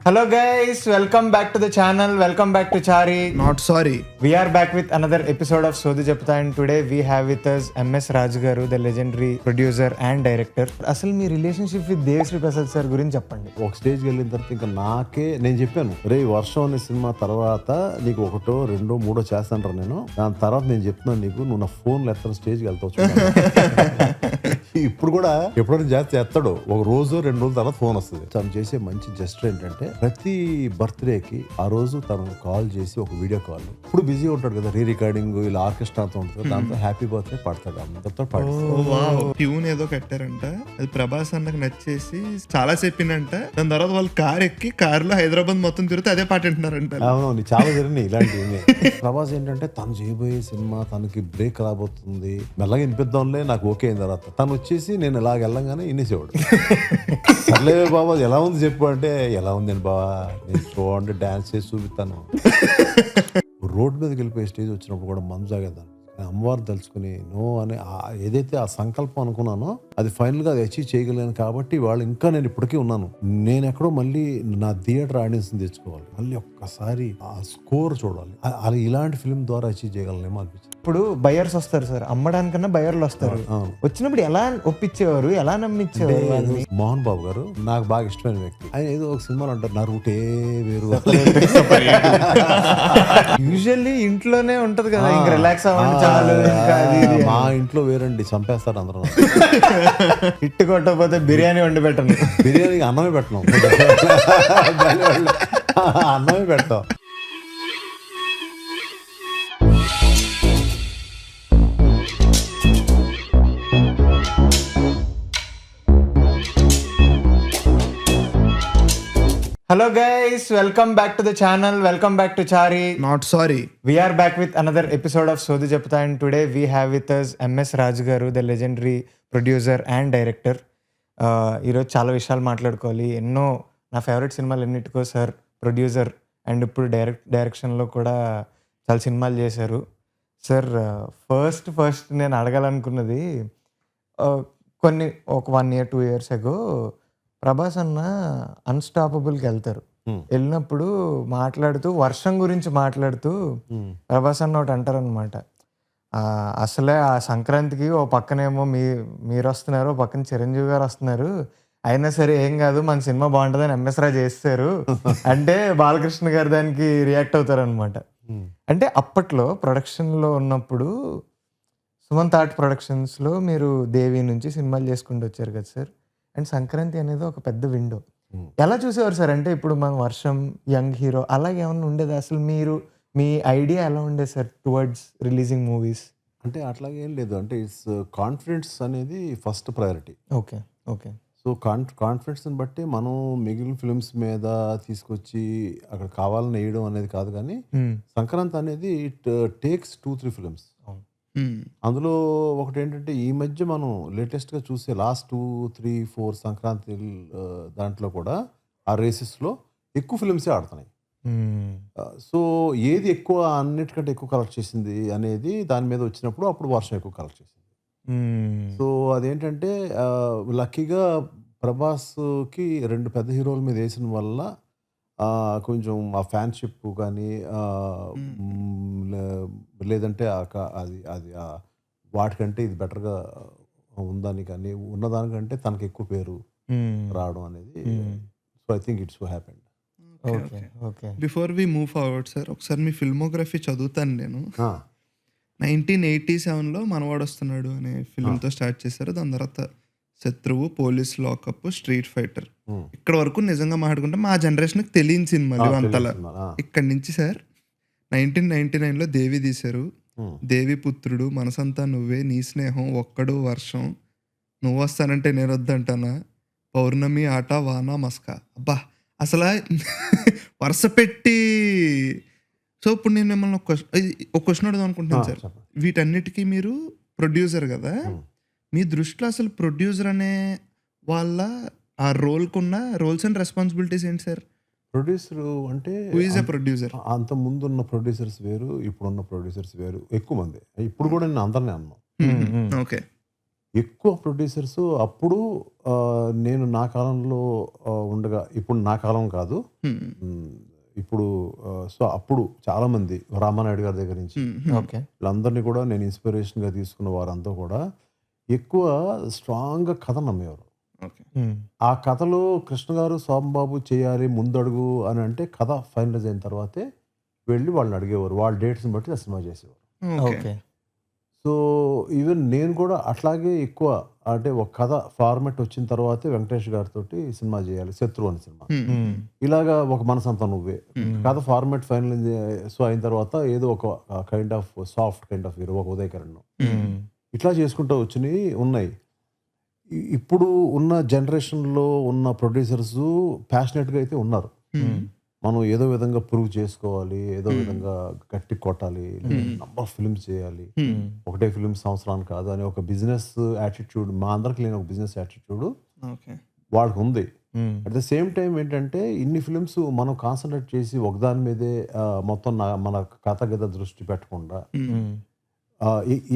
Hello guys, welcome back to the channel. Welcome back to Chari. Not sorry. We are back with another episode of Sodhu Chepta, and today we have with us MS Raj Garu, the legendary producer and director. అసలు మీ relationship with Devi Sri Prasad sir గురించి చెప్పండి. ఒక స్టేజ్కి వెళ్ళిన తర్వాత ఇంకా నాకే నేను చెప్పాను, రే వర్షం అనే సినిమా తర్వాత నీకు ఒకటో రెండో మూడో చేస్తాను నేను, దాని తర్వాత నేను చెప్తున్నాను నీకు, నువ్వు నా ఫోన్ ఎత్తన స్టేజ్కి వెళ్తావు ఇప్పుడు కూడా ఎప్పుడైనా జాస్తి ఎత్తాడు, ఒక రోజు రెండు రోజుల తర్వాత ఫోన్ వస్తుంది. తను చేసే మంచి జెస్టర్ ఏంటంటే ప్రతి బర్త్డేకి ఆ రోజు తను కాల్ చేసి ఒక వీడియో కాల్, ఇప్పుడు బిజీ ఉంటాడు కదా, రీ రికార్డింగ్ ఇలా ఆర్కెస్ట్రాతో ఉంటుంది, దాంతో హ్యాపీ బర్త్డే పాడతాడు, అందరితో పాడతాడు. ట్యూన్ ఏదో కట్టారంట, అది ప్రభాస్ అన్నకు నచ్చేసి చాలా చెప్పిందంట. దాని తర్వాత వాళ్ళు కార్ ఎక్కి కారులో హైదరాబాద్ మొత్తం తిరిగితే అదే పాట వింటున్నారంట. అవును, చాలా జరిగినాయి ఇలాంటివి. ప్రభాస్ ఏంటంటే తను చేయబోయే సినిమా తనకి బ్రేక్ రాబోతుంది, మెల్లగా వినిపిద్దాంలే, నాకు ఓకే అయిన తర్వాత తను వచ్చేసి నేను ఇలాగ వెళ్ళంగానే వినేసేవాడు. సర్లే బాబా ఎలా ఉంది చెప్పు అంటే, ఎలా ఉంది అని బాబా నేను చూడండి డాన్స్ చేసి చూపిస్తాను. రోడ్ మీదకి వెళ్ళిపోయే స్టేజ్ వచ్చినప్పుడు కూడా మందు తాగేదాన్ని, అమ్మవారు తలుచుకుని నో అని ఏదైతే ఆ సంకల్పం అనుకున్నానో అది ఫైనల్ గా అది అచీవ్ చేయగలిగాను. కాబట్టి వాళ్ళు ఇంకా నేను ఇప్పటికీ ఉన్నాను. నేను ఎక్కడో మళ్ళీ నా థియేటర్ ఆడియన్స్ తెచ్చుకోవాలి, మళ్ళీ ఒక్కసారి ఆ స్కోర్ చూడాలి, అలా ఇలాంటి ఫిల్మ్ ద్వారా అచీవ్ చేయగలనేమో అనిపించింది. ఇప్పుడు బయర్స్ వస్తారు సార్, అమ్మడానికన్నా బయర్లు వస్తారు. వచ్చినప్పుడు ఎలా ఒప్పించేవారు, ఎలా నమ్మించేవారు? మోహన్ బాబు గారు నాకు బాగా ఇష్టమైన వ్యక్తి. ఆయన ఏదో ఒక సినిమాలో అంటారు, నా రూటే వేరు. యూజువల్లీ ఇంట్లోనే ఉంటది కదా, ఇంకా రిలాక్స్ అవ్వండి చాలు. మా ఇంట్లో వేరండి, చంపేస్తారు అందరూ. హిట్ కొట్టకపోతే బిర్యానీ వండి పెట్టండి. బిర్యానీకి అన్నమే పెట్టడం, అన్నమే పెడతాం. Hello guys, welcome back to the channel. Welcome back to Chari. Not sorry. We are back with another episode of Sodhu Chepta, and today we have with us MS Raj Garu, the legendary producer and director. ఈరోజు చాలా విషయాలు మాట్లాడుకోవాలి. ఎన్నో నా favourite సినిమాలు ఎన్నిటికో sir producer and ఇప్పుడు డైరెక్షన్లో కూడా చాలా సినిమాలు చేశారు. సార్ ఫస్ట్ నేను అడగాలనుకున్నది, ఒక 1 year 2 years ago ప్రభాస్ అన్న అన్స్టాపబుల్కి వెళ్తారు. వెళ్ళినప్పుడు మాట్లాడుతూ వర్షం గురించి మాట్లాడుతూ ప్రభాస్ అన్న ఒకటి అంటారనమాట, అసలే ఆ సంక్రాంతికి ఓ పక్కనేమో మీరు వస్తున్నారు, ఓ పక్కన చిరంజీవి గారు వస్తున్నారు, అయినా సరే ఏం కాదు మన సినిమా బాగుంటుందని ఎంఎస్ రాజు చేస్తారు అంటే బాలకృష్ణ గారు దానికి రియాక్ట్ అవుతారు అనమాట. అంటే అప్పట్లో ప్రొడక్షన్లో ఉన్నప్పుడు సుమంత్ ఆర్ట్ ప్రొడక్షన్స్లో మీరు దేవి నుంచి సినిమాలు చేసుకుంటూ వచ్చారు కదా సార్. అండ్ సంక్రాంతి అనేది ఒక పెద్ద విండో. ఎలా చూసేవారు సార్? అంటే ఇప్పుడు మన వర్షం, యంగ్ హీరో అలాగే ఏమన్నా ఉండేది? అసలు మీ ఐడియా ఎలా ఉండేది సార్ టువర్డ్స్ రిలీజింగ్ మూవీస్? అంటే అట్లాగే ఏం లేదు, అంటే ఇట్స్ కాన్ఫిడెన్స్ అనేది ఫస్ట్ ప్రయారిటీ. ఓకే. సో కాన్ఫిడెన్స్ని బట్టి మనం మిగిలిన ఫిల్మ్స్ మీద తీసుకొచ్చి అక్కడ కావాలని వేయడం అనేది కాదు, కానీ సంక్రాంతి అనేది ఇట్ టేక్స్ 2-3 ఫిల్మ్స్. అందులో ఒకటి ఏంటంటే ఈ మధ్య మనం లేటెస్ట్గా చూసే లాస్ట్ 2-3-4 సంక్రాంతి దాంట్లో కూడా ఆ రేసెస్లో ఎక్కువ ఫిల్మ్సే ఆడుతున్నాయి. సో ఏది ఎక్కువ అన్నిటికంటే ఎక్కువ కలెక్ట్ చేసింది అనేది దాని మీద వచ్చినప్పుడు అప్పుడు వర్షం ఎక్కువ కలెక్ట్ చేసింది. సో అదేంటంటే లక్కీగా ప్రభాస్కి 2 పెద్ద హీరోల మీద వేసిన వల్ల కొంచెం ఆ ఫ్యాన్షిప్ కానీ లేదంటే అది వాటికంటే ఇది బెటర్గా ఉందని, కానీ ఉన్నదానికంటే తనకి ఎక్కువ పేరు రావడం అనేది. So I think it's so happened. Before we move forward sir, ఒకసారి మీ ఫిల్మోగ్రఫీ చదువుతాను నేను. 1987లో మనవాడు వస్తున్నాడు అనే ఫిల్మ్తో స్టార్ట్ చేశారు. దాని తర్వాత శత్రువు, పోలీస్ లాకప్, స్ట్రీట్ ఫైటర్. ఇక్కడ వరకు నిజంగా మాట్లాడుకుంటే మా జనరేషన్కి తెలియని సినిమాలు అంతలా. ఇక్కడి నుంచి సార్ 1999లో దేవి తీశారు. దేవి పుత్రుడు, మనసంతా నువ్వే, నీ స్నేహం, ఒక్కడు, వర్షం, నువ్వు వస్తానంటే నేను వద్దంటానా, పౌర్ణమి, ఆట, వాన, మస్కా. అబ్బా అసలు వరుస పెట్టి. సో ఇప్పుడు నేను మిమ్మల్ని ఒక క్వశ్చన్ అడుగుదాం అనుకుంటున్నాను సార్. వీటన్నిటికీ మీరు ప్రొడ్యూసర్ కదా, మీ దృష్టిలో అసలు ప్రొడ్యూసర్ అనే వాళ్ళ ఆ రోల్కున్న రోల్స్ అండ్ రెస్పాన్సిబిలిటీస్ ఏంటి సార్? ప్రొడ్యూసర్ అంటే ప్రొడ్యూసర్ అంత ముందు ఉన్న ప్రొడ్యూసర్స్ వేరు, ఇప్పుడున్న ప్రొడ్యూసర్స్ వేరు. ఎక్కువ మంది ఇప్పుడు కూడా నేను అందరినీ అన్నాను. ఓకే. ఎక్కువ ప్రొడ్యూసర్స్ అప్పుడు నేను నా కాలంలో ఉండగా, ఇప్పుడు నా కాలం కాదు, ఇప్పుడు సో అప్పుడు చాలామంది రామానాయుడు గారి దగ్గర నుంచి ఓకే. వీళ్ళందరినీ కూడా నేను ఇన్స్పిరేషన్గా తీసుకున్న వారంతా కూడా ఎక్కువ స్ట్రాంగ్గా కథ నమ్మేవారు. ఓకే. ఆ కథలో కృష్ణ గారు సోమబాబు చేయాలి ముందడుగు అని అంటే కథ ఫైనలైజ్ అయిన తర్వాతే వెళ్ళి వాళ్ళని అడిగేవారు. వాళ్ళ డేట్స్ని బట్టి ఆ సినిమా చేసేవారు. ఓకే. సో ఈవెన్ నేను కూడా అట్లాగే ఎక్కువ అంటే ఒక కథ ఫార్మెట్ వచ్చిన తర్వాతే వెంకటేష్ గారితో సినిమా చేయాలి, శత్రు అనే సినిమా. ఇలాగా ఒక మనసంతా నువ్వే కథ ఫార్మెట్ ఫైనల్ సో అయిన తర్వాత ఏదో ఒక kind of soft kind of hero, ఒక ఉదయకరణ్ ఇట్లా చేసుకుంటూ వచ్చినాయి ఉన్నాయి. ఇప్పుడు ఉన్న జనరేషన్లో ఉన్న ప్రొడ్యూసర్స్ ప్యాషనెట్గా అయితే ఉన్నారు. మనం ఏదో విధంగా ప్రూవ్ చేసుకోవాలి, ఏదో విధంగా గట్టి కొట్టాలి, నంబర్ ఆఫ్ ఫిల్మ్స్ చేయాలి, ఒకటే ఫిల్మ్ సంవత్సరానికి కాదు అని ఒక బిజినెస్ యాటిట్యూడ్, మా అందరికి లేని ఒక బిజినెస్ యాటిట్యూడ్ వాళ్ళకి ఉంది. అట్ ద సేమ్ టైం ఏంటంటే ఇన్ని ఫిల్మ్స్ మనం కాన్సన్ట్రేట్ చేసి ఒకదాని మీదే మొత్తం మన కథ గద దృష్టి పెట్టకుండా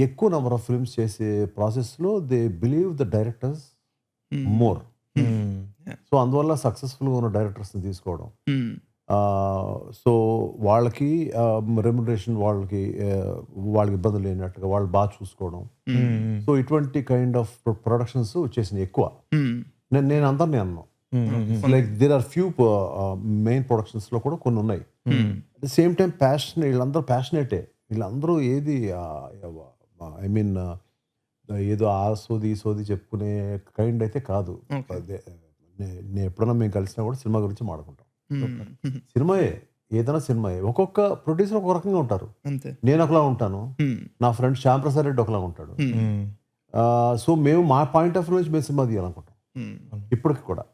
ఎక్కువ నెంబర్ ఆఫ్ ఫిల్మ్స్ చేసే ప్రాసెస్లో they believe the directors more. So అందువల్ల సక్సెస్ఫుల్గా ఉన్న డైరెక్టర్స్ని తీసుకోవడం, సో వాళ్ళకి రెమ్యునరేషన్, వాళ్ళకి ఇబ్బంది లేనట్టుగా వాళ్ళు బాగా చూసుకోవడం. సో ఇటువంటి కైండ్ ఆఫ్ ప్రొడక్షన్స్ వచ్చేసినాయి ఎక్కువ. నేను అందరినీ అన్నాను, like there are few main ప్రొడక్షన్స్లో కూడా కొన్ని ఉన్నాయి. At the same time passion, వీళ్ళందరూ ప్యాషనేటే, వీళ్ళందరూ ఏది ఐ మీన్ ఏదో ఆ సోది ఈ సోది చెప్పుకునే కైండ్ అయితే కాదు. నేను ఎప్పుడన్నా మేము కలిసినా కూడా సినిమా గురించి మాట్లాడుకుంటాం. సినిమాయే, ఏదైనా సినిమాయే. ఒక్కొక్క ప్రొడ్యూసర్ ఒక రకంగా ఉంటారు. నేను ఒకలా ఉంటాను, నా ఫ్రెండ్ శ్యామ్ ప్రసాద్ రెడ్డి ఒకలా ఉంటాడు. సో మేము మా పాయింట్ ఆఫ్ వ్యూ నుంచి మేము సినిమా తీయాలనుకుంటాం ఇప్పటికి కూడా.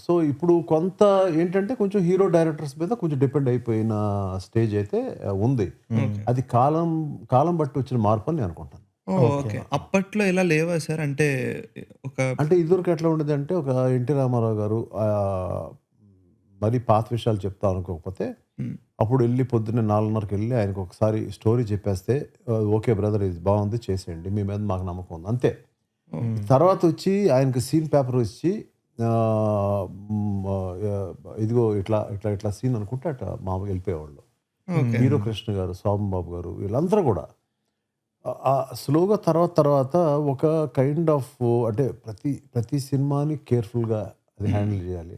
సో ఇప్పుడు కొంత ఏంటంటే కొంచెం హీరో డైరెక్టర్స్ మీద కొంచెం డిపెండ్ అయిపోయిన స్టేజ్ అయితే ఉంది. అది కాలం బట్టి వచ్చిన మార్పు అని నేను అనుకుంటాను. ఓకే. అప్పట్లో ఇలా లేవా సార్? అంటే ఇదివరకు ఎట్లా ఉండేది అంటే, ఒక ఎన్టీ రామారావు గారు మరి పాత విషయాలు చెప్తా అనుకోకపోతే అప్పుడు వెళ్ళి పొద్దున్నే 4:30కి వెళ్ళి ఆయనకు ఒకసారి స్టోరీ చెప్పేస్తే, ఓకే బ్రదర్ ఇది బాగుంది చేసేయండి, మీ మీద మాకు నమ్మకం ఉంది అంతే. తర్వాత వచ్చి ఆయనకు సీన్ పేపర్ ఇచ్చి ఇదిగో ఇట్లా ఇట్లా ఇట్లా సీన్ అనుకుంటే అట్లా మామూలుగా వెళ్ళిపోయేవాళ్ళు. హీరో కృష్ణ గారు, సోమబాబు గారు వీళ్ళందరూ కూడా స్లోగా తర్వాత ఒక కైండ్ ఆఫ్ అంటే ప్రతి సినిమాని కేర్ఫుల్గా అది హ్యాండిల్ చేయాలి.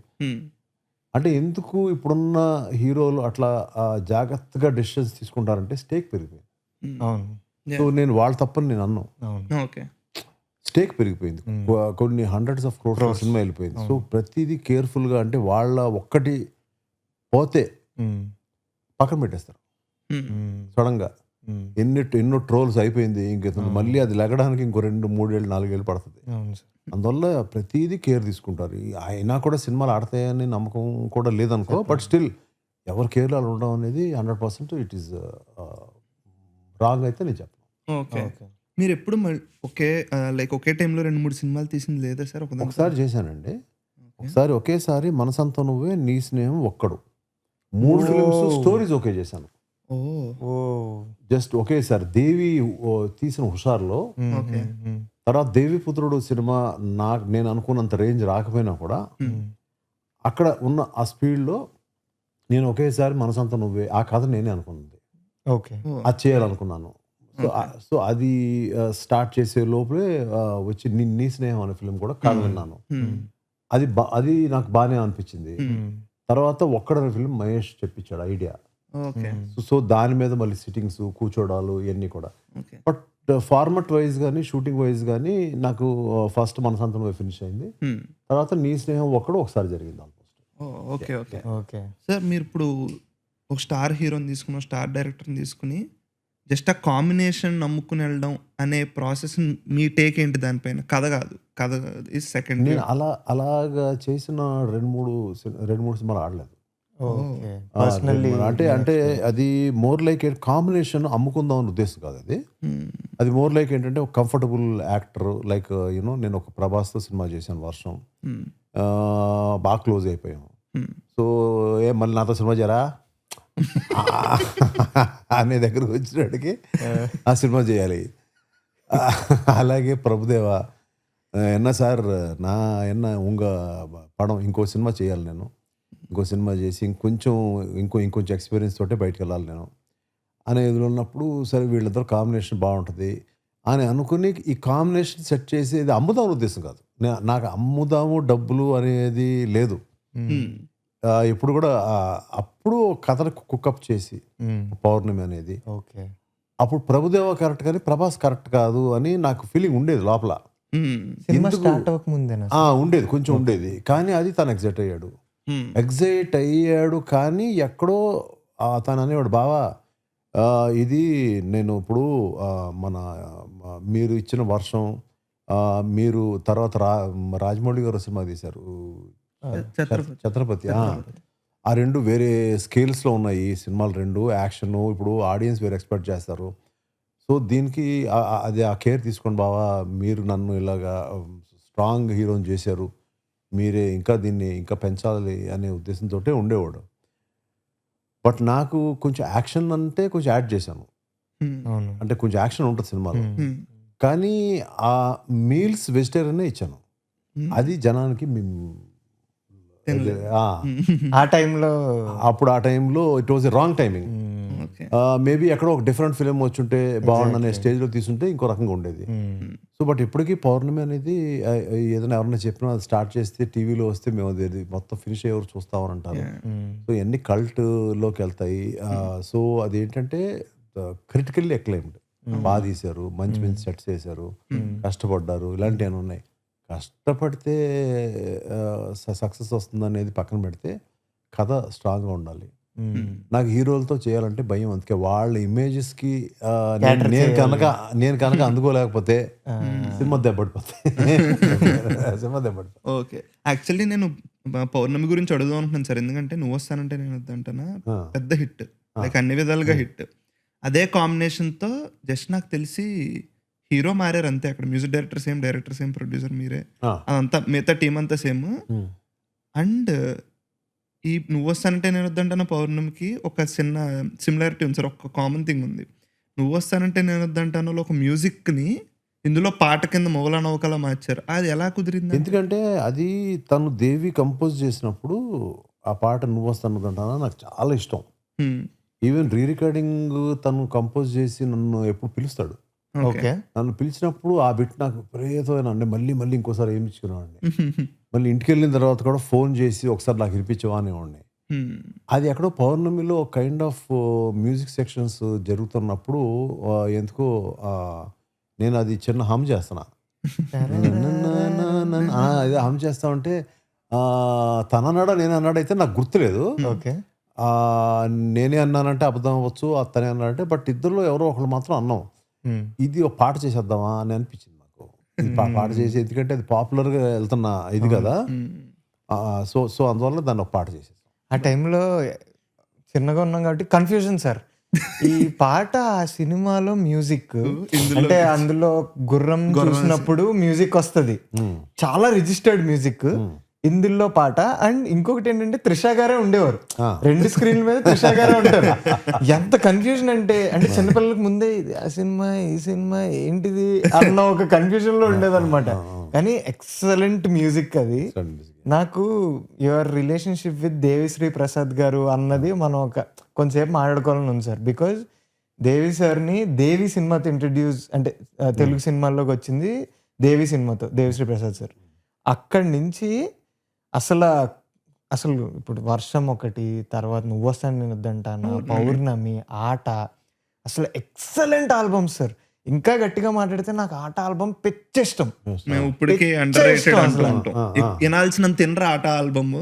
అంటే ఎందుకు ఇప్పుడున్న హీరోలు అట్లా జాగ్రత్తగా డెసిషన్స్ తీసుకుంటారంటే స్టేక్ పెరిగిపోయింది. సో నేను వాళ్ళ తప్పని నేను అన్నాను. స్టేక్ పెరిగిపోయింది, కొన్ని హండ్రెడ్స్ ఆఫ్ క్రోర్స్ సినిమా వెళ్ళిపోయింది. సో ప్రతిదీ కేర్ఫుల్గా, అంటే వాళ్ళ ఒక్కటి పోతే పక్కన పెట్టేస్తారు సడన్గా. ఎన్నో ట్రోల్స్ అయిపోయింది, ఇంక మళ్ళీ అది లెగడానికి ఇంకో 2-3 ఏళ్ళు 4 ఏళ్ళు పడుతుంది. అందువల్ల ప్రతిదీ కేర్ తీసుకుంటారు. అయినా కూడా సినిమాలు ఆడతాయని నమ్మకం కూడా లేదనుకో, బట్ స్టిల్ ఎవరి కేర్లో అలా ఉండడం అనేది 100% ఇట్ ఈస్ రాంగ్ అయితే నేను చెప్పను. మీరు ఎప్పుడు ఒకే టైంలో 2-3 సినిమాలు తీసింది లేదా సార్? ఒకసారి చేశానండి. ఒకేసారి మనసంతా నువ్వే, నీ స్నేహం ఒక్కడు, 3 ఫిలిమ్స్ స్టోరీస్ ఓకే చేశాను జస్ట్ ఒకేసారి. దేవి తీసిన హుషార్లో, తర్వాత దేవిపుత్రుడు సినిమా నేను అనుకున్నంత రేంజ్ రాకపోయినా కూడా అక్కడ ఉన్న ఆ స్పీడ్లో నేను ఒకేసారి మనసంతా నువ్వే, ఆ కథ నేనే అనుకున్నది, అది చేయాలనుకున్నాను. సో అది స్టార్ట్ చేసే లోపలే వచ్చి నీ స్నేహం అనే ఫిలిం కూడా కథ విన్నాను. అది నాకు బాగానే అనిపించింది. తర్వాత ఒక్కడనే ఫిలిం మహేష్ చెప్పించాడు ఐడియా. సో దాని మీద మళ్ళీ సిట్టింగ్స్, కూర్చోడాలు ఇవన్నీ కూడా. బట్ ఫార్మట్ వైజ్ కానీ షూటింగ్ వైజ్ కానీ నాకు ఫస్ట్ మనసంతా ఫినిష్ అయింది. తర్వాత నీ స్నేహం ఒకసారి జరిగింది ఆల్మోస్ట్. ఓకే సార్, మీరు ఇప్పుడు ఒక స్టార్ హీరోని తీసుకుని, స్టార్ డైరెక్టర్ని తీసుకుని జస్ట్ ఆ కాంబినేషన్ నమ్ముకుని వెళ్ళడం అనే ప్రాసెస్ మీ టేక్ ఏంటి దానిపైన? కథ కాదు సెకండ్. నేను అలాగా చేసిన 2-3 సినిమాలు ఆడలేదు. అంటే అది మోర్ లైక్ కాంబినేషన్ అమ్ముకుందాం అనే ఉద్దేశం కాదు. అది మోర్ లైక్ ఏంటంటే ఒక కంఫర్టబుల్ యాక్టర్, లైక్ యూనో నేను ఒక ప్రభాస్తో సినిమా చేశాను వర్షం, బాగా క్లోజ్ అయిపోయాము. సో మళ్ళీ నాతో సినిమా చేయరా అనే దగ్గరకు వచ్చినట్టుకి ఆ సినిమా చేయాలి. అలాగే ప్రభుదేవ ఎన్న సార్ నా ఎన్న ఉంగ పడం ఇంకో సినిమా చేయాలి నేను, ఇంకో సినిమా చేసి ఇంకొంచెం ఎక్స్పీరియన్స్ తోటే బయటకు వెళ్ళాలి నేను అనే ఇదిలో ఉన్నప్పుడు, సరే వీళ్ళిద్దరు కాంబినేషన్ బాగుంటుంది అని అనుకుని ఈ కాంబినేషన్ సెట్ చేసి ఇది అమ్ముదాం ఉద్దేశం కాదు. నాకు అమ్ముదాము డబ్బులు అనేది లేదు ఎప్పుడు కూడా. అప్పుడు కథను కుకప్ చేసి పౌర్ణమి అనేది, ఓకే, అప్పుడు ప్రభుదేవ కరెక్ట్ కానీ ప్రభాస్ కరెక్ట్ కాదు అని నాకు ఫీలింగ్ ఉండేది లోపల. సినిమా స్టార్ట్ అవ్వకముందేనా? ఉండేది, కొంచెం ఉండేది. కానీ అది తను ఎగ్జైట్ అయ్యాడు. కానీ ఎక్కడో తను అనేవాడు, బావా ఇది నేను ఇప్పుడు మన మీరు ఇచ్చిన వర్షం, మీరు తర్వాత రాజమౌళి గారు సినిమా తీశారు ఛత్రపతి, ఆ రెండు వేరే స్కేల్స్లో ఉన్నాయి సినిమాలు రెండు. యాక్షన్ ఇప్పుడు ఆడియన్స్ వేరే ఎక్స్పెక్ట్ చేస్తారు. సో దీనికి అది ఆ కేర్ తీసుకోండి బావా, మీరు నన్ను ఇలాగా స్ట్రాంగ్ హీరోని చేశారు, మీరే ఇంకా దీన్ని ఇంకా పెంచాలి అనే ఉద్దేశంతో ఉండేవాడు. బట్ నాకు కొంచెం యాక్షన్ అంటే కొంచెం యాడ్ చేశాను, అంటే కొంచెం యాక్షన్ ఉంటుంది సినిమాలో. కానీ ఆ మీల్స్ వెజిటేరియనే ఇచ్చాను. అది జనానికి ఆ టైంలో, అప్పుడు ఆ టైంలో it was a wrong timing. Maybe ఎక్కడో ఒక డిఫరెంట్ ఫిలిం వచ్చుంటే బాగుండనే స్టేజ్లో తీసుంటే ఇంకో రకంగా ఉండేది. సో బట్ ఇప్పటికీ పౌర్ణమి అనేది ఏదైనా ఎవరైనా చెప్పినా అది స్టార్ట్ చేస్తే టీవీలో వస్తే మేము అది మొత్తం ఫినిష్ అయ్యేవారు చూస్తామని అంటారు. సో ఎన్ని కల్ట్లోకి వెళ్తాయి. సో అది ఏంటంటే క్రిటికల్లీ ఎక్లైమ్డ్, బాగా తీశారు, మంచి మంచి సెట్స్ వేశారు, కష్టపడ్డారు, ఇలాంటివి ఉన్నాయి. కష్టపడితే సక్సెస్ వస్తుంది అనేది పక్కన పెడితే కథ స్ట్రాంగ్గా ఉండాలి. నాకు హీరోలతో చేయాలంటే భయం. అందుకే వాళ్ళ ఇమేజెస్కి నేను కనుక అందుకోలేకపోతే సినిమా దెబ్బడిపోతాయి. ఓకే, యాక్చువల్లీ నేను పౌర్ణమి గురించి అడుగుదాం అనుకుంటున్నాను సార్. ఎందుకంటే నువ్వు వస్తానంటే నేను వద్దంటానా పెద్ద హిట్, లైక్ అన్ని విధాలుగా హిట్. అదే కాంబినేషన్తో జస్ట్ నాకు తెలిసి హీరో మారారు అంతే. అక్కడ music director same, director same, producer మీరే, అదంతా మిగతా టీం అంతా సేమ్. అండ్ ఈ నువ్వు వస్తానంటే నేను వద్దంటాను పౌర్ణమికి ఒక చిన్న సిమిలారిటీ ఉంది సార్. ఒక కామన్ థింగ్ ఉంది. నువ్వు వస్తానంటే నేను వద్దంటాను ఒక మ్యూజిక్ని ఇందులో పాట కింద మొగల నౌకలా మార్చారు. అది ఎలా కుదిరింది? ఎందుకంటే అది తను దేవి కంపోజ్ చేసినప్పుడు ఆ పాట నువ్వు వస్తానంటానా నాకు చాలా ఇష్టం. ఈవెన్ రీ రికార్డింగ్ తను కంపోజ్ చేసి నన్ను ఎప్పుడు పిలుస్తాడు. నన్ను పిలిచినప్పుడు ఆ బిట్ నాకు విపరీతమైన, అంటే మళ్ళీ మళ్ళీ ఇంకోసారి ఏమి ఇచ్చుకున్నామండి. మళ్ళీ ఇంటికి వెళ్ళిన తర్వాత కూడా ఫోన్ చేసి ఒకసారి నాకు వినిపించవా అనేవాడిని. అది ఎక్కడో పౌర్ణమిలో కైండ్ ఆఫ్ మ్యూజిక్ సెక్షన్స్ జరుగుతున్నప్పుడు ఎందుకో నేను అది చిన్న హమ్ చేస్తున్నా, అది హమ్ చేస్తా ఉంటే తన అన్నాడా నేను అన్నాడైతే నాకు గుర్తులేదు. నేనే అన్నానంటే అబద్ధం అవ్వచ్చు, తనే అన్నాడంటే, బట్ ఇద్దరులో ఎవరో ఒకళ్ళు మాత్రం అన్నాం. ఇది ఒక పాట చేసేద్దామా అని అనిపించింది నాకు. పాట చేసి, ఎందుకంటే అది పాపులర్గా వెళ్తున్న ఇది కదా. సో అందువల్ల దాన్ని ఒక పాట చేసేసాం. ఆ టైంలో చిన్నగా ఉన్నాం కాబట్టి కన్ఫ్యూజన్ సార్. ఈ పాట ఆ సినిమాలో మ్యూజిక్ అంటే అందులో గుర్రం చూసినప్పుడు మ్యూజిక్ వస్తుంది, చాలా రిజిస్టర్డ్ మ్యూజిక్. ఇందులో పాట అండ్ ఇంకొకటి ఏంటంటే త్రిషా గారే ఉండేవారు, రెండు స్క్రీన్ల మీద త్రిషా గారే ఉంటారు. ఎంత కన్ఫ్యూజన్ అంటే చిన్నపిల్లలకు ముందే ఆ సినిమా ఈ సినిమా ఏంటిది అన్న ఒక కన్ఫ్యూజన్ లో ఉండేదన్నమాట. కానీ ఎక్సలెంట్ మ్యూజిక్ అది. నాకు your relationship with Devi Sri Prasad garu అన్నది మనం కొంచెంసేపు మాట్లాడుకోవాలని ఉంది సార్. బికాజ్ దేవి సార్ని దేవి సినిమాతో ఇంట్రడ్యూస్, అంటే తెలుగు సినిమాల్లోకి వచ్చింది దేవి సినిమాతో, దేవిశ్రీ ప్రసాద్ సార్. అక్కడి నుంచి అసలు ఇప్పుడు వర్షం ఒకటి, తర్వాత నువ్వు వస్తాను నేను వద్దంటానా, పౌర్ణమి, ఆట, అసలు ఎక్సలెంట్ ఆల్బమ్ సార్. ఇంకా గట్టిగా మాట్లాడితే నాకు ఆట ఆల్బమ్ పిచ్చిష్టం. మేము ఇప్పటికే వినాల్సినంత ఆట ఆల్బమ్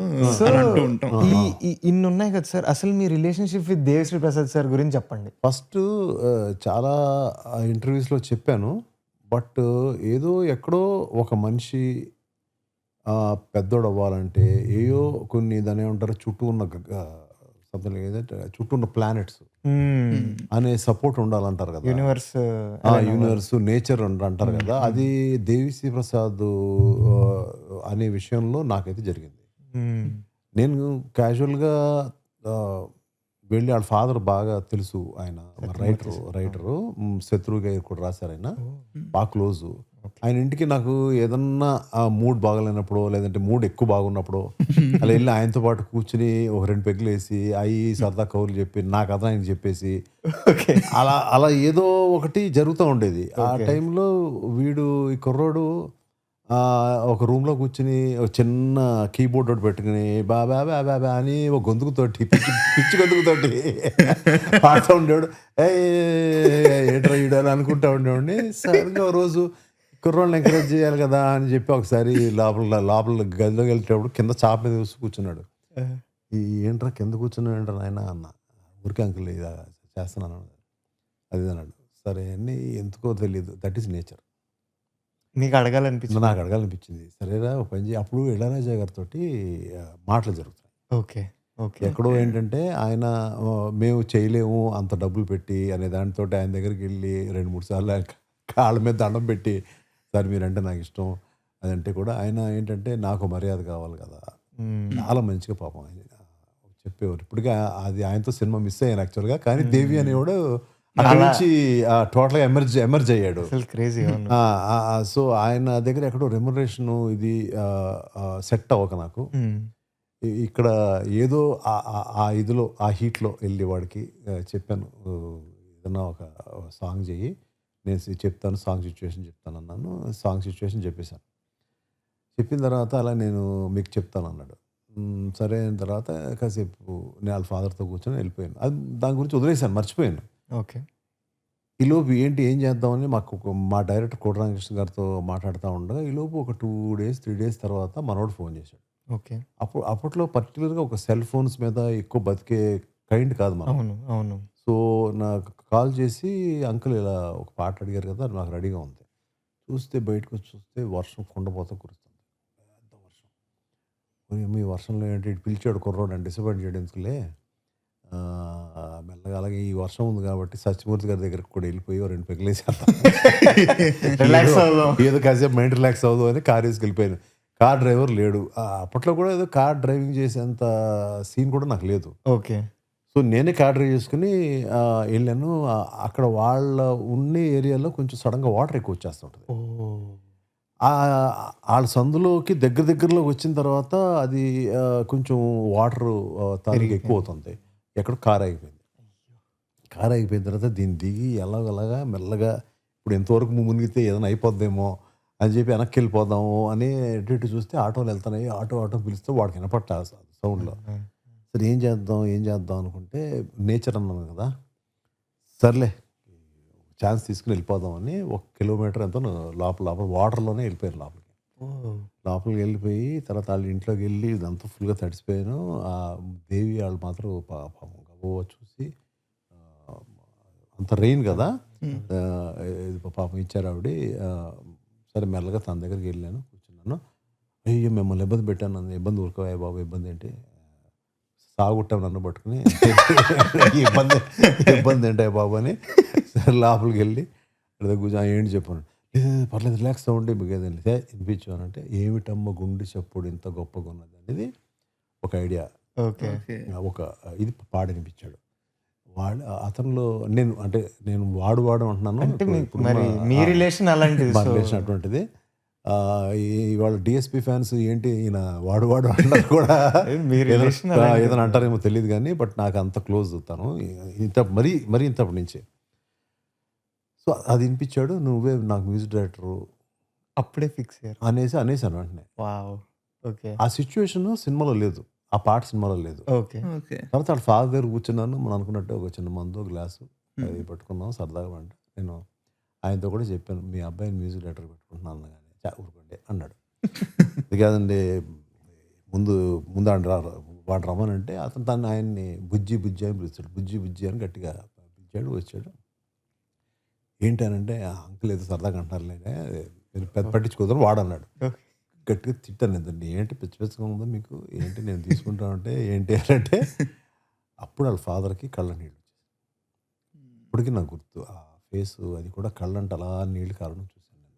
ఇన్ని ఉన్నాయి కదా సార్. అసలు మీ relationship with Devi Sri Prasad sir గురించి చెప్పండి. ఫస్ట్ చాలా ఇంటర్వ్యూస్లో చెప్పాను, బట్ ఏదో ఎక్కడో ఒక మనిషి పెద్దోడు అవ్వాలంటే ఏయో కొన్ని దాని ఏమంటారు చుట్టూ ఉన్న సంథింగ్ ఏదంటే చుట్టూ ఉన్న ప్లానెట్స్ అనే సపోర్ట్ ఉండాలంటారు కదా, యూనివర్స్ నేచర్ అంటారు కదా. అది దేవిశ్రీ ప్రసాద్ అనే విషయంలో నాకైతే జరిగింది. నేను క్యాజువల్గా వెళ్ళి వాళ్ళ ఫాదర్ బాగా తెలుసు, ఆయన రైటరు శత్రువు గారు కూడా రాశారు ఆయన, బాగా క్లోజు. ఆయన ఇంటికి నాకు ఏదన్నా మూడ్ బాగాలేనప్పుడు లేదంటే మూడ్ ఎక్కువ బాగున్నప్పుడు అలా వెళ్ళి ఆయనతో పాటు కూర్చుని ఒక 2 పెగ్గులు వేసి అవి సరదా కౌరులు చెప్పి నా కథ ఆయనకి చెప్పేసి అలా అలా ఏదో ఒకటి జరుగుతూ ఉండేది. ఆ టైంలో వీడు ఈ కుర్రోడు ఒక రూమ్లో కూర్చుని ఒక చిన్న కీబోర్డ్ ఒకటి పెట్టుకుని బాబా బాబా బా అని ఒక గొంతుకుతోటి పిచ్చి గొంతుకుతోటి పాడుతూ ఉండేవాడు. ఏంట్రా అని అనుకుంటా ఉండేవాడిని. సరిగ్గా ఒక రోజు కుర్రోళ్ళని ఎంకరేజ్ చేయాలి కదా అని చెప్పి ఒకసారి లోపల గదిలోకి వెళ్ళేటప్పుడు కింద చాప మీద చూసి కూర్చున్నాడు. ఏంట్రా కింద కూర్చున్నాడు ఏంట్రా నాయన అన్న. ఊరికే అంకుల్ ఇలా చేస్తున్నాను అది అన్నాడు. సరే అని ఎందుకో తెలియదు, దట్ ఈస్ నేచర్. నీకు అడగాలనిపించింది? నాకు అడగాలనిపించింది. సరేరా ఒక పని చేయి. అప్పుడు ఇళయరాజా గారితో మాటలు జరుగుతాయి. Okay, okay. ఎక్కడో ఏంటంటే ఆయన మేము చేయలేము అంత డబ్బులు పెట్టి అనే దానితో ఆయన దగ్గరికి వెళ్ళి 2-3 సార్లు కాళ్ళ మీద దండం పెట్టి సార్ మీరంటే నాకు ఇష్టం అదంటే కూడా ఆయన ఏంటంటే నాకు మర్యాద కావాలి కదా, చాలా మంచిగా పాపం ఆయన చెప్పేవారు. ఇప్పటికే అది ఆయనతో సినిమా మిస్ అయ్యాను యాక్చువల్గా. కానీ దేవి అనేవాడు అక్కడ నుంచి టోటల్గా ఎమర్జ్ అయ్యాడు. సో ఆయన దగ్గర ఎక్కడో రెమ్యునరేషన్ ఇది సెట్ అవ్వక నాకు ఇక్కడ ఏదో ఆ ఇదిలో ఆ హీట్లో వెళ్ళి వాడికి చెప్పాను, ఏదన్నా ఒక సాంగ్ చెయ్యి నేను చెప్తాను, సాంగ్ సిచ్యువేషన్ చెప్తాను అన్నాను. సాంగ్ సిచ్యువేషన్ చెప్పేశాను. చెప్పిన తర్వాత అలా నేను మీకు చెప్తాను అన్నాడు. సరే అయిన తర్వాత కాసేపు నేను వాళ్ళ ఫాదర్తో కూర్చొని వెళ్ళిపోయాను. అది దాని గురించి వదిలేసాను, మర్చిపోయాను. ఓకే. ఈలోపు ఏం చేద్దామని మా డైరెక్టర్ కోటరామకృష్ణ గారితో మాట్లాడుతూ ఉండగా ఈలోపు ఒక 2 days 3 days తర్వాత మనోడు ఫోన్ చేశాడు. ఓకే. అప్పట్లో పర్టికులర్గా ఒక సెల్ ఫోన్స్ మీద ఎక్కువ బతికే కైండ్ కాదు మనం. అవును, అవును. సో నాకు కాల్ చేసి అంకుల్ ఇలా ఒక పాట అడిగారు కదా, నాకు రెడీగా ఉంది. చూస్తే బయటకు వచ్చి చూస్తే వర్షం కుండపోత కురుస్తుంది, పెద్ద వర్షం. మీ వర్షంలో ఏంటి పిలిచాడు కుర్రోడు అని డిసప్పాయింట్ చేయడం ఎందుకులే, మెల్లగా అలాగే ఈ వర్షం ఉంది కాబట్టి సత్యమూర్తి గారి దగ్గరికి కూడా వెళ్ళిపోయి 2 పెగ్గులేసి ఏదో కాసేపు మైండ్ రిలాక్స్ అవ్వదు అని కార్ వేసుకు వెళ్ళిపోయాను. కార్ డ్రైవర్ లేడు. అప్పట్లో కూడా ఏదో కార్ డ్రైవింగ్ చేసేంత సీన్ కూడా నాకు లేదు. ఓకే. సో నేనే కార్ డ్రైవ్ చేసుకుని వెళ్ళాను. అక్కడ వాళ్ళ ఉండే ఏరియాలో కొంచెం సడన్గా వాటర్ ఎక్కువ వచ్చేస్తుంటుంది. వాళ్ళ సందులోకి దగ్గరలోకి వచ్చిన తర్వాత అది కొంచెం వాటర్ తారీఖు ఎక్కువ అవుతుంది. ఎక్కడో కార్ ఆగిపోయింది. కార్ ఆగిపోయిన తర్వాత దీన్ని దిగి ఎలాగలాగా మెల్లగా ఇప్పుడు ఎంతవరకు మునిగితే ఏదైనా అయిపోద్దేమో అని చెప్పి వెనక్కి వెళ్ళిపోదాము అని ఎటు చూస్తే ఆటోలు వెళ్తున్నాయి. ఆటో పిలిస్తే వాడికి వినపట్ట సౌండ్లో. సరే ఏం చేద్దాం అనుకుంటే నేచర్ అన్నాను కదా, సర్లే ఛాన్స్ తీసుకుని వెళ్ళిపోదామని 1 kilometer ఎంతో లోపల వాటర్లోనే వెళ్ళిపోయాను లోపలికి వెళ్ళిపోయి తర్వాత వాళ్ళ ఇంట్లోకి వెళ్ళి ఇదంతా ఫుల్గా తడిసిపోయాను. ఆ దేవి వాళ్ళు మాత్రం పాపం గబోవ చూసి అంత రెయిన్ కదా పాపం ఇచ్చారు ఆవిడ. సరే మెల్లగా తన దగ్గరికి వెళ్ళాను, కూర్చున్నాను. అయ్యో మిమ్మల్ని ఇబ్బంది పెట్టాను, నన్ను ఇబ్బంది ఊరుకోవా బాబు, ఇబ్బంది ఏంటి సాగుట్టాం నన్ను పట్టుకుని ఇబ్బంది ఏంటాయి బాబు అని సరే లోపలికి వెళ్ళి కూర్చొని ఏంటి చెప్పాను. పర్లేదు రిలాక్స్ అవ్వండి మీకు ఏదైనా వినిపించాను అంటే ఏమిటమ్మ గుండె చప్పుడు ఇంత గొప్పగా ఉన్నది అనేది ఒక ఐడియా. ఒక ఇది పాడనిపించాడు అతనిలో. నేను వాడు అంటున్నాను, మీ రిలేషన్ అటువంటిది. ఇవాళ డిఎస్పి ఫ్యాన్స్ ఏంటి ఈయన వాడు అంటారు కూడా ఏదైనా అంటారేమో తెలియదు కానీ బట్ నాకు అంత క్లోజ్ అవుతాను మరీ ఇంతప్పటి నుంచి. సో అది వినిపించాడు, నువ్వే నాకు మ్యూజిక్ డైరెక్టర్ అప్పుడే ఫిక్స్ అయ్యారు అనేసాను వెంటనే. ఆ సిచ్యువేషన్ సినిమాలో లేదు, ఆ పాట సినిమాలో లేదు. తర్వాత వాళ్ళ ఫాదర్ దగ్గర కూర్చున్నాను, మనం అనుకున్నట్టు ఒక చిన్న మందు గ్లాసు అది పట్టుకున్నాం సరదాగా. అంటే నేను ఆయనతో కూడా చెప్పాను, మీ అబ్బాయిని మ్యూజిక్ డైరెక్టర్ పెట్టుకుంటున్నాను కానీ ఊరుకోండి అన్నాడు. అది కాదండి ముందు వాడు రమ్మనంటే అతను తను ఆయన్ని బుజ్జి అని పిలుస్తాడు. బుజ్జి అని గట్టిగా పిలిచాడు. వచ్చాడు. ఏంటనంటే అంకుల్ ఏదో సరదాగా అంటారులే మీరు పెద్ద పట్టించుకోదారు వాడన్నాడు. గట్టిగా తిట్టాను, ఏంటండి ఏంటి పిచ్చిగా ఉందో మీకు, ఏంటి నేను తీసుకుంటానంటే ఏంటి అంటే అప్పుడు వాళ్ళ ఫాదర్కి కళ్ళ నీళ్ళు ఇప్పటికీ నాకు గుర్తు. ఆ ఫేస్ అది కూడా కళ్ళంటే అలా నీళ్ళు కారణం చూశాను నేను.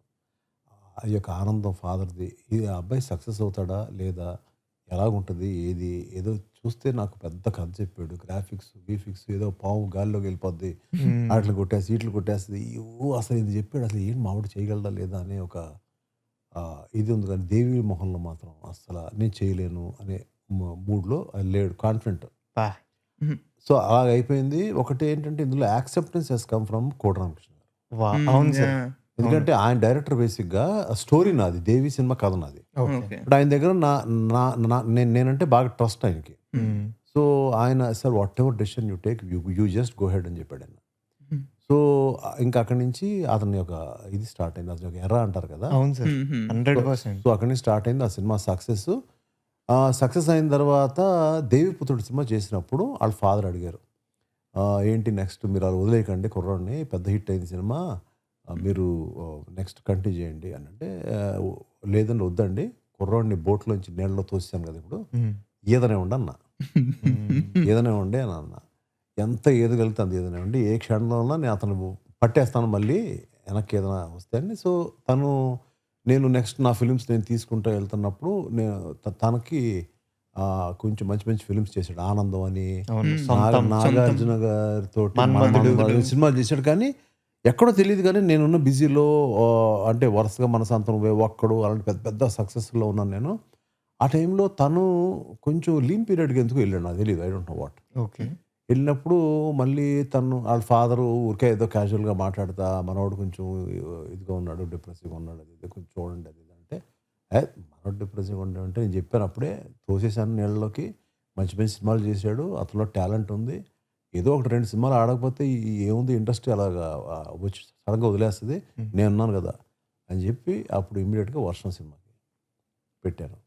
ఆ యొక్క ఆనందం ఫాదర్ది. ఇది ఆ అబ్బాయి సక్సెస్ అవుతాడా లేదా ఎలాగుంటుంది ఏదో చూస్తే నాకు పెద్ద కథ చెప్పాడు. గ్రాఫిక్స్, వీఫిక్స్ ఏదో పాము గాల్లోకి వెళ్ళిపోద్ది. ఆటిని కొట్టేసి, ఈటిని కొట్టేస్తది. అసలు ఇది చెప్పాడు. అసలు ఏంటి మావాడు చేయగలడా లేదా అనే ఒక ఇది ఉంది. కానీ దేవి మొహంలో మాత్రం అస్సలు నేను చేయలేను అనే మూడ్‌లో లేడు. కాన్ఫిడెంట్. సో అలాగ అయిపోయింది. ఒకటి ఏంటంటే ఇందులో యాక్సెప్టెన్స్ హస్ కమ్ ఫ్రమ్ కోట రామకృష్ణ గారు. అవును సార్. ఎందుకంటే ఆయన డైరెక్టర్ బేసిక్‌గా స్టోరీ నాది. దేవి సినిమా కథ నాది. ఇప్పుడు ఆయన దగ్గర నేనంటే బాగా ట్రస్ట్ ఆయనకి. సో ఆయన sir what ever decision you take you just go head అని చెప్పాడు ఆయన. సో ఇంకా అక్కడి నుంచి అతని యొక్క ఇది స్టార్ట్ అయింది. అతని ఒక ఎర్ర అంటారు కదా. అవును సార్. 100%. సో అక్కడి నుంచి స్టార్ట్ అయింది ఆ సినిమా సక్సెస్. సక్సెస్ అయిన తర్వాత దేవిపుత్రుడు సినిమా చేసినప్పుడు వాళ్ళ ఫాదర్ అడిగారు, ఏంటి నెక్స్ట్ మీరు అలా వదిలేయకండి కుర్రాడిని, పెద్ద హిట్ అయింది సినిమా, మీరు నెక్స్ట్ కంటిన్యూ చేయండి అని. అంటే లేదండి వద్దండి, కుర్రాడిని బోట్లోంచి నీళ్ళలో తోసాను కదా ఇప్పుడు, ఈదనే ఉండి అన్న. ఈదనే ఉండే అని అన్న. ఎంత ఈదగలిగితే అంత ఈదనే ఉండి, ఏ క్షణంలో నేను అతను పట్టేస్తాను మళ్ళీ వెనక్కి ఏదైనా వస్తే అని. సో నేను నెక్స్ట్ నా ఫిలిమ్స్ నేను తీసుకుంటూ వెళ్తున్నప్పుడు తనకి కొంచెం మంచి మంచి ఫిలిమ్స్ చేశాడు. ఆనందం అని, నాగార్జున గారితో సినిమాలు చేశాడు. కానీ ఎక్కడో తెలియదు, కానీ నేనున్న బిజీలో అంటే వరుసగా మనసంతం ఒక్కడు అలాంటి పెద్ద పెద్ద సక్సెస్లో ఉన్నాను నేను. ఆ టైంలో తను కొంచెం లీన్ పీరియడ్కి ఎందుకు వెళ్ళాడు నాకు తెలియదు. I don't know what. Okay. వెళ్ళినప్పుడు మళ్ళీ తను వాళ్ళ ఫాదరు ఊరికే ఏదో క్యాజువల్గా మాట్లాడతా, మనవాడు కొంచెం ఇదిగా ఉన్నాడు, డిప్రెసివ్గా ఉన్నాడు, అది కొంచెం చూడండి అది అంటే, మనవాడు డిప్రెసివ్గా ఉండే నేను చెప్పాను అప్పుడే, తోసేసాను నీళ్ళలోకి. మంచి మంచి సినిమాలు చేశాడు, అతనిలో టాలెంట్ ఉంది, ఏదో ఒకటి 2 సినిమాలు ఆడకపోతే ఏముంది ఇండస్ట్రీ అలాగా వచ్చి సడన్గా వదిలేస్తుంది, నేను ఉన్నాను కదా అని చెప్పి అప్పుడు ఇమ్మీడియట్గా వర్షం సినిమాకి పెట్టాను.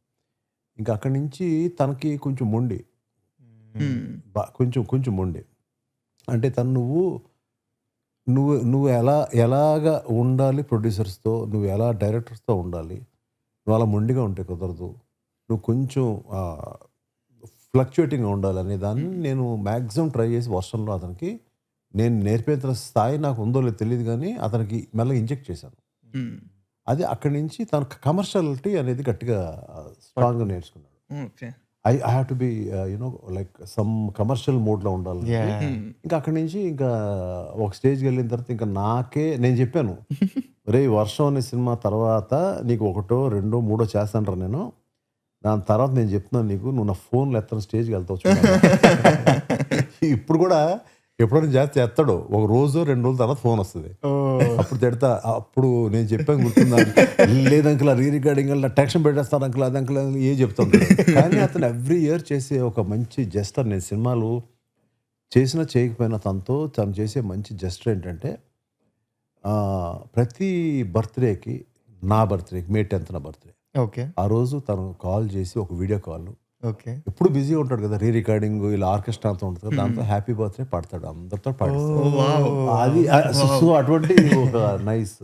ఇంకా అక్కడి నుంచి తనకి కొంచెం మొండి, కొంచెం మొండి. అంటే తను నువ్వు ఎలాగ ఉండాలి ప్రొడ్యూసర్స్తో, నువ్వు ఎలా డైరెక్టర్స్తో ఉండాలి, నువ్వు అలా మొండిగా ఉంటే కుదరదు, నువ్వు కొంచెం ఫ్లక్చుయేటింగ్గా ఉండాలి అనే దాన్ని నేను మ్యాక్సిమం ట్రై చేసి వర్షంలో అతనికి నేను నేర్పేంత స్థాయి నాకు ఉందో లేదో తెలియదు, కానీ అతనికి మెల్లగా ఇంజెక్ట్ చేశాను. అది అక్కడి నుంచి తన కమర్షియాలిటీ అనేది గట్టిగా స్ట్రాంగ్గా నేర్చుకున్నాడు. I have to be like some commercial మోడ్లో ఉండాలి. ఇంకా అక్కడి నుంచి ఇంకా ఒక స్టేజ్కి వెళ్ళిన తర్వాత ఇంకా నేను చెప్పాను, రే వర్షం అనే సినిమా తర్వాత నీకు 1, 2, 3 చేస్తాను నేను, దాని తర్వాత నేను చెప్తున్నాను నీకు, నువ్వు నా ఫోన్లో ఎత్తని స్టేజ్కి వెళ్తావు. ఇప్పుడు కూడా ఎప్పుడైనా చేస్తే ఎత్తాడు, 1 రోజు 2 రోజుల తర్వాత ఫోన్ వస్తుంది, అప్పుడు తిడతా. అప్పుడు నేను చెప్పాను గుర్తుందా, లేదంకుల్ రీ రికార్డింగ్ టెన్షన్ పెట్టేస్తాను అంకుల్, అది అంకుల్ ఏ చెప్తాను. కానీ అతను ఎవ్రీ ఇయర్ చేసే ఒక మంచి జెస్టర్, నేను సినిమాలు చేసినా చేయకపోయినా తను చేసే మంచి జెస్టర్ ఏంటంటే, ప్రతి బర్త్డేకి, నా బర్త్డేకి May 10th నా బర్త్డే, ఓకే, ఆ రోజు తను కాల్ చేసి ఒక వీడియో కాల్, ఓకే, ఎప్పుడు బిజీగా ఉంటాడు కదా, రీ రికార్డింగ్ ఇలా ఆర్కెస్ట్రా అంతా ఉంటుంది కదా, దాంతో హ్యాపీ బర్త్డే పాడతాడు, అందరితో పాడతాడు. అది సో అటువంటి ఒక నైస్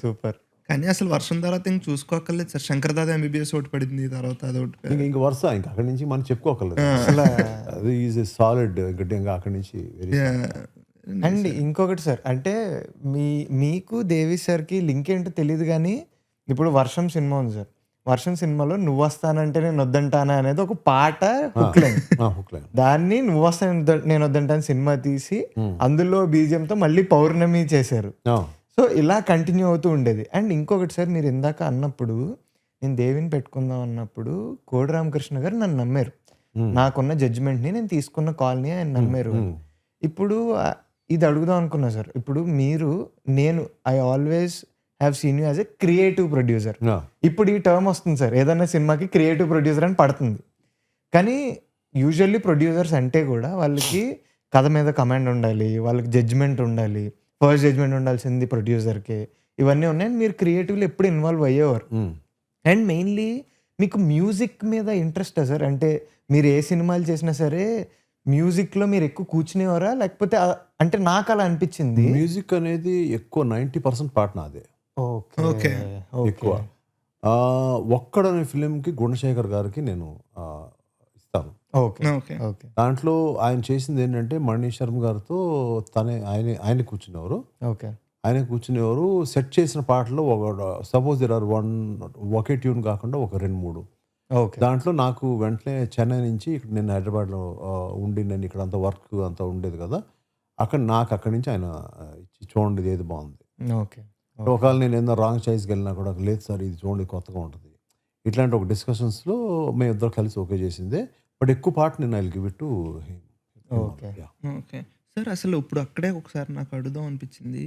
సూపర్. కానీ అసలు వర్షం తర్వాత ఇంక చూసుకోకర్లేదు సార్. శంకర్దాద MBBS ఒకటి పడింది, తర్వాత అదొకటి ఇంక వరుస, ఇంకా అక్కడి నుంచి మనం చెప్పుకోకర్లేదు. అది ఈజ్ సాలిడ్. ఇంకా అక్కడి నుంచి అండ్ ఇంకొకటి సార్, అంటే మీకు దేవి సార్కి లింక్ ఏంటో తెలియదు, కానీ ఇప్పుడు వర్షం సినిమా ఉంది సార్, వర్షం సినిమాలో నువ్వు వస్తానంటే నేను వద్దంటానా అనేది ఒక పాట హుక్ లైన్, దాన్ని నువ్వు వస్తాను నేను వద్దంటాను సినిమా తీసి అందులో బీజియంతో మళ్ళీ పౌర్ణమి చేశారు. సో ఇలా కంటిన్యూ అవుతూ ఉండేది. అండ్ ఇంకొకటి సార్, మీరు ఇందాక అన్నప్పుడు నేను దేవిని పెట్టుకుందాం అన్నప్పుడు కోడి రామకృష్ణ గారు నన్ను నమ్మారు, నాకున్న జడ్జిమెంట్ని నేను తీసుకున్న కాల్ని ఆయన నమ్మారు. ఇప్పుడు ఇది అడుగుదాం అనుకున్నా సార్, ఇప్పుడు నేను I always have seen you as a creative producer. ఇప్పుడు ఈ టర్మ్ వస్తుంది సార్, ఏదైనా సినిమాకి క్రియేటివ్ ప్రొడ్యూసర్ అని పడుతుంది, కానీ యూజువల్లీ ప్రొడ్యూసర్స్ అంటే కూడా వాళ్ళకి కథ మీద కమాండ్ ఉండాలి, వాళ్ళకి జడ్జ్మెంట్ ఉండాలి, ఫస్ట్ జడ్జ్మెంట్ ఉండాల్సింది ప్రొడ్యూసర్కి, ఇవన్నీ ఉన్నాయి. మీరు క్రియేటివ్లో ఎప్పుడు ఇన్వాల్వ్ అయ్యేవారు. అండ్ మెయిన్లీ మీకు మ్యూజిక్ మీద ఇంట్రెస్టా సార్? అంటే మీరు ఏ సినిమాలు చేసినా సరే మ్యూజిక్లో మీరు ఎక్కువ కూర్చునేవారా, లేకపోతే అంటే నాకు అలా అనిపించింది. మ్యూజిక్ అనేది ఎక్కువ 90% పాట నాదే. ఓకే, ఎక్కువ ఒక్కడనే ఫిలింకి గుణశేఖర్ గారికి నేను ఇస్తాను. దాంట్లో ఆయన చేసింది ఏంటంటే, మణి శర్మ గారితో ఆయన కూర్చునేవారు. ఆయన సెట్ చేసిన పాటలో సపోజ్ ఒకే ట్యూన్ కాకుండా ఒక 2-3 ఓకే. దాంట్లో నాకు వెంటనే చెన్నై నుంచి ఇక్కడ నేను హైదరాబాద్‌లో ఉండి నేను ఇక్కడ అంతా వర్క్ అంతా ఉండేది కదా! నాకు అక్కడి నుంచి ఆయన ఇచ్చి చూడండి ఇది ఏది బావుంది. ఓకే. ఒకవేళ నేను ఏదైనా రాంగ్ చాయిస్‌కెళ్ళినా కూడా లేదు సార్ ఇది చూడండి కొత్తగా ఉంటది. ఇట్లాంటి ఒక డిస్కషన్స్‌లో మేమిద్దరం కలిసి ఓకే చేసిందే. బట్ ఎక్కువ పార్ట్ నేను I will give it to him. Okay. Yeah! Okay. Sir అసలు ఇప్పుడు అక్కడే ఒకసారి నాకు అడుగుదాం అనిపించింది.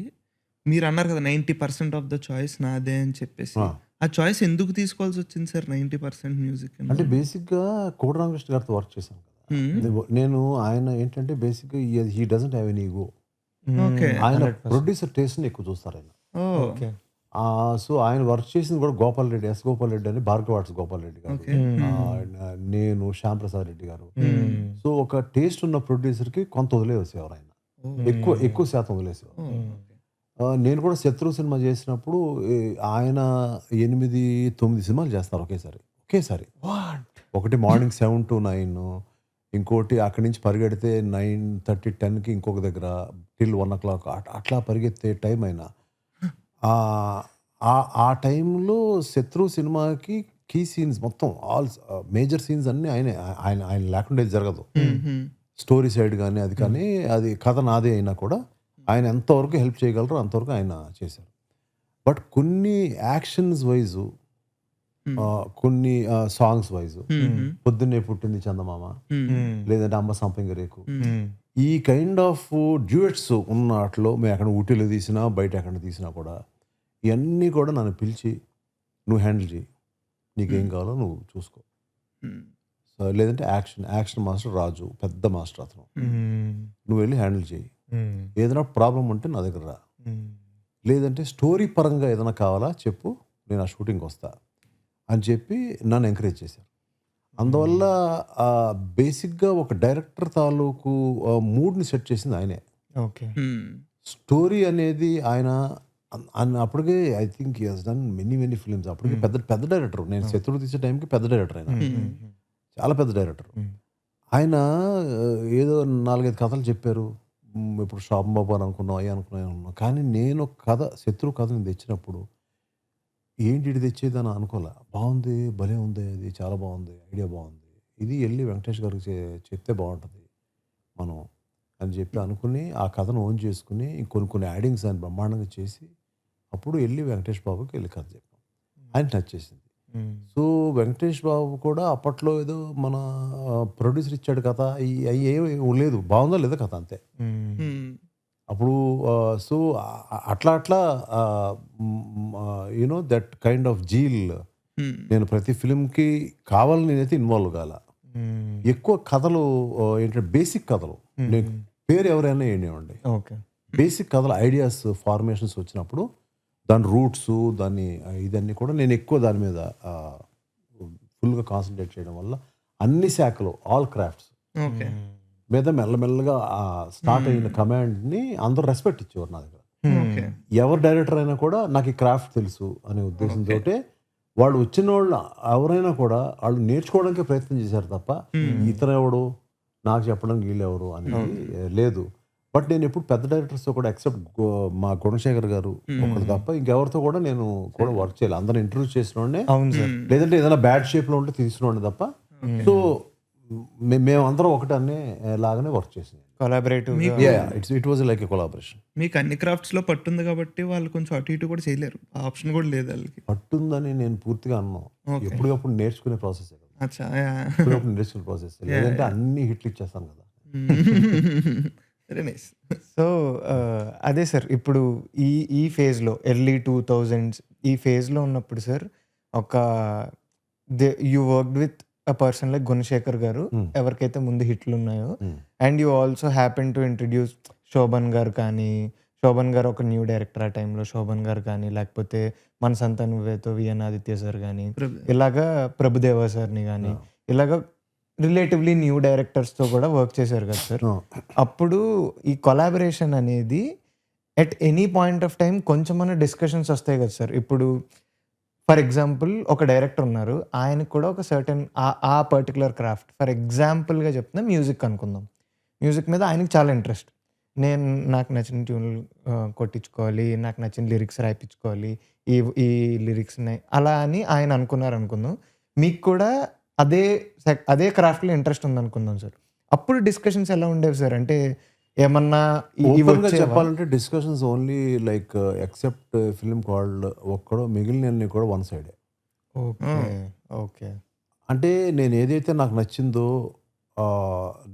మీరన్నారు కదా! 90% ఆఫ్ ద చాయిస్ నాదే అని చెప్పేసి. ఆ! ఆ చాయిస్ ఎందుకు తీసుకోవాల్సొచ్చింది సార్ 90% మ్యూజిక్? అంటే బేసిక్‌గా కోడి రామకృష్ణ గారితో వర్క్ చేశాను కదా! హ్మ్. నేను ఆయన ఏంటంటే బేసిక్‌గా హి doesn't have any ego. Okay. ఆయన 100%. ప్రొడ్యూసర్ టేస్ట్‌ని ఎక్కువ చూస్తారాయన. ఓహ్! ఓకే. సో, ఆయన వర్క్ చేసింది కూడా గోపాల్ రెడ్డి, ఎస్. గోపాల్ రెడ్డి అని భార్గవ ఆర్ట్స్ గోపాల్ రెడ్డి గారు. ఓకే. నేను శ్యామ్ ప్రసాద్ రెడ్డి గారు. హ్మ్. సో, ఒక టేస్ట్ ఉన్న ప్రొడ్యూసర్‌కి కొంత వదిలేసేవారు ఆయన. ఓహ్! ఎక్కువ శాతం వదిలేసేవారు. ఓహ్! ఓకే. నేను కూడా 'శత్రువు' సినిమా చేసినప్పుడు ఆయన 8, 9 సినిమాలు చేస్తారు ఒకేసారి. వాట్? ఒకటి మార్నింగ్ 7-9, ఇంకోటి అక్కడి నుంచి పరిగెడితే 9:30, 10కి ఇంకొక దగ్గర టిల్ 1:00 అట్లా పరిగెత్తే టైం ఆయన. ఆహ్, ఆ ఆ టైంలో 'శత్రువు' సినిమాకి కీ సీన్స్ మొత్తం మేజర్ సీన్స్ అన్నీ ఆయనే. ఆయన లేకుండా ఇది జరగదు. హుహు. స్టోరీ సైడ్ గానీ, అది కానీ అది కథ నాదే అయినా కూడా ఆయన ఎంతవరకు హెల్ప్ చేయగలరో అంతవరకు ఆయన చేశారు. బట్ కొన్ని యాక్షన్స్ వైజు కొన్ని సాంగ్స్ వైజు హుహు. 'పొద్దున్నే పుట్టింది చందమామ' హ్మ్. లేదంటే 'అమ్మ సంపంగి రేకు' హ్మ్. ఈ కైండ్ ఆఫ్ డ్యూయెట్స్ ఉన్న ఆటిలో మేము ఎక్కడ ఊటీలో తీసినా, బయట ఎక్కడ తీసినా కూడా ఇయన్నీ కూడా నన్ను పిలిచి "నువ్వు హ్యాండిల్ చెయ్యి. నీకేం కావాలో నువ్వు చూసుకో." హ్మ్. సో, లేదంటే యాక్షన్ మాస్టర్ రాజు పెద్ద మాస్టర్ అతను. హ్మ్. "నువ్వు వెళ్లి హ్యాండిల్ చెయ్యి. హ్మ్. ఏదైనా ప్రాబ్లమ్ ఉంటే నా దగ్గర రా. హ్మ్. లేదంటే స్టోరీ పరంగా ఏదైనా కావాలా చెప్పు. నేను ఆ షూటింగ్‌కి వస్తా." అని చెప్పి నన్ను ఎంకరేజ్ చేశారు. అందువల్ల బేసిక్‌గా ఒక డైరెక్టర్ తాలూకు మూడ్‌ని సెట్ చేసింది ఆయనే. ఓకే. హ్మ్. స్టోరీ అనేది ఆయన అప్పటికే I think he has done many films. అప్పటికి పెద్ద డైరెక్టర్. నేను 'శత్రువు' తీసే టైంకి పెద్ద డైరెక్టర్ ఆయన. హ్మ్. చాలా పెద్ద డైరెక్టర్. హ్మ్. ఆయన ఏదో 4, 5 కథలు చెప్పారు. ఇప్పుడు 'శోభన్ బాబు' అని అనుకున్నాం, అయ్యి అనుకున్నాం. కానీ నేను కథ 'శత్రువు' కథ నేను తెచ్చినప్పుడు ఏంటి ఈడు తెచ్చేదని అనుకోలే. బావుంది, భలే ఉంది అది చాలా బావుంది. ఐడియా బావుంది. ఇది ఎళ్లి వెంకటేష్ గారికి చెప్తే బావుంటది మనం అని చెప్పి అనుకుని, ఆ కథను ఓన్ చేసుకొని కొన్ని యాడింగ్స్ ఆయన బ్రహ్మాండంగా చేసి, అప్పుడు ఎళ్లి వెంకటేష్ బాబుకి ఎళ్లి కథ చెప్పాం. ఆయనకి నచ్చేసింది. హ్మ్. సో, వెంకటేష్ బాబు కూడా అప్పట్లో ఏదో మన ప్రొడ్యూసర్ ఇచ్చాడు కథ అయి ఏమి లేదు. బావుందా లేదా కథ అంతే. హ్మ్. హ్మ్. అప్పుడు సో, అట్లా you know that kind of zeal హ్మ్. నేను ప్రతి ఫిల్మ్‌కి కావాలని నేనైతే ఇన్వాల్వ్ గాల. హ్మ్. ఎక్కువ కథలు ఏంటంటే బేసిక్ కథలు. నేను పేరు ఎవరైనా ఏనివ్వండి. ఓకే. బేసిక్ కథలు ఐడియాస్ ఫార్మేషన్స్ వచ్చినప్పుడు దాని రూట్సు దాన్ని ఇదన్నీ కూడా నేను ఎక్కువ దాని మీద ఫుల్‌గా కాన్సంట్రేట్ చేయడం వల్ల అన్ని శాఖలు ఆల్ క్రాఫ్ట్స్ ఓకే. మీద మెల్లమెల్లగా స్టార్ట్ అయిన కమాండ్‌ని అందరూ రెస్పెక్ట్ ఇచ్చేవారు నా దగ్గర. ఓకే. ఎవరు డైరెక్టర్ అయినా కూడా నాకు ఈ క్రాఫ్ట్ తెలుసు అనే ఉద్దేశంతోటే వాళ్ళు వచ్చినోళ్ళు ఎవరైనా కూడా వాళ్ళు నేర్చుకోవడానికే ప్రయత్నం చేశారు తప్ప ఇతనెవడు నాకు చెప్పడానికి వీళ్ళెవరు అనేది లేదు. బట్ నేను ఎప్పుడు పెద్ద డైరెక్టర్స్‌తో కూడా ఎక్సెప్ట్ మా గుణశేఖర్ గారు ఒకరు తప్ప ఇంకెవరితో కూడా నేను కూడా వర్క్ చేయలే. అందరిని ఇంట్రొడ్యూస్ చేసినోడినే అవును సార్. లేదంటే ఏదైనా బ్యాడ్ షేప్‌లో ఉంటే తీసినోడిని తప్ప. సో, మేమందరం ఒకటనే లాగానే వర్క్ చేసాం. కొలాబరేటివ్‌గా. Yeah! It was like a collaboration. మీకు అన్ని క్రాఫ్ట్స్‌లో పట్టుంది కాబట్టి వాళ్ళు కొంచెం అటు ఇటు కూడా చేయలేరు. ఆ ఆప్షన్ కూడా లేదు ఆళ్ళకి. పట్టుందని నేను పూర్తిగా అనను. ఓకే. ఎప్పటికప్పుడు నేర్చుకునే ప్రాసెసే కదా! అచ్చా! యాహ్! ఎప్పటికప్పుడు నేర్చుకునే ప్రాసెస్. లేదంటే అన్ని హిట్లు ఇచ్చేస్తాను కదా! Very nice. సో, అదే సార్ ఇప్పుడు ఈ ఈ ఫేజ్‌లో ఎర్లీ 2000s ఈ ఫేజ్‌లో ఉన్నప్పుడు సార్ ఒక you worked with a person like Gunasekhar garu. ఎవరికైతే ముందు హిట్లున్నాయో and you also happen to introduce Shobhan garu కానీ, శోభన్ గారు ఒక న్యూ డైరెక్టర్ ఆ టైంలో శోభన్ గారు కానీ, లేకపోతే మన సంతా నువ్వేతో విఎన్ ఆదిత్య సార్ గానీ, ఇలాగా ప్రభుదేవా సార్‌ని గానీ, ఇలాగ రిలేటివ్‌లీ న్యూ డైరెక్టర్స్‌తో కూడా వర్క్ చేశారు కదా సార్. అప్పుడు ఈ కొలాబరేషన్ అనేది at any point of time కొంచెమన్నా డిస్కషన్స్ వస్తాయి కదా సార్. ఇప్పుడు ఫర్ ఎగ్జాంపుల్ ఒక డైరెక్టర్ ఉన్నారు. ఆయనకి కూడా ఒక సర్టెన్ ఆ పర్టిక్యులర్ క్రాఫ్ట్ ఫర్ ఎగ్జాంపుల్‌గా చెప్తున్నా మ్యూజిక్ అనుకుందాం. మ్యూజిక్ మీద ఆయనకి చాలా ఇంట్రెస్ట్. నాకు నచ్చిన ట్యూన్‌లు కొట్టించుకోవాలి. నాకు నచ్చిన లిరిక్స్ రాయిపించుకోవాలి. ఈ ఈ లిరిక్స్‌ని అలా అని ఆయన అనుకున్నారనుకుందాం. మీకు కూడా అదే అదే క్రాఫ్ట్లో ఇంట్రెస్ట్ ఉందనుకుందాం సార్. అప్పుడు డిస్కషన్స్ ఎలా ఉండేవి సార్? అంటే ఏమన్నా ఓపెన్గా చెప్పాలంటే discussions only like except film called ఒక్కడో, మిగిలినన్ని కూడా వన్ సైడే. ఓకే. ఓకే. అంటే నేను ఏదైతే నాకు నచ్చిందో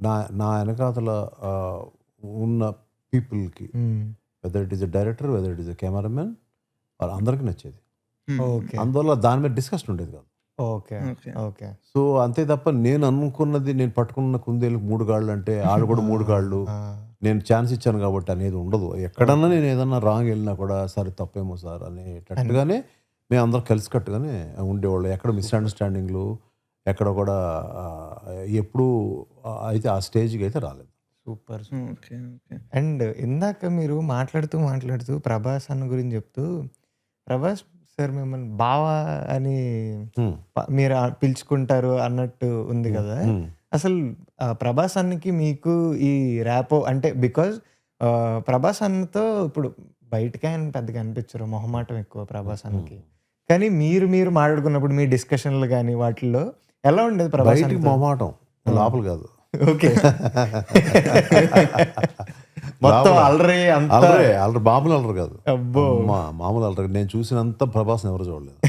నా నా వెనకాతల ఉన్న పీపుల్కి, whether it is a director, whether it is a cameraman, వాళ్ళందరికీ నచ్చేది. ఓకే. అందువల్ల దాని మీద డిస్కషన్ ఉండేది కాదు. ఓకే. ఓకే. సో అంతే తప్ప నేను అనుకున్నది, నేను పట్టుకున్న కుందేలకు 3 కాళ్ళు అంటే ఆడు కూడా 3 కాళ్ళు, నేను ఛాన్స్ ఇచ్చాను కాబట్టి అనేది ఉండదు. ఎక్కడన్నా నేను ఏదన్నా రాంగ్ వెళ్ళినా కూడా సరే తప్పేమో సార్ అనేటట్టుగానే మేము అందరం కలిసికట్టుగానే ఉండేవాళ్ళు. ఎక్కడ మిస్అండర్స్టాండింగ్లు ఎక్కడ కూడా ఎప్పుడు అయితే ఆ స్టేజ్కి అయితే రాలేదు. సూపర్. అండ్ ఇందాక మీరు మాట్లాడుతూ ప్రభాస్ అన్న గురించి చెప్తూ, ప్రభాస్ సార్ మిమ్మల్ని బావా అని మీరు పిలుచుకుంటారు అన్నట్టు ఉంది కదా. అసలు ప్రభాస్ అన్నకి మీకు ఈ ర్యాపో అంటే బికాజ్ ప్రభాస్ అన్నతో ఇప్పుడు బయటకి ఆయన పెద్దగా అనిపించరు, మొహమాటం ఎక్కువ ప్రభాస్ అన్నకి. కానీ మీరు మాట్లాడుకున్నప్పుడు మీ డిస్కషన్లు కానీ వాటిల్లో ఎలా ఉండేది ప్రభాస్? మొహమాటం లోపల కాదు. ఓకే. మొత్తం అలరి మామూలు అలరు కాదు. మామూలు అలరు. నేను చూసినంత ప్రభాస్ ఎవరు చూడలేదు.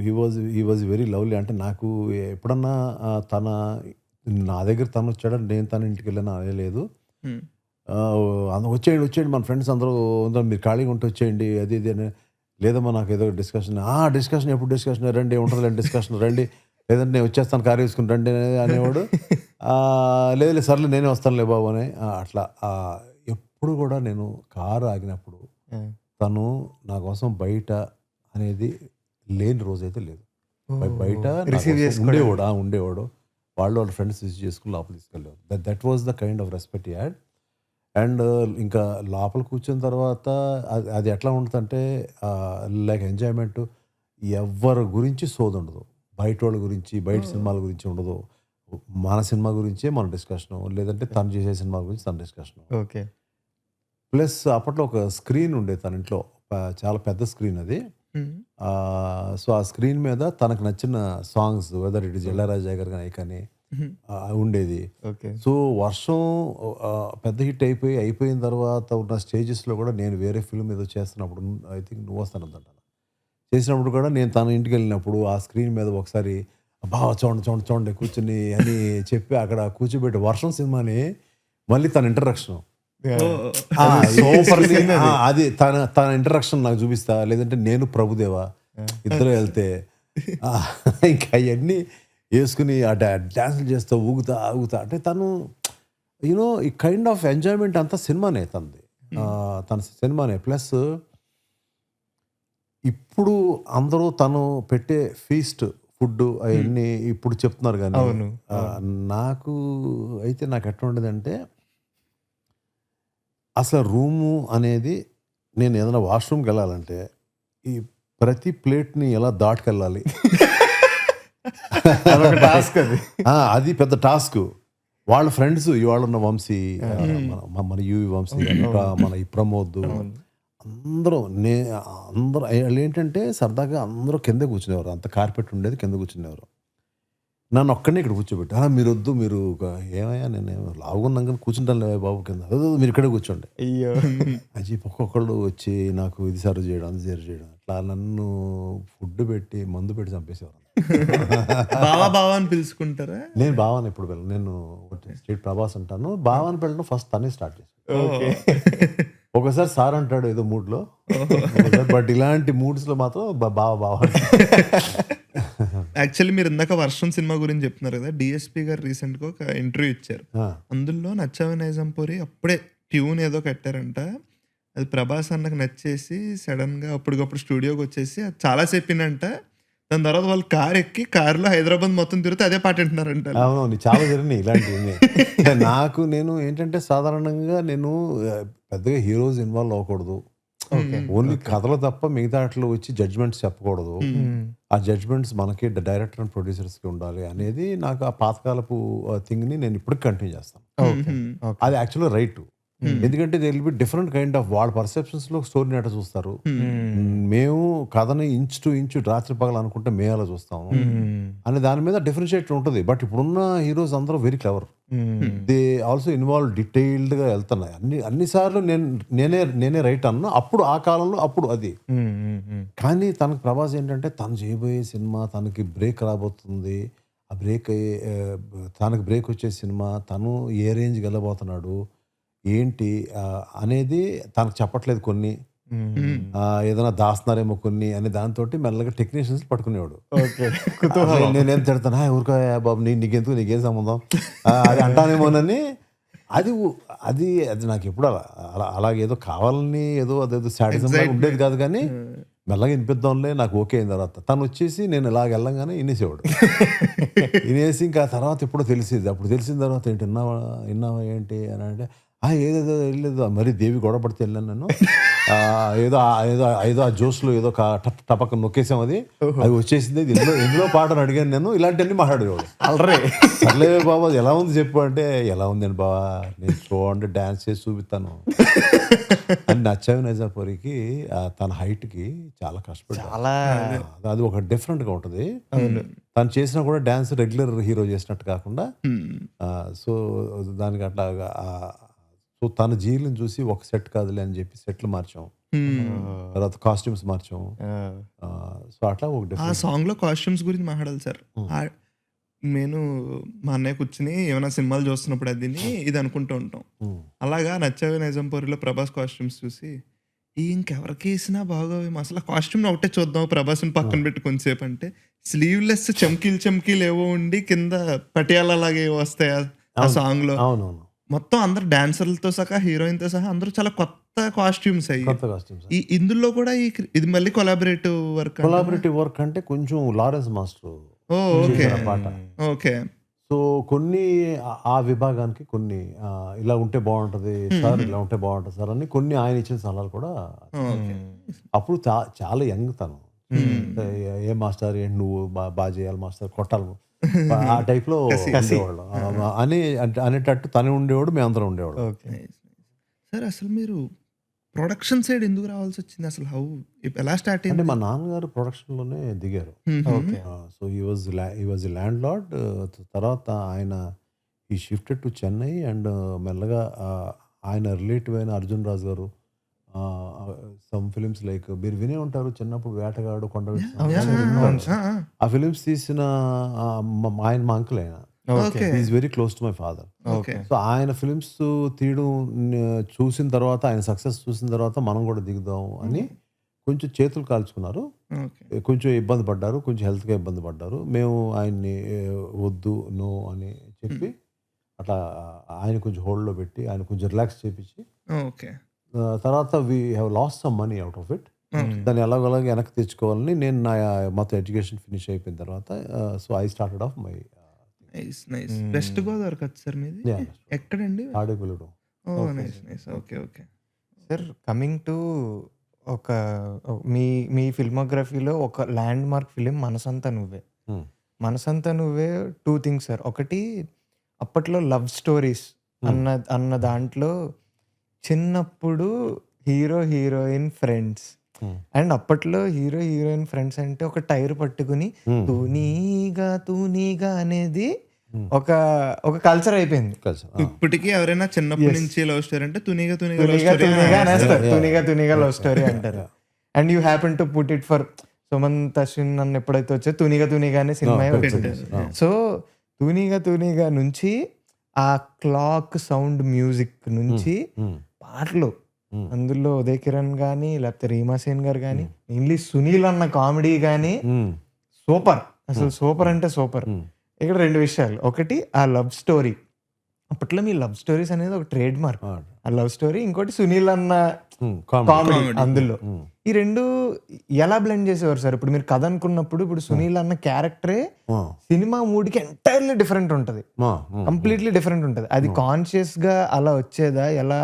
He was very lovely. అంటే నాకు ఎప్పుడన్నా నా దగ్గర తను వచ్చాడని నేను తన ఇంటికి వెళ్ళాను అనలేదు. వచ్చేయండి మన ఫ్రెండ్స్ అందరూ మీరు ఖాళీగా ఉంటే వచ్చేయండి అది ఇది అని. లేదమ్మా నాకు ఏదో డిస్కషన్ ఎప్పుడు డిస్కషన్ రండి, ఉంటుంది డిస్కషన్ రండి, లేదంటే నేను వచ్చేస్తాను కారు వేసుకుని రండి అనేవాడు. లేదు సర్లే నేనే వస్తానులే బాబు అని. అట్లా ఎప్పుడు కూడా నేను కారు ఆగినప్పుడు తను నా కోసం బయట అనేది లేని రోజైతే లేదు. బయట ఉండేవాడు. వాళ్ళ ఫ్రెండ్స్ రిసీవ్ చేసుకుని లోపల తీసుకెళ్ళేవాడు. That was the kind of respect add. And ఇంకా లోపల కూర్చున్న తర్వాత అది ఎట్లా ఉంటుందంటే లైక్ ఎంజాయ్మెంట్. ఎవరి గురించి సోది ఉండదు, బయట వాళ్ళ గురించి, బయట సినిమాల గురించి ఉండదు. మన సినిమా గురించే మన డిస్కషను, లేదంటే తను చేసే సినిమా గురించి తన డిస్కషను. ఓకే. ప్లస్ అప్పట్లో ఒక స్క్రీన్ ఉండేది తన ఇంట్లో, చాలా పెద్ద స్క్రీన్ అది. సో ఆ స్క్రీన్ మీద తనకు నచ్చిన songs, whether it is Ilaiyaraaja గారు కానీ ఉండేది. సో వర్షం పెద్ద హిట్ అయిపోయిన తర్వాత ఉన్న స్టేజెస్లో కూడా నేను వేరే ఫిల్మ్ ఏదో చేస్తున్నప్పుడు, ఐ థింక్ నువ్వు వస్తానంటాను చేసినప్పుడు కూడా, నేను తన ఇంటికి వెళ్ళినప్పుడు ఆ స్క్రీన్ మీద ఒకసారి బాగా చూడండి కూర్చుని అని చెప్పి అక్కడ కూర్చోబెట్టి వర్షం సినిమాని మళ్ళీ తన ఇంట్రడక్షన్ అది తన ఇంట్రడక్షన్ నాకు చూపిస్తా, లేదంటే నేను ప్రభుదేవా ఇద్దరు వెళ్తే ఇంకా అవన్నీ వేసుకుని ఆ డ్యాన్సులు చేస్తా ఊగుతా అంటే తను యూనో ఈ కైండ్ ఆఫ్ ఎంజాయ్మెంట్ అంతా సినిమానే తన సినిమానే. ప్లస్ ఇప్పుడు అందరూ తను పెట్టే ఫీస్ట్ ఫుడ్ అవన్నీ ఇప్పుడు చెప్తున్నారు కానీ నాకు ఎట్లా ఉండేదంటే, అసలు రూము అనేది నేను ఏదైనా వాష్రూమ్కి వెళ్ళాలంటే ఈ ప్రతి ప్లేట్ని ఎలా దాటుకెళ్ళాలి అది పెద్ద టాస్క్. వాళ్ళ ఫ్రెండ్స్ ఇవాళ ఉన్న వంశీ, మన యువి వంశీ, మన ఈ ప్రమోద్, అందరూ వాళ్ళు ఏంటంటే సరదాగా అందరూ కింద కూర్చునేవారు. అంత కార్పెట్ ఉండేది, కింద కూర్చునేవారు. నన్ను ఒక్కడనే ఇక్కడ కూర్చోబెట్టి, మీరు వద్దు, మీరు ఏమయ్యా నేను లావుగున్నాం కానీ కూర్చుంటాను లేవా బాబు కింద, మీరు ఇక్కడే కూర్చోండి అని చెప్పి ఒక్కొక్కళ్ళు వచ్చి నాకు ఇది సర్వ్ చేయడం, అది సర్వ్ చేయడం, అట్లా నన్ను ఫుడ్ పెట్టి మందు పెట్టి చంపేసేవారు. బావా అని పిలుచుకుంటారా? నేను బావాని ఎప్పుడు వెళ్ళను. నేను స్ట్రీట్ ప్రభాస్ అంటాను. బావాని వెళ్ళడం ఫస్ట్ తనే స్టార్ట్ చేశాను. ఒకసారి సార్ అంటాడు ఏదో మూడ్లో, బట్ ఇలాంటి మూడ్స్లో మాత్రం బావా. యాక్చువల్లీ మీరు ఇందాక వర్షం సినిమా గురించి చెప్తున్నారు కదా, డిఎస్పి గారు రీసెంట్గా ఒక ఇంటర్వ్యూ ఇచ్చారు. అందులో నచ్చావి నైజాంపూరి అప్పుడే ట్యూన్ ఏదో కట్టారంట. అది ప్రభాస్ అన్నకు నచ్చేసి సడన్గా అప్పటికప్పుడు స్టూడియోకి వచ్చేసి అది చాలా చెప్పిందంట. దాని తర్వాత వాళ్ళు కార్ ఎక్కి కారులో హైదరాబాద్ మొత్తం తిరిగితే అదే పాట వింటున్నారంట. అవును, చాలా జరిగినాయి ఇలాంటివి. నేను ఏంటంటే సాధారణంగా నేను పెద్దగా హీరోస్ ఇన్వాల్వ్ అవ్వకూడదు, ఓన్లీ కథలు తప్ప మిగతా అట్లా వచ్చి జడ్జ్మెంట్స్ చెప్పకూడదు. ఆ జడ్జ్మెంట్స్ మనకి డైరెక్టర్ అండ్ ప్రొడ్యూసర్స్కి ఉండాలి అనేది నాకు ఆ పాతకాలపు థింగ్ని నేను ఇప్పటికి కంటిన్యూ చేస్తాను. అది యాక్చువల్గా రైట్. ఎందుకంటే they will be different kind of వాళ్ళ పర్సెప్షన్స్లో స్టోరీని ఎట్లా చూస్తారు. మేము కథని ఇంచ్ టు ఇంచ్ రాత్రి పగలు అనుకుంటే మేము అలా చూస్తాము అనే దాని మీద డిఫరెన్షియేట్ ఉంటుంది. బట్ ఇప్పుడున్న హీరోస్ అందరూ very clever. They also involve డీటెయిల్డ్గా వెళ్తున్నాయి. అన్నిసార్లు నేనే రైట్ అన్నా అప్పుడు ఆ కాలంలో అప్పుడు అది. కానీ తనకు ప్రభాస్ ఏంటంటే తను చేయబోయే సినిమా తనకి బ్రేక్ రాబోతుంది, ఆ బ్రేక్ తనకు బ్రేక్ వచ్చే సినిమా, తను ఏ రేంజ్కి వెళ్ళబోతున్నాడు ఏంటి అనేది తనకు చెప్పట్లేదు. కొన్ని ఏదైనా దాస్తున్నారేమో కొన్ని అని దాంతో మెల్లగా టెక్నీషియన్స్ పట్టుకునేవాడు. నేనేం తిడతాను, ఊరుకో బాబు నీకెందుకు, నీకేం సంబంధం అది అంటానేమోనని. అది అది అది నాకు ఎప్పుడు అలాగేదో కావాలని అదేదో సాడిజం ఉండేది కాదు. కానీ మెల్లగా వినిపిద్దాంలే నాకు ఓకే అయిన తర్వాత తను వచ్చేసి నేను ఇలాగ వెళ్ళంగానే వినేసేవాడు. వినేసి ఇంకా తర్వాత ఎప్పుడో తెలిసేది. అప్పుడు తెలిసిన తర్వాత ఏంటి విన్నావా ఏంటి అని అంటే ఏదేదో వెళ్ళలేదు, మరి దేవి గొడవ పడితే వెళ్ళాను నేను, ఏదో ఏదో ఆ జోష్లో ఏదో టపక్క నొక్కేసాం, అది వచ్చేసింది, ఎందులో పాటను అడిగాను నేను, ఇలాంటివన్నీ మాట్లాడేవాడు. సర్లే బాబా ఎలా ఉంది చెప్పు అంటే, ఎలా ఉందండి బాబా నేను చూడండి డ్యాన్స్ చేసి చూపిస్తాను అని. నచ్చావి నైజాపురికి తన హైట్కి చాలా కష్టపడ్డాడు. అది ఒక డిఫరెంట్గా ఉంటుంది. తను చేసినా కూడా డ్యాన్స్ రెగ్యులర్ హీరో చేసినట్టు కాకుండా, సో దానికి అట్లాగా సో తన జీలను చూసి ఒక సెట్ కాదులే అని చెప్పి సెట్లు మార్చాం, తర్వాత కాస్ట్యూమ్స్ మార్చాం. సో అట్లా ఒక ఆ సాంగ్ లో కాస్ట్యూమ్స్ గురించి మాట్లాడాలి సార్. నేను మా అన్నయ్య కూర్చుని ఏమైనా సినిమాలు చూస్తున్నప్పుడు అది ఇది అనుకుంటూ ఉంటాం. అలాగా నచ్చావి నైజాంపూరిలో ప్రభాస్ కాస్ట్యూమ్స్ చూసి ఇంకెవరికి వేసినా బాగోవేమో, అసలు కాస్ట్యూమ్ ఒకటే చూద్దాం ప్రభాస్ని పక్కన పెట్టి కొంచెంసేపు అంటే, స్లీవ్లెస్ చమ్కీలు ఏవో ఉండి కింద పటియాలా లాగా ఏవో వస్తాయి ఆ సాంగ్ లో. మొత్తం అందరు డాన్సర్లతో సహా హీరోయిన్ తో సహా అందరూ చాలా కొత్త కాస్ట్యూమ్స్ అయ్యి. ఇందులో కూడా ఇది మళ్ళీ కొలాబరేటివ్ వర్క్ అంటే కొంచెం లారెన్స్ మాస్టర్ పాట. ఓకే. సో కొన్ని ఆ విభాగానికి కొన్ని ఇలా ఉంటే బాగుంటది సార్, ఇలా ఉంటే బాగుంటది సార్ అని కొన్ని ఆయన ఇచ్చిన సలహాలు కూడా. అప్పుడు చాలా యంగ్ తను, ఏ మాస్టర్ ఏంటి నువ్వు బాగా చేయాలి మాస్టర్, కొట్టాలి ఆ టైప్ లో ఉండేవాళ్ళు అని అనేటట్టు తను ఉండేవాడు, మేమందరం ఉండేవాడు. సార్ అసలు మీరు ప్రొడక్షన్ సైడ్ ఎందుకు రావాల్సి వచ్చింది, అసలు ఎలా స్టార్ట్ అయింది? అంటే మా నాన్నగారు ప్రొడక్షన్ లోనే దిగారు. So he was land lord. తర్వాత ఆయన ఈ షిఫ్టెడ్ టు చెన్నై అండ్ మెల్లగా ఆయన రిలేటివ్ అయిన అర్జున్ రాజు గారు సమ్ ఫిలిమ్స్ లైక్ మీరు వినే ఉంటారు చిన్నప్పుడు వేటగాడు, కొండవీటి, ఆ ఫిలిమ్స్ తీసిన ఆయన మా అంకుల్. ఆయన is very close to my father. So ఆయన ఫిలిమ్స్ తీయడం చూసిన తర్వాత, ఆయన సక్సెస్ చూసిన తర్వాత మనం కూడా దిగుదాం అని కొంచెం చేతులు కాల్చుకున్నారు. కొంచెం ఇబ్బంది పడ్డారు, కొంచెం హెల్త్గా ఇబ్బంది పడ్డారు. మేము ఆయన్ని వద్దు నో అని చెప్పి అట్లా ఆయన కొంచెం హోల్డ్లో పెట్టి ఆయన కొంచెం రిలాక్స్ చేపించి, తర్వాత we have lost some money out of it. దాన్ని ఎలాగోలాగా వెనక్కి తెచ్చుకోవాలని నేను నా మొత్తం ఎడ్యుకేషన్ ఫినిష్ అయిపోయిన తర్వాత so I started off my. West Godavari కదా సార్ మీది? ఎక్కడండి? Tadepalligudem. Okay sir. Coming to ఒక మీ ఫిల్మోగ్రఫీలో ఒక ల్యాండ్ మార్క్ ఫిలిం మనసంతా నువ్వే. మనసంతా నువ్వే 2 థింగ్స్ సార్. ఒకటి అప్పట్లో లవ్ స్టోరీస్ అన్న దాంట్లో చిన్నప్పుడు హీరో హీరోయిన్ ఫ్రెండ్స్, అండ్ అప్పట్లో హీరో హీరోయిన్ ఫ్రెండ్స్ అంటే ఒక టైర్ పట్టుకుని తూనీగా అనేది ఒక కల్చర్ అయిపోయింది. ఇప్పటికీ ఎవరైనా చిన్నప్పటి నుంచి లవ్ స్టోరీ అంటే తునిగా లవ్ స్టోరీ అంటారు. And you happen to put it for Sumanth Ashwin నన్ను ఎప్పుడైతే వచ్చే తునిగా అనే సినిమా వచ్చింది. సో తునిగా నుంచి ఆ క్లాక్ సౌండ్ మ్యూజిక్ నుంచి పాటలు, అందులో ఉదయ్ కిరణ్ గానీ లేకపోతే రీమా సేన్ గారు కానీ, మెయిన్లీ సునీల్ అన్న కామెడీ కానీ సూపర్, అసలు సూపర్ అంటే సూపర్. ఇక్కడ 2 విషయాలు. ఒకటి ఆ లవ్ స్టోరీ, అప్పట్లో మీ లవ్ స్టోరీస్ అనేది ఒక ట్రేడ్ మార్క్, ఆ లవ్ స్టోరీ. ఇంకోటి సునీల్ అన్న కామెడీ అందులో. ఈ 2 ఎలా బ్లెండ్ చేసేవారు సార్? ఇప్పుడు మీరు కథ అనుకున్నప్పుడు ఇప్పుడు సునీల్ అన్న క్యారెక్టరే సినిమా మూడ్కి ఎంటైర్లీ డిఫరెంట్ ఉంటుంది, కంప్లీట్లీ డిఫరెంట్ ఉంటుంది. అది కాన్షియస్ గా అలా వచ్చేదా ఎలా?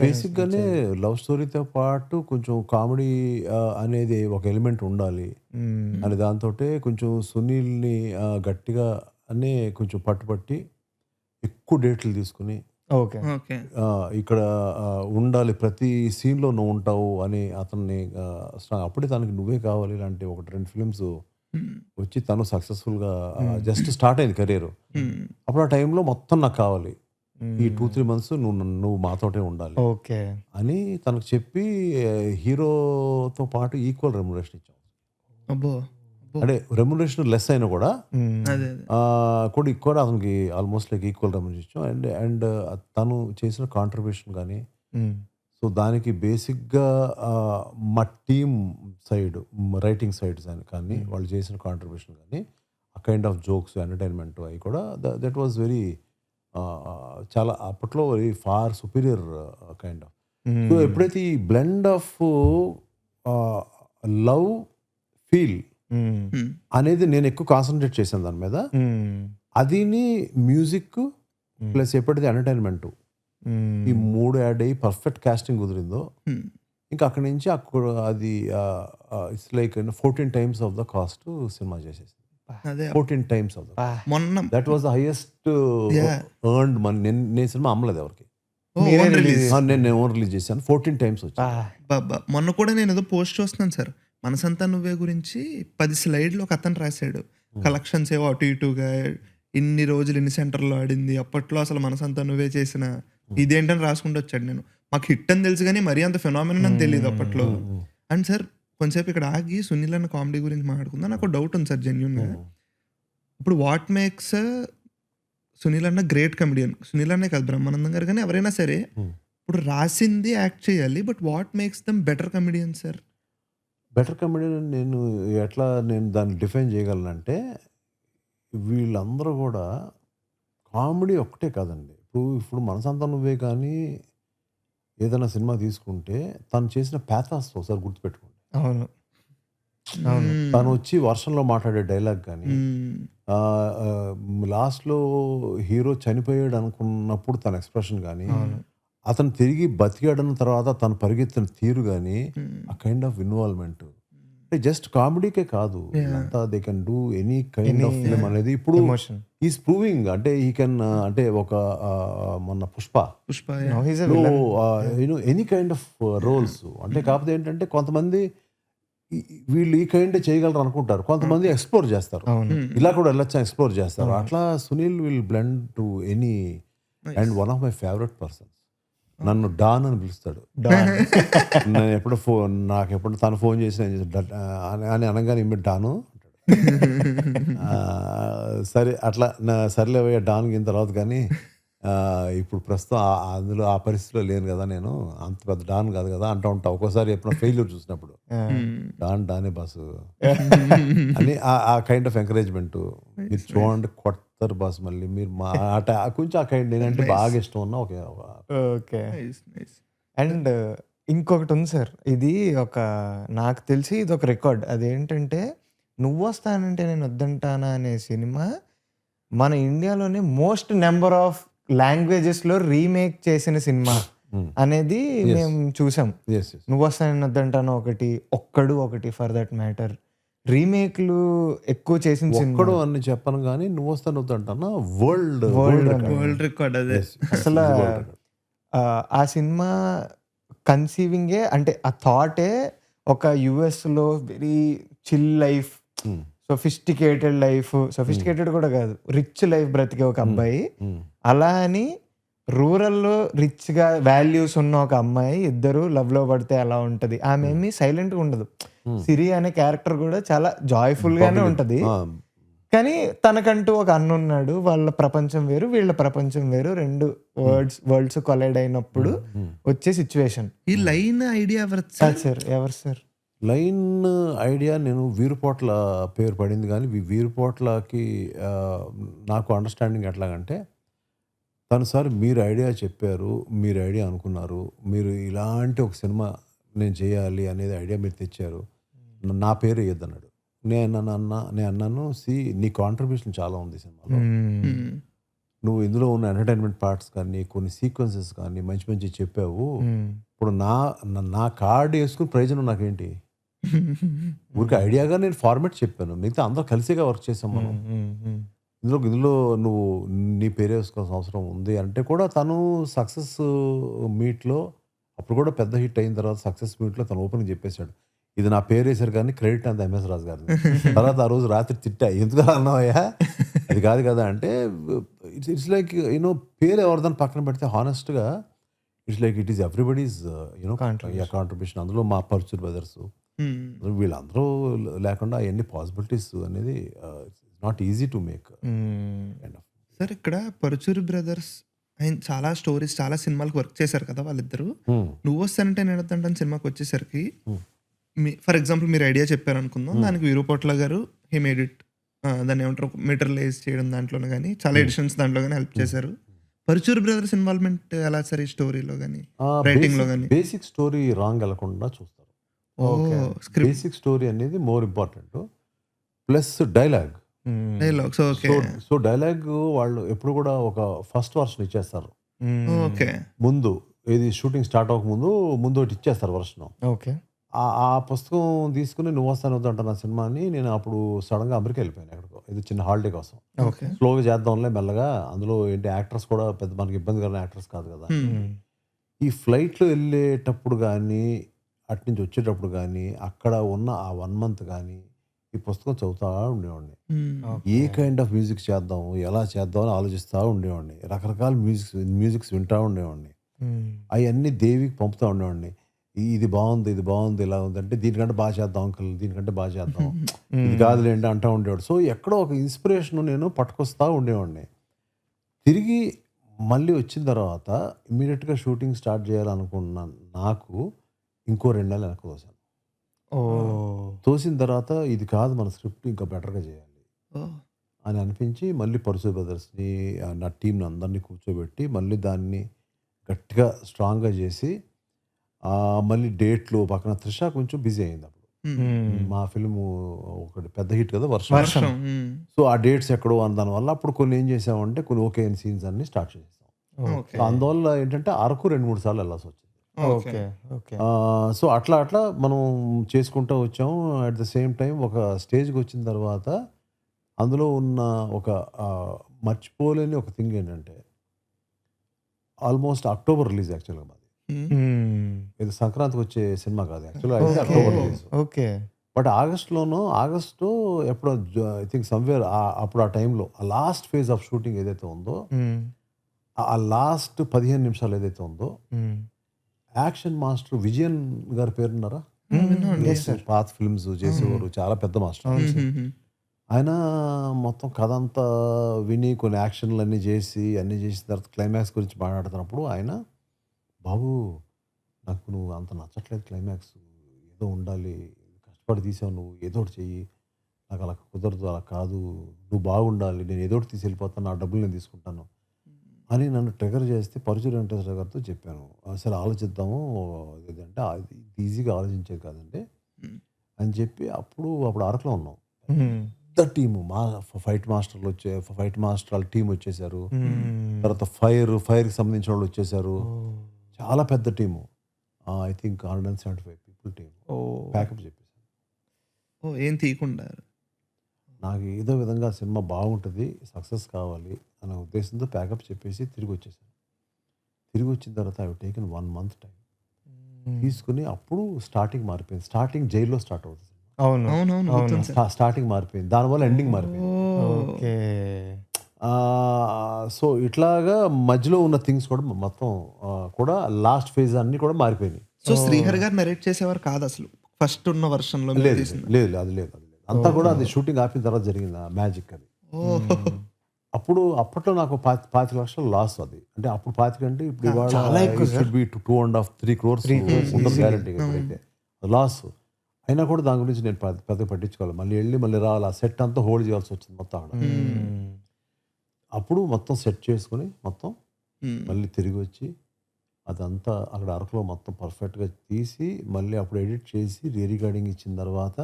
బేసిక్ గానే లవ్ స్టోరీతో పాటు కొంచెం కామెడీ అనేది ఒక ఎలిమెంట్ ఉండాలి అని దాంతో కొంచెం సునీల్ని గట్టిగా అనే కొంచెం పట్టుపట్టి ఎక్కువ డేట్లు తీసుకుని ఓకే. ఓకే. ఇక్కడ ఉండాలి, ప్రతి సీన్‌లో నువ్వు ఉంటావు అని అతన్ని అప్పుడే తనకి నువ్వే కావాలి ఇలాంటి 1, 2 ఫిల్మ్స్ హ్మ్. వచ్చి తను సక్సెస్‌ఫుల్‌గా జస్ట్ స్టార్ట్ అయింది కెరియర్. హ్మ్. అప్పుడు ఆ టైంలో మొత్తం నాకు కావాలి. ఈ 2, 3 హ్మ్. మంత్స్ నువ్వు మాతోటే ఉండాలి ఓకే. అని తనకు చెప్పి హీరోతో పాటు ఈక్వల్ రెమ్యునరేషన్ ఇచ్చాం. అబ్బో! అబ్బో! అంటే రెమ్యునరేషన్ లెస్ అయినా కూడా హ్మ్. అదే. కూడా అతనికి ఆల్మోస్ట్ లైక్ ఈక్వల్ రెమ్యునరేషన్ ఇచ్చాం. అండ్ తను చేసిన కాంట్రిబ్యూషన్ కానీ, హ్మ్. సో దానికి బేసిక్‌గా మా టీమ్ సైడ్, రైటింగ్ సైడ్స్ అని కానీ, వాళ్ళు చేసిన కాంట్రిబ్యూషన్ కానీ, ఆ కైండ్ ఆఫ్ జోక్స్, ఎంటర్‌టైన్‌మెంట్ అవి కూడా దట్ వాస్ వెరీ చాలా అప్పట్లో very far superior kind of. So hmm. ఎప్పుడైతే ఈ బ్లెండ్ ఆఫ్ లవ్, ఫీల్ హ్మ్. హ్మ్. అనేది నేను ఎక్కువ కాన్సంట్రేట్ చేశాను దాని మీద. హ్మ్. అదిని మ్యూజిక్ ప్లస్ ఎప్పుడైతే ఎంటర్‌టైన్‌మెంట్ ఈ హ్మ్. 3 యాడ్ అయ్యి పర్ఫెక్ట్ కాస్టింగ్ కుదిరిందో, హ్మ్. ఇంకా అక్కడి నుంచి అది it's like 14 times of the cost cinema చేసేసింది. అదే. 14 టైమ్స్ ఆఫ్ ద అబ్బా! మొన్న that was the highest yeah! Earned money. నేను సినిమా అమ్మలేదు ఎవరికి. మీరే ఓన్ రిలీజ్ రిలీజ్. నేను ఓన్ రిలీజ్ చేశాను. 14 టైమ్స్ అబ్బా! వచ్చింది. అబ్బబ్బా! మొన్న కూడా నేనేదో పోస్ట్ చూస్తున్నాను సార్. 'మనసంతా నువ్వే' గురించి 10 స్లైడ్‌లు ఒకతను రాసాడు. కలెక్షన్స్ ఏవో అటు ఇటుగా ఇన్ని రోజులు ఇన్ని సెంటర్‌లో ఆడింది. అప్పట్లో అసలు 'మనసంతా నువ్వే' చేసిన ఇదేంటని రాసుకుంటూ వచ్చాడు. మాకు హిట్ అని తెలుసు గానీ మరీ అంత ఫెనామినన్ అని తెలీదు అప్పట్లో. అండ్ సార్ కొంసేపు ఇక్కడ ఆగి 'సునీల్ అన్న' కామెడీ గురించి మాట్లాడుకుందాం. నాకో డౌట్ ఉంది సార్ జెన్యూన్‌గా. ఇప్పుడు వాట్ మేక్స్ 'సునీల్ అన్న' గ్రేట్ కమెడియన్. 'సునీల్ అన్నే' కాదు బ్రహ్మానందం గారు గానీ ఎవరైనా సరే ఇప్పుడు రాసింది యాక్ట్ చేయాలి. But what makes them better comedian sir? Better comedian నేను దాన్ని డిఫైన్ చేయగలనంటే, వీళ్ళందరూ కూడా కామెడీ ఒక్కటే కాదండి. ఇప్పుడు 'మనసంతా నువ్వే' కానీ ఏదైనా సినిమా తీసుకుంటే తను చేసిన పాథాస్ ఒకసారి గుర్తుపెట్టుకోండి. అవును. అవును. తను వచ్చి వర్షంలో మాట్లాడే డైలాగ్ కానీ, హ్మ్. లాస్ట్‌లో హీరో చనిపోయాడు అనుకున్నప్పుడు తన ఎక్స్‌ప్రెషన్ గానీ, అవును. అతను తిరిగి బతికాడన్న తర్వాత తను పరిగెత్తిన తీరు గానీ, ఆ కైండ్ ఆఫ్ ఇన్వాల్వ్‌మెంట్. అంటే జస్ట్ కామెడీకే కాదు. వీళ్ళంతా they can do any kind of film అనేది ఇప్పుడు ఎమోషన్. Is proving. అంటే హీ కెన్ అంటే ఒక మొన్న 'Pushpa' 'Pushpa' now he is a low villain. Any kind of roles. అంటే కాకపోతే ఏంటంటే కొంతమంది వీళ్ళు ఈ కైండ్ చేయగలరు అనుకుంటారు. కొంతమంది ఎక్స్‌ప్లోర్ చేస్తారు. అవును. ఇలా కూడా వెళ్ళొచ్చా ఎక్స్‌ప్లోర్ చేస్తారు. అట్లా Sunil will blend to any. And one of my favourite persons. నన్ను డాన్ అని పిలుస్తాడు. డాన్. నేను ఎప్పుడు నాకెప్పుడు తను ఫోన్ చేసి నేను చేసి అని అనగానే ఇమ్మీడియేట్ డాను అంటాడు. సరే అట్లా సర్లేవయ్య డాన్ గిన తర్వాత కానీ ఇప్పుడు ప్రస్తుతం అందులో ఆ పరిస్థితిలో లేను కదా, నేను అంత పెద్ద డాన్ కాదు కదా అంటూ ఉంటా ఒక్కోసారి ఎప్పుడైనా ఫెయిల్యూర్ చూసినప్పుడు. డానే బాసు అని ఆ కైండ్ ఆఫ్ ఎంకరేజ్మెంట్. మీరు చూడండి కొడతారు బాస్, మళ్ళీ మీరు మా కొంచెం ఆ కైండ్ నేనంటే బాగా ఇష్టం ఉన్న ఓకే. నైస్. నైస్. అండ్ ఇంకొకటి ఉంది సార్. ఇది నాకు తెలిసి ఇదొక రికార్డ్. అదేంటంటే 'నువ్వొస్తానంటే నేను వద్దంటానా' అనే సినిమా మన ఇండియాలోనే మోస్ట్ నంబర్ ఆఫ్ లాంగ్వేజెస్‌లో రీమేక్ చేసిన సినిమా అనేది మేము చూసాం. 'నువ్వొస్తానని నేను వద్దంటానా' ఒకటి, 'ఒక్కడు' ఒకటి ఫర్ దట్ మ్యాటర్. రీమేక్‌లు ఎక్కువ చేసిన సినిమా. ఒక్కడు అని చెప్పను కానీ నువ్వు వస్తాను వద్దంటానా వరల్డ్ వరల్డ్ రికార్డ్ అదే. అసలు ఆ సినిమా కన్సీవింగే అంటే ఆ థాటే ఒక యూఎస్‌లో very chill life, sophisticated life, sophisticated కూడా కాదు, రిచ్ లైఫ్ బ్రతికే ఒక అబ్బాయి. అలా అని రూరల్‌లో రిచ్‌గా వాల్యూస్ ఉన్న ఒక అమ్మాయి, ఇద్దరు లవ్‌లో పడితే ఎలా ఉంటది. ఆమె ఏమి సైలెంట్‌గా ఉండదు. సిరి అనే క్యారెక్టర్ కూడా చాలా జాయ్‌ఫుల్‌గానే ఉంటది. కానీ తనకంటూ ఒక అన్నున్నాడు. వాళ్ళ ప్రపంచం వేరు, వీళ్ళ ప్రపంచం వేరు. 2 వరల్డ్స్ కొలైడ్ అయినప్పుడు వచ్చే సిచ్యువేషన్. ఈ లైన్ ఐడియా ఎవరిది సార్ సార్? ఎవరు సార్? లైన్ ఐడియా నేను వీరుపోట్ల పేరు పడింది కానీ వీరుపోట్లకి నాకు అండర్స్టాండింగ్ ఎట్లాగంటే, తను సార్ మీరు ఐడియా చెప్పారు, మీరు ఐడియా అనుకున్నారు, మీరు ఇలాంటి ఒక సినిమా నేను చేయాలి అనేది ఐడియా మీరు తెచ్చారు, నా పేరు వేయొద్దన్నాడు. నేను అన్నాను నీ కాంట్రిబ్యూషన్ చాలా ఉంది సినిమాలో. నువ్వు ఇందులో ఉన్న ఎంటర్టైన్మెంట్ పార్ట్స్ కానీ కొన్ని సీక్వెన్సెస్ కానీ మంచి మంచి చెప్పావు. ఇప్పుడు నా కార్డు వేసుకుని ప్రయోజనం నాకేంటి? ఊరికి ఐడియాగా నేను ఫార్మాట్ చెప్పాను, మిగతా అందరూ కలిసిగా వర్క్ చేసాం మనం. ఇందులో నువ్వు నీ పేరు వేసుకోవాల్సిన అవసరం ఉంది అంటే కూడా తను సక్సెస్ మీట్‌లో అప్పుడు కూడా పెద్ద హిట్ అయిన తర్వాత సక్సెస్ మీట్‌లో తను ఓపెన్‌గా చెప్పేసాడు. ఇది నా పేరేసారు కానీ క్రెడిట్ అంతా ఎంఎస్ రాజు గారిది. తర్వాత ఆ రోజు రాత్రి తిట్టా. ఎందుకు అలా అన్నావయ్యా? అది కాదు కదా! అంటే ఇట్స్ లైక్ పేరు ఎవరిదని పక్కన పెడితే హానెస్ట్‌గా it's like it is everybody's contribution. అందులో మా పరుచూర్ బ్రదర్స్ వీళ్ళందరూ లేకుండా ఎన్ని పాసిబిలిటీస్ అనేది not easy to make kind of. Sir ఇక్కడ పరుచూరి బ్రదర్స్ ఆయన చాలా స్టోరీస్ చాలా సినిమాలకు వర్క్ చేశారు కదా వాళ్ళిద్దరు. నువ్వు వస్తానంటే నేను వద్దంటాను సినిమాకి వచ్చేసరికి ఫర్ ఎగ్జాంపుల్ మీరు ఐడియా చెప్పారు అనుకుందాం, దానికి వీరుపోట్ల గారు హీ మేడ్ ఇట్, దాన్ని ఏమంటారు మెటీరియలైజ్ చేయడం దాంట్లోనే కానీ చాలా ఎడిషన్స్ దాంట్లో కానీ హెల్ప్ చేశారు. పరుచూరి బ్రదర్స్ ఇన్వాల్వ్మెంట్ ఎలా సార్ ఈ స్టోరీలో కానీ రైటింగ్ లో కానీ? బేసిక్ స్టోరీ రాంగ్ వెళ్ళకుండా చూస్తారు. బేసిక్ స్టోరీ అనేది more important, plus dialogue. Dialogues okay. So dialogue వాళ్ళు ఎప్పుడు కూడా ఒక ఫస్ట్ వర్షన్ ఇచ్చేస్తారు. ఓకే. ముందు ఏది షూటింగ్ స్టార్ట్ అవ్వక ముందు ఒకటి ఇచ్చేస్తారు వర్షన్. ఓకే. ఆ పుస్తకం తీసుకుని నువ్వు వస్తాను వద్దంట నా సినిమాని నేను అప్పుడు సడన్గా అమెరికా వెళ్ళిపోయాను ఎక్కడికో, ఇది చిన్న హాలిడే కోసం. ఓకే. స్లోగా చేద్దాంలే మెల్లగా. అందులో ఏంటి యాక్టర్స్ కూడా పెద్ద మనకి ఇబ్బందికరమైన యాక్టర్స్ కాదు కదా. ఈ ఫ్లైట్లో వెళ్ళేటప్పుడు కానీ అటు నుంచి వచ్చేటప్పుడు కానీ అక్కడ ఉన్న ఆ 1 month కానీ ఈ పుస్తకం చదువుతూ ఉండేవాడిని. ఏ కైండ్ ఆఫ్ మ్యూజిక్ చేద్దాం, ఎలా చేద్దాం అని ఆలోచిస్తూ ఉండేవాడిని. రకరకాల మ్యూజిక్స్ వింటూ ఉండేవాడిని. అవన్నీ దేవికి పంపుతూ ఉండేవాడిని. ఇది బాగుంది ఇలా ఉంది అంటే దీనికంటే బాగా చేద్దాం అంకుల్, దీనికంటే బాగా చేద్దాం, ఇది కాదులేండి అంటూ ఉండేవాడు. సో ఎక్కడో ఒక ఇన్స్పిరేషన్ నేను పట్టుకొస్తూ ఉండేవాడిని. తిరిగి మళ్ళీ వచ్చిన తర్వాత ఇమ్మీడియట్గా షూటింగ్ స్టార్ట్ చేయాలనుకున్న నాకు ఇంకో 2 నెలలు వెనక్కి తోసాను. తోసిన తర్వాత ఇది కాదు మన స్క్రిప్ట్ ఇంకా బెటర్గా చేయాలి అని అనిపించి మళ్ళీ పరుచూరి బ్రదర్స్ని నా టీంని అందరినీ కూర్చోబెట్టి మళ్ళీ దాన్ని గట్టిగా స్ట్రాంగ్గా చేసి మళ్ళీ డేట్లు పక్కన త్రిష కొంచెం బిజీ అయింది అప్పుడు. మా ఫిల్మ్ ఒకటి పెద్ద హిట్ కదా వర్షం. సో ఆ డేట్స్ ఎక్కడో అని దానివల్ల అప్పుడు కొన్ని ఏం చేసామంటే కొన్ని ఓకే సీన్స్ అన్ని స్టార్ట్ చేసాం. సో అందువల్ల ఏంటంటే అరకు 2-3 సార్లు వెళ్ళాల్సి వచ్చింది. సో అట్లా మనం చేసుకుంటూ వచ్చాము. అట్ ద సేమ్ టైం ఒక స్టేజ్కి వచ్చిన తర్వాత అందులో ఉన్న ఒక మర్చిపోలేని ఒక థింగ్ ఏంటంటే ఆల్మోస్ట్ అక్టోబర్ రిలీజ్ యాక్చువల్గా మాది. ఇది సంక్రాంతికి వచ్చే సినిమా కాదు యాక్చువల్గా, అయితే October release. Okay. But August ఎప్పుడో ఐ థింక్ సమ్వేర్ అప్పుడు ఆ టైంలో ఆ లాస్ట్ ఫేజ్ ఆఫ్ షూటింగ్ ఏదైతే ఉందో ఆ లాస్ట్ 15 నిమిషాలు ఏదైతే ఉందో యాక్షన్ మాస్టర్ విజయన్ గారి పేరున్నారా? పాత ఫిల్మ్స్ చేసేవారు, చాలా పెద్ద మాస్టర్. ఆయన మొత్తం కథ అంతా విని కొన్ని యాక్షన్లు అన్నీ చేసిన తర్వాత క్లైమాక్స్ గురించి మాట్లాడుతున్నప్పుడు ఆయన, బాబు నాకు నువ్వు అంత నచ్చట్లేదు, క్లైమాక్స్ ఏదో ఉండాలి, కష్టపడి తీసావు, నువ్వు ఏదో ఒకటి చెయ్యి, నాకు అలా కుదరదు, అలా కాదు, నువ్వు బాగుండాలి, నేను ఏదో ఒకటి తీసి వెళ్ళిపోతాను, నా డబ్బులు నేను తీసుకుంటాను అని నన్ను ట్రిగర్ చేస్తే పరుచూరి వెంకటేశ్వర గారితో చెప్పాను, సరే ఆలోచిద్దాము, ఏదంటే అది ఈజీగా ఆలోచించేది కాదండి అని చెప్పి అప్పుడు అరకులో ఉన్నాం. పెద్ద టీము మా ఫైట్ మాస్టర్ వాళ్ళ టీం వచ్చేసారు. తర్వాత ఫైర్కి సంబంధించిన వాళ్ళు వచ్చేసారు. చాలా పెద్ద team, I think 175 people team pack up చెప్పేసాను. ఏం తీయకుండా నాకు ఏదో విధంగా సినిమా బాగుంటుంది, సక్సెస్ కావాలి అనే ఉద్దేశంతో ప్యాకప్ చెప్పేసి తిరిగి వచ్చేసాను. తిరిగి వచ్చిన తర్వాత ఐ టేకెన్ 1 month టైం తీసుకుని అప్పుడు స్టార్టింగ్ మారిపోయింది. స్టార్టింగ్ జైల్లో స్టార్ట్ అవుతుంది, స్టార్టింగ్ మారిపోయింది, దానివల్ల ఎండింగ్ మారిపోయింది. సో ఇట్లాగా మధ్యలో ఉన్న థింగ్స్ కూడా మొత్తం కూడా లాస్ట్ ఫేజ్ అన్ని కూడా మారిపోయినాయి. సో శ్రీహరి గారు నరేట్ చేసేవారు కాదు అసలు ఫస్ట్ ఉన్న వర్షన్ లో? లేదు అది లేదు అంతా కూడా అది షూటింగ్ ఆపిన తర్వాత జరిగింది ఆ మ్యాజిక్ అది. అప్పట్లో నాకు 25 లక్షలు లాస్ అది. అంటే అప్పుడు 25 అంటే ఇప్పుడు ఇవాళ 2.5-3 crores గ్యారంటీ అయితే లాస్ అయినా కూడా దాని గురించి నేను పెద్దగా పట్టించుకోవాలి. మళ్ళీ రావాలి, ఆ సెట్ అంతా హోల్డ్ చేయాల్సి వచ్చింది మొత్తం అక్కడ. అప్పుడు మొత్తం సెట్ చేసుకుని మొత్తం మళ్ళీ తిరిగి వచ్చి అదంతా అక్కడ అరకులో మొత్తం పర్ఫెక్ట్గా తీసి మళ్ళీ అప్పుడు ఎడిట్ చేసి రికార్డింగ్ ఇచ్చిన తర్వాత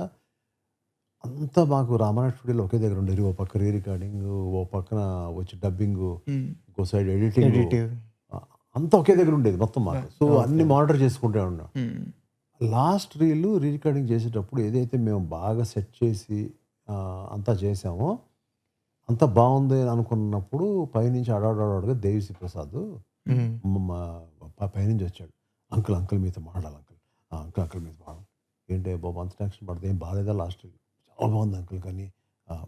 అంతా మాకు రామానాయుడు స్టూడియోలో ఒకే దగ్గర ఉండేది. ఓ పక్క రికార్డింగ్, ఓ పక్కన వచ్చి డబ్బింగ్, ఇంకో సైడ్ ఎడిటింగ్, అంతా ఒకే దగ్గర ఉండేది మొత్తం మాకు. సో అన్ని మానిటర్ చేసుకుంటూ ఉన్నాం. లాస్ట్ రికార్డింగ్ చేసేటప్పుడు ఏదైతే మేము బాగా సెట్ చేసి అంతా చేసామో అంత బాగుంది అని అనుకున్నప్పుడు పైనుంచి అడవాడగా దేవిశ్రీ ప్రసాద్ పైనుంచి వచ్చాడు. అంకుల్ అంకుల్ మీతో మాట్లాడాలి అంకుల్, అంకుల్ అంకుల్ మీతో మాట్లాడాలి. ఏంటి బాబు అంత టెన్షన్ పడితే ఏం బాగాలేదా, లాస్ట్ చాలా బాగుంది అంకుల్ కానీ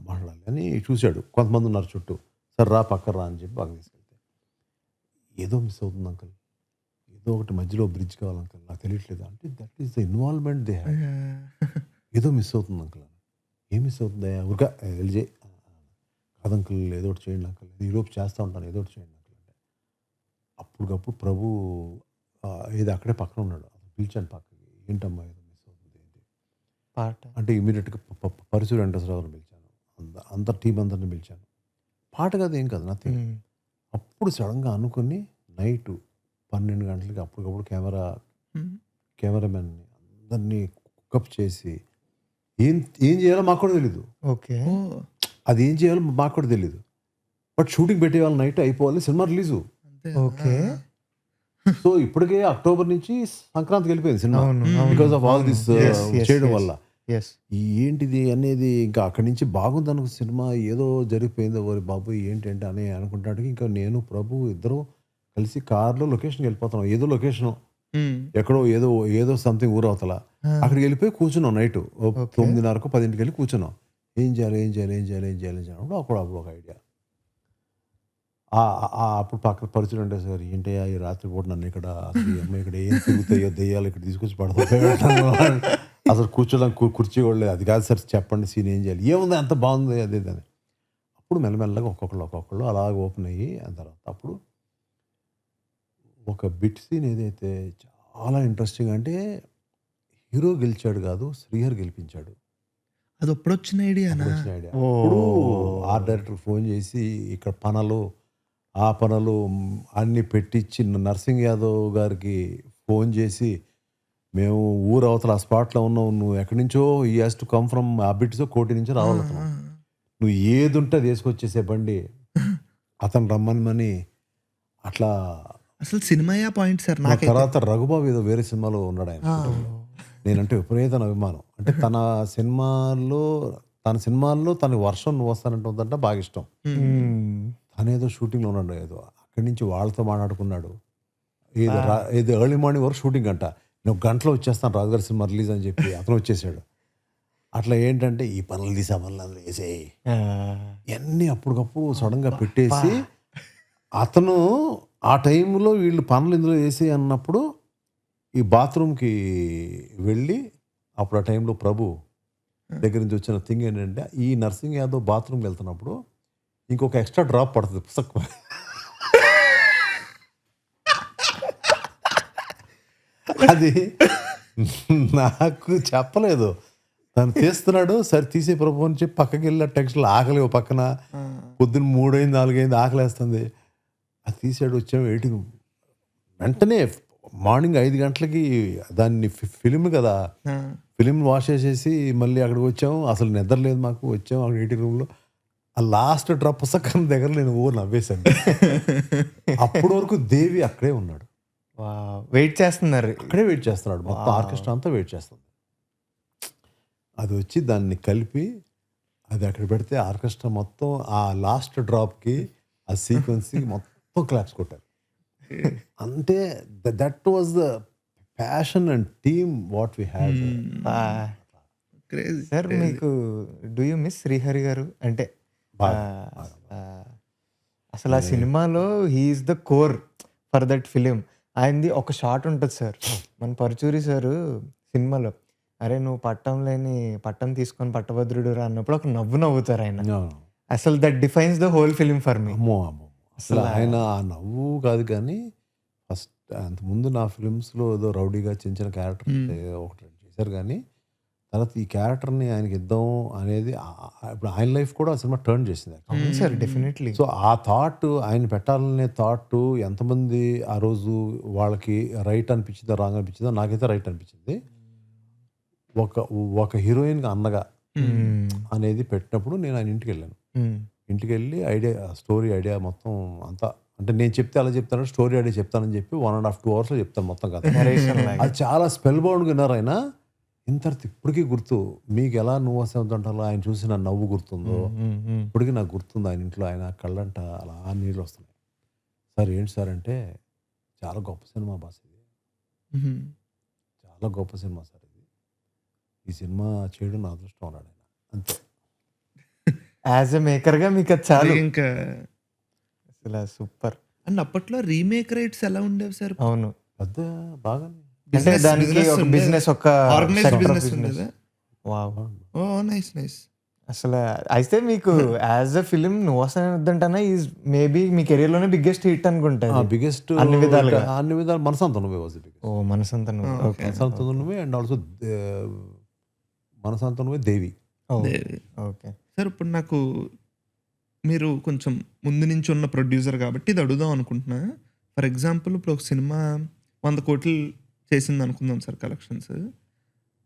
మాట్లాడాలి అని చూశాడు. కొంతమంది ఉన్నారు చుట్టూ, సరే రా పక్కన రా అని చెప్పి బాగా తీసుకెళ్తే, ఏదో మిస్ అవుతుంది అంకుల్, ఏదో ఒకటి మధ్యలో బ్రిడ్జ్ కావాలి అంకుల్, నాకు తెలియట్లేదు అంటే that is the involvement they had. ఏదో మిస్ అవుతుంది అంకుల్, ఏం మిస్ అవుతుందా ఊరిక ఎల్జే కాదు అంకుల్, ఏదో ఒకటి చేయండి అంకుల్, ఈలోపు చేస్తూ ఉంటాను, ఏదో ఒకటి చేయండి అంకుల్ అంటే అప్పటికప్పుడు ప్రభు ఏదో అక్కడే పక్కన ఉన్నాడు, పిలిచాను పక్కకి, ఏంటమ్మా ఏదో మిస్ అవుతుంది ఏంటి పాట అంటే ఇమీడియట్గా పరశురామ వెంకటేశ్వరరావుని పిలిచాను, అంత టీం అందరిని పిలిచాను. పాట కాదు ఏం కాదు నథింగ్. అప్పుడు సడన్గా అనుకుని నైట్ 12 గంటలకి అప్పటికప్పుడు కెమెరామెన్ని అందరినీ కుకప్ చేసి ఏం ఏం చేయాలో మాకు కూడా తెలీదు. ఓకే, అది ఏం చేయాలో మాకు కూడా తెలీదు. బట్ షూటింగ్ పెట్టేవాళ్ళు నైట్ అయిపోవాలి, సినిమా రిలీజు. ఓకే. సో ఇప్పటికే అక్టోబర్ నుంచి సంక్రాంతికి వెళ్ళిపోయింది సినిమా, అవును, బికాస్ ఆఫ్ ఆల్ దిస్ చేయడం yes. వల్ల. ఎస్, ఏంటిది అనేది ఇంకా అక్కడి నుంచి బాగుంది అనుకో సినిమా, ఏదో జరిగిపోయిందో ఓరి బాబు ఏంటంటే అని అనుకుంటాడు. ఇంకా నేను ప్రభు ఇద్దరు కలిసి కార్లో లొకేషన్కి వెళ్ళిపోతున్నాం, ఏదో లొకేషన్ ఎక్కడో ఏదో సంథింగ్ ఊరవతల, అక్కడికి వెళ్ళిపోయి కూర్చున్నాం నైట్ 9:30 10 వెళ్ళి కూర్చున్నాం. ఏం చేయాలి అప్పుడు ఒక ఐడియా. అప్పుడు పక్కన పరిచయం అంటే సార్ ఏంటయ్యా ఈ రాత్రిపూట నన్ను ఇక్కడ అసలు ఈ అమ్మాయి ఇక్కడ ఏం తిరుగుతాయో దెయ్యాలు ఇక్కడ తీసుకొచ్చి పడతాయి, అసలు కూర్చోడానికి కుర్చీ కూడా లేదు, అది కాదు సార్ చెప్పండి సీన్ ఏం చేయాలి, ఏముంది అంత బాగుంది అదే అని. అప్పుడు మెల్లమెల్లగా ఒక్కొక్కళ్ళు అలాగ ఓపెన్ అయ్యి ఆ తర్వాత అప్పుడు ఒక బిట్ సీన్ ఏదైతే చాలా ఇంట్రెస్టింగ్ అంటే హీరో గెలిచాడు కాదు, శ్రీహర్ గెలిపించాడు. అది ఎప్పుడు వచ్చిన ఐడియా? అప్పుడు ఆర్ట్ డైరెక్టర్ ఫోన్ చేసి ఇక్కడ ఆ పనులు అన్ని పెట్టించి నర్సింగ్ యాదవ్ గారికి ఫోన్ చేసి, మేము ఊరు అవతల ఆ స్పాట్లో ఉన్నావు, నువ్వు ఎక్కడి నుంచో ఈ హ్యాస్ టు కమ్ ఫ్రమ్ ఆ బిట్స్ కోటి నుంచి రావాలతున్నావు, నువ్వు ఏది ఉంటే అది వేసుకొచ్చేసే బండి అతను రమ్మని అట్లా. అసలు సినిమా పాయింట్ సార్. నాకు తర్వాత రఘుబాబు ఏదో వేరే సినిమాలో ఉన్నాడు ఆయన. నేనంటే విపరీతమైన అభిమానం, అంటే తన సినిమాల్లో తనకి వర్షం నువ్వు వస్తానంటుందంటే బాగా ఇష్టం. తనేదో షూటింగ్లో ఉన్నాడు, ఏదో అక్కడి నుంచి వాళ్ళతో మాట్లాడుకున్నాడు, ఏదో ఎర్లీ మార్నింగ్ వరకు షూటింగ్ అంట, నేను గంటలో వచ్చేస్తాను రాజుగారి సినిమా రిలీజ్ అని చెప్పి అతను వచ్చేసాడు. అట్లా ఏంటంటే ఈ పనులు తీసి ఆ పనులు అందరూ వేసేయి ఇవన్నీ అప్పటికప్పుడు సడన్గా పెట్టేసి, అతను ఆ టైంలో వీళ్ళు పనులు ఇందులో వేసి అన్నప్పుడు ఈ బాత్రూమ్కి వెళ్ళి, అప్పుడు ఆ టైంలో ప్రభు దగ్గర నుంచి వచ్చిన థింగ్ ఏంటంటే ఈ నర్సింగ్ యాదవ్ బాత్రూమ్కి వెళ్తున్నప్పుడు ఇంకొక ఎక్స్ట్రా డ్రాప్ పడుతుంది పుస్తకం. అది నాకు చెప్పలేదు, తను తీస్తున్నాడు, సరే తీసే ప్రభు అని చెప్పి పక్కకి వెళ్ళి టెక్స్ట్లో ఆకలి పక్కన, పొద్దున్న 3 అయింది 4 అయింది ఆకలేస్తుంది, అది తీసాడు. వచ్చాము వెంటనే మార్నింగ్ 5 గంటలకి దాన్ని ఫిలిం కదా, ఫిలిం వాష్ చేసేసి మళ్ళీ అక్కడికి వచ్చాము. అసలు నిద్ర లేదు మాకు, వచ్చాము అక్కడ ఎడిటింగ్ రూమ్లో. ఆ లాస్ట్ డ్రాప్ పుస్తకం దగ్గర నేను నవ్వేశాను. అప్పటి వరకు దేవి అక్కడే ఉన్నాడు, వెయిట్ చేస్తున్నారు, అక్కడే వెయిట్ చేస్తున్నాడు, మొత్తం ఆర్కెస్ట్రా అంతా వెయిట్ చేస్తుంది. అది వచ్చి దాన్ని కలిపి అది అక్కడ పెడితే ఆర్కెస్ట్రా మొత్తం ఆ లాస్ట్ డ్రాప్కి ఆ సీక్వెన్స్కి మొత్తం క్లాప్స్ కొట్టారు. అంటే that was the passion and team what we had. Sir మీకు do you miss Srihari garu? అంటే అసలు ఆ సినిమాలో he is the core for that film. ఆయనది ఒక షాట్ ఉంటుంది సార్, మన పరుచూరి సారు సినిమాలో, అరే నువ్వు పట్టం తీసుకొని పట్టభద్రుడు రా అన్నప్పుడు ఒక నవ్వుతారు ఆయన. అసలు that defines the whole film for me. అసలు ఆయన ఆ నవ్వు కాదు కానీ ఫస్ట్ అంతకుముందు నా ఫిలిమ్స్లో ఏదో రౌడీగా చిన్న క్యారెక్టర్ ఒకటి చేశారు, కానీ తర్వాత ఈ క్యారెక్టర్ని ఆయనకి ఇద్దాం అనేది ఇప్పుడు ఆయన లైఫ్ కూడా ఆ సినిమా టర్న్ చేసింది సార్, డెఫినెట్లీ. సో ఆ థాట్ ఆయన పెట్టాలనే థాట్ ఎంతమంది ఆ రోజు వాళ్ళకి రైట్ అనిపించిందో రాంగ్ అనిపించిందో, నాకైతే రైట్ అనిపించింది. ఒక హీరోయిన్గా అన్నగా అనేది పెట్టినప్పుడు నేను ఆయన ఇంటికి వెళ్ళాను. ఇంటికి వెళ్ళి స్టోరీ ఐడియా మొత్తం అంతా, అంటే నేను చెప్తే అలా చెప్తాను, స్టోరీ ఐడియా చెప్తానని చెప్పి 1.5-2 అవర్స్లో చెప్తాను మొత్తం కదా. అది చాలా స్పెల్ బౌండ్గా విన్నారు ఆయన. ఇంత ఇప్పటికీ గుర్తు. మీకు ఎలా నువ్వు వస్తుంటాలో ఆయన చూసి నా నవ్వు గుర్తుందో ఇప్పటికీ నాకు గుర్తుంది. ఆయన ఇంట్లో ఆయన కళ్ళంట అలా నీళ్ళు వస్తున్నాయి. సార్ ఏంటి సార్ అంటే, చాలా గొప్ప సినిమా బాస్ ఇది, చాలా గొప్ప సినిమా సార్ ఇది, ఈ సినిమా చేయడం నా అదృష్టం అన్నాడు ఆయన. అంతే. యాజ్ ఎ మేకర్గా మీకు అది చాలు. ఇంకా అసలు సూపర్. అండ్ అప్పట్లో రీమేక్ రైట్స్ ఎలా ఉండేవి సార్? అవును, పెద్ద బాగానే అంటే దానికి ఒక బిజినెస్, ఒక organised sector of business business. ఉండేదా? వావ్. ఓ నైస్ నైస్. అసలు అయితే మీకు యాజ్ అ ఫిలిం నువ్వు వద్దంటానా ఈజ్ మేబీ మీ కెరీర్ లోనే బిగ్గెస్ట్ హిట్ అనుకుంటా. బిగ్గెస్ట్ అన్ని విధాలుగా. అన్ని విధాలు మనసంత నువ్వే వాజ్ బిగ్గెస్ట్. ఓ మనసంతా నువ్వు. ఓకే. మనసంత నువ్వే అండ్ ఆల్సో మనసంత నువ్వే దేవి. ఓకే సార్ ఇప్పుడు నాకు మీరు కొంచెం ముందు నుంచి ఉన్న ప్రొడ్యూసర్ కాబట్టి ఇది అడుగుదాం అనుకుంటున్నా. ఫర్ ఎగ్జాంపుల్ ఇప్పుడు ఒక సినిమా 100 కోట్లు చేసింది అనుకుందాం సార్ కలెక్షన్స్.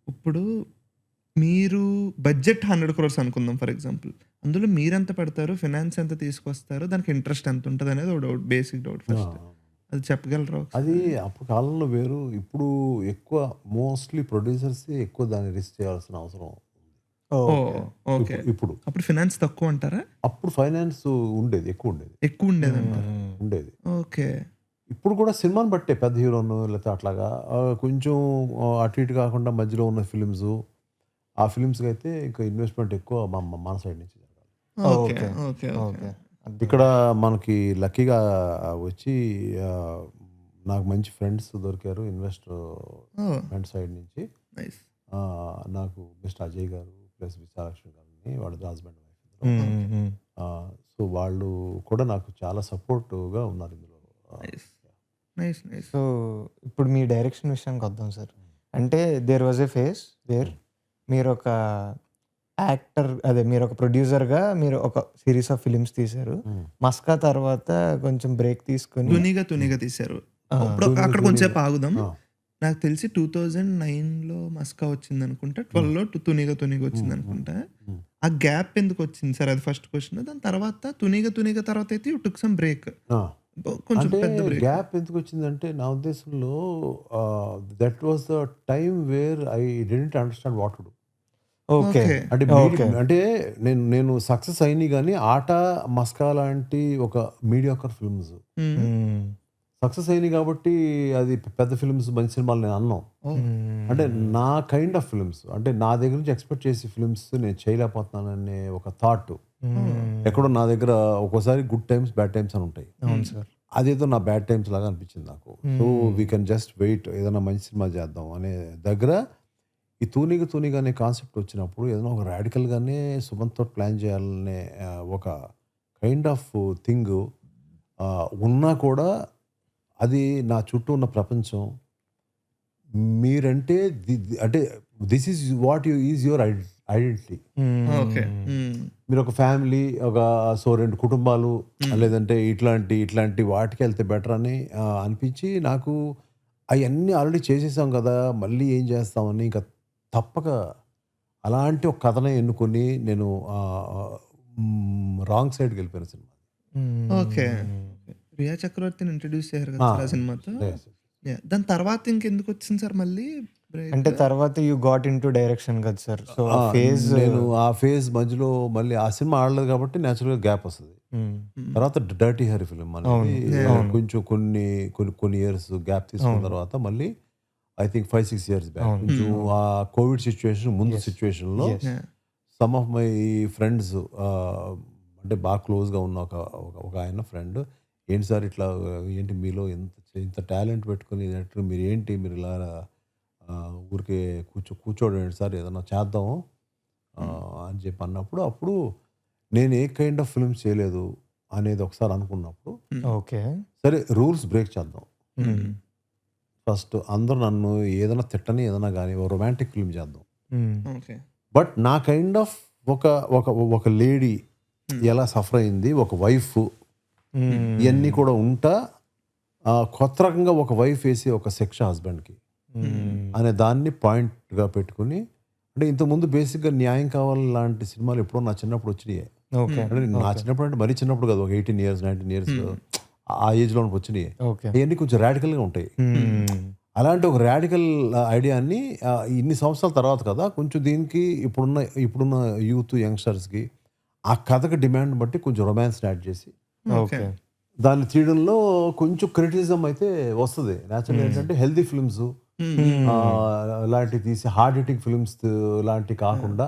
ఇప్పుడు మీరు బడ్జెట్ 100 crores అనుకుందాం ఫర్ ఎగ్జాంపుల్. అందులో మీరెంత పెడతారు, ఫినాన్స్ ఎంత తీసుకొస్తారు, దానికి ఇంట్రెస్ట్ ఎంత ఉంటుంది అనేది ఒక డౌట్, బేసిక్ డౌట్ ఫస్ట్. అది చెప్పగలరా? అది అప్పుడు కాలంలో వేరు, ఇప్పుడు ఎక్కువ మోస్ట్లీ ప్రొడ్యూసర్స్ ఎక్కువ దాన్ని రిస్క్ చేయాల్సిన అవసరం. ఓకే. ఇప్పుడు అప్పుడు ఫినాన్స్ తక్కువ అంటారా? అప్పుడు ఫైనాన్స్ ఉండేది, ఎక్కువ ఉండేది అంటారు. ఉండేది. ఓకే. ఇప్పుడు కూడా సినిమాని బట్టే పెద్ద హీరోను లేకపోతే అట్లాగా కొంచెం అటు ఇటు కాకుండా మధ్యలో ఉన్న ఫిలిమ్స్, ఆ ఫిలిమ్స్కి అయితే ఇంకా ఇన్వెస్ట్మెంట్ ఎక్కువ మన సైడ్ నుంచి జరగాలి. Okay okay okay. ఇక్కడ మనకి లక్కీగా వచ్చి నాకు మంచి ఫ్రెండ్స్ దొరికారు, ఇన్వెస్టర్ ఫ్రెండ్ సైడ్ నుంచి. నైస్. నాకు మిస్టర్ అజయ్ గారు ప్లస్ విశాలక్ష్మి గారిని, వాళ్ళ హస్బెండ్ వైఫ్. సో వాళ్ళు కూడా నాకు చాలా సపోర్ట్గా ఉన్నారు ఇందులో. Nice nice. సో ఇప్పుడు మీ డైరెక్షన్ విషయానికి వద్దాం సార్. అంటే there was a phase where మీరు ఒక యాక్టర్, అదే మీరు ఒక ప్రొడ్యూసర్గా మీరు ఒక సిరీస్ ఆఫ్ ఫిలిమ్స్ తీశారు. మస్కా తర్వాత కొంచెం బ్రేక్ తీసుకుని తునిగా తీశారు. ఇప్పుడు అక్కడ కొంచెం ఆగుదాం. నాకు తెలిసి 2009లో మస్కా వచ్చింది అనుకుంటా, 12లో తునిగా వచ్చింది అనుకుంటా. ఆ గ్యాప్ ఎందుకు వచ్చింది సార్? అది ఫస్ట్ క్వశ్చన్. దాని తర్వాత తునిగా తర్వాత అయితే యూ టుక్ సమ్ బ్రేక్. కొంచెం పెద్ద బ్రేక్. గ్యాప్ ఎందుకు వచ్చిందంటే నా ఉద్దేశంలో that was the time where I didn't understand what to do. Okay. అంటే నేను సక్సెస్ అయినాయి కానీ ఆట, మస్కా లాంటి ఒక మీడియాకర్ ఫిల్మ్స్ సక్సెస్ అయినాయి కాబట్టి అది పెద్ద ఫిల్మ్స్, మంచి సినిమాలు నేను అన్నాం. అంటే నా కైండ్ ఆఫ్ ఫిల్మ్స్, అంటే నా దగ్గర నుంచి ఎక్స్పెక్ట్ చేసే ఫిల్మ్స్ నేను చేయలేకపోతున్నాననే ఒక థాట్ ఎక్కడో నా దగ్గర ఒక్కోసారి గుడ్ టైమ్స్ బ్యాడ్ టైమ్స్ అని ఉంటాయి. అదేదో నా బ్యాడ్ టైమ్స్ లాగా అనిపించింది నాకు. So we can just wait, ఏదైనా మంచి సినిమా చేద్దాం అనే దగ్గర ఈ తూనిగా అనే కాన్సెప్ట్ వచ్చినప్పుడు ఏదైనా ఒక రాడికల్గానే సుమంత్తో ప్లాన్ చేయాలనే ఒక కైండ్ ఆఫ్ థింగ్ ఉన్నా కూడా అది నా చుట్టూ ఉన్న ప్రపంచం మీరంటే అంటే this is what you is your identity. మీరు ఒక ఫ్యామిలీ, ఒక 2 కుటుంబాలు, లేదంటే ఇట్లాంటి వాటికి వెళ్తే బెటర్ అని అనిపించి నాకు అవన్నీ ఆల్రెడీ చేసేసాం కదా, మళ్ళీ ఏం చేస్తామని ఇంకా తప్పక అలాంటి ఒక కథనే ఎన్నుకొని నేను రాంగ్ సైడ్కి వెళ్ళిపోయిన సినిమా. ఓకే. రియా చక్రవర్తిని ఇంట్రడ్యూస్ చేశారు కదా ఆ సినిమాతో. దాని తర్వాత ఇంకెందుకు వచ్చింది సార్ మళ్ళీ? అంటే తర్వాత you got in to direction కదా సార్. సో నేను ఆ ఫేజ్ మధ్యలో మళ్ళీ ఆ సినిమా ఆడలేదు కాబట్టి న్యాచురల్గా గ్యాప్ వస్తుంది. తర్వాత డర్టీ హరి ఫిలిం అనేది కొంచెం కొన్ని ఇయర్స్ గ్యాప్ తీసుకున్న తర్వాత మళ్ళీ ఐ థింక్ 5-6 years బ్యాక్ కొంచెం ఆ కోవిడ్ సిచ్యువేషన్ ముందు సిచ్యువేషన్లో సమ్ ఆఫ్ మై ఫ్రెండ్స్, అంటే బాగా క్లోజ్గా ఉన్న ఒక ఆయన ఫ్రెండ్, ఏంటి సార్ ఇట్లా, ఏంటి మీలో ఇంత టాలెంట్ పెట్టుకుని మీరు ఇలా ఊరికే కూర్చోడండి సార్, ఏదైనా చేద్దాం అని చెప్పి అన్నప్పుడు, అప్పుడు నేను ఏ కైండ్ ఆఫ్ ఫిల్మ్స్ చేయలేదు అనేది ఒకసారి అనుకున్నప్పుడు, ఓకే సరే రూల్స్ బ్రేక్ చేద్దాం. ఫస్ట్ అందరూ నన్ను ఏదైనా తిట్టని, ఏదైనా కానీ ఒక రొమాంటిక్ ఫిల్మ్ చేద్దాం. బట్ నా కైండ్ ఆఫ్ ఒక లేడీ ఎలా సఫర్ అయింది, ఒక వైఫ్, ఇవన్నీ కూడా ఉంటా కొత్త రకంగా ఒక వైఫ్ వేసి ఒక సెక్ష హస్బెండ్కి అనే దాన్ని పాయింట్గా పెట్టుకుని, అంటే ఇంతకుముందు బేసిక్గా న్యాయం కావాలి లాంటి సినిమాలు ఎప్పుడో నా చిన్నప్పుడు వచ్చినాయి. అంటే నా చిన్నప్పుడు అంటే మరీ చిన్నప్పుడు కాదు, ఒక 18 years 19 years ఆ ఏజ్లో వచ్చినాయి. అవన్నీ కొంచెం రాడికల్గా ఉంటాయి. అలాంటి ఒక రాడికల్ ఐడియాని ఇన్ని సంవత్సరాల తర్వాత కదా కొంచెం దీనికి ఇప్పుడున్న యూత్ యంగ్స్టర్స్కి ఆ కథకు డిమాండ్ బట్టి కొంచెం రొమాన్స్ యాడ్ చేసి ఓకే దాన్ని తీయడంలో కొంచెం క్రిటిసిజం అయితే వస్తుంది. నేచురల్ ఏంటంటే హెల్తీ ఫిల్మ్స్ లాంటివి తీసి హార్డ్ హిట్టింగ్ ఫిల్మ్స్ లాంటివి కాకుండా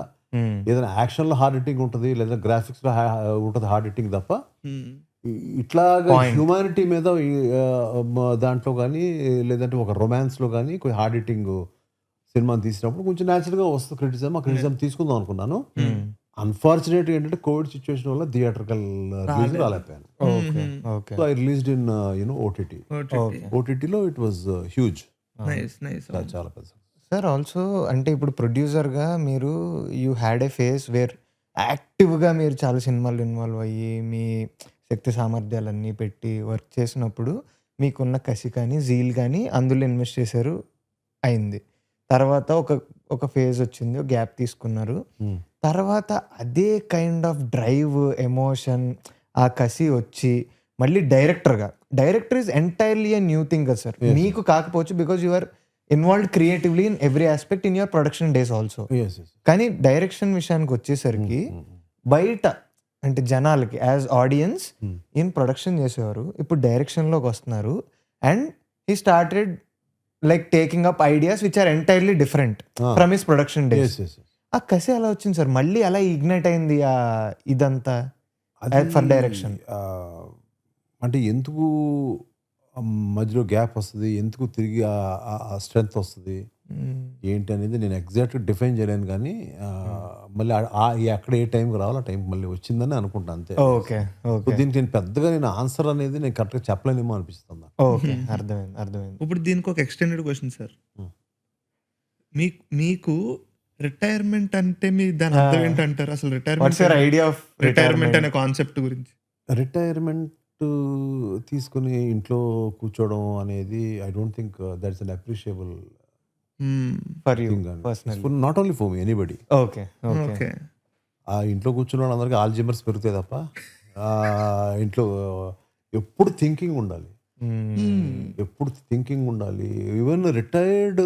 ఏదైనా యాక్షన్లో హార్డ్ హిట్టింగ్ ఉంటుంది, లేదా గ్రాఫిక్స్లో ఉంటుంది హార్డ్ హిట్టింగ్ తప్ప ఇట్లాగా హ్యూమానిటీ మీద దాంట్లో కానీ లేదంటే ఒక రొమాన్స్లో కానీ కొంచెం హార్డ్ హిట్టింగ్ సినిమాని తీసినప్పుడు కొంచెం న్యాచురల్గా వస్తుంది క్రిటిసిజం. ఆ క్రిటిసిజం తీసుకుందాం అనుకున్నాను. అన్ఫార్చునేట్ ఏంటంటే కోవిడ్ సిచ్యువేషన్ వల్ల థియేటర్కల్ రిలీజ్ రాలేకపోయాను. So I released in OTT. ఓటీటీలో ఇట్ వాజ్ హ్యూజ్, చాలా పెద్ద. సార్ ఆల్సో అంటే ఇప్పుడు ప్రొడ్యూసర్గా మీరు you had a phase where యాక్టివ్గా మీరు చాలా సినిమాలు ఇన్వాల్వ్ అయ్యి మీ శక్తి సామర్థ్యాలన్నీ పెట్టి వర్క్ చేసినప్పుడు మీకున్న కసి కానీ జీల్ కానీ అందులో ఇన్వెస్ట్ చేశారు అయింది. తర్వాత ఒక ఫేజ్ వచ్చింది, ఒక గ్యాప్ తీసుకున్నారు. తర్వాత అదే కైండ్ ఆఫ్ డ్రైవ్, ఎమోషన్, ఆ కసి వచ్చి మళ్ళీ director is entirely a new thing కదా సార్. మీకు కాకపోవచ్చు because you are involved creatively in every aspect in your production days also. కానీ డైరెక్షన్ విషయానికి వచ్చేసరికి బయట అంటే జనాలకి యాజ్ ఆడియన్స్ ఇన్ ప్రొడక్షన్ చేసేవారు, ఇప్పుడు డైరెక్షన్లోకి వస్తున్నారు and he started like taking up ideas which are entirely different from his production days. ఆ కసి ఎలా వచ్చింది సార్? మళ్ళీ అలా ఇగ్నైట్ అయింది ఇదంతా ఫర్ డైరెక్షన్? అంటే ఎందుకు మధ్యలో గ్యాప్ వస్తుంది, ఎందుకు తిరిగి ఆ స్ట్రెంగ్త్ వస్తుంది ఏంటి అనేది నేను ఎగ్జాక్ట్గా డిఫైన్ చేయలేను. కానీ మళ్ళీ ఎక్కడ ఏ టైంకి రావాలో ఆ టైం మళ్ళీ వచ్చిందని అనుకుంటాను అంతే. ఓకే దీనికి నేను పెద్దగా ఆన్సర్ అనేది నేను కరెక్ట్గా చెప్పలేనేమో అనిపిస్తుంది. ఓకే, అర్థమైంది. ఇప్పుడు దీనికి ఒక ఎక్స్టెండెడ్ క్వశ్చన్ సార్. మీకు రిటైర్మెంట్ అంటే మీ దాని అర్థం ఏంటంటారు అసలు? రిటైర్మెంట్ అనే కాన్సెప్ట్ గురించి. రిటైర్మెంట్ తీసుకుని ఇంట్లో కూర్చోవడం అనేది I don't think that's an appreciable for you personally, not only for me, anybody. Okay ఆ ఇంట్లో కూర్చున్న వాళ్ళందరికీ ఆల్జీమర్స్ పెరుగుతాయి తప్ప ఇంట్లో ఎప్పుడు థింకింగ్ ఉండాలి. ఈవెన్ రిటైర్డ్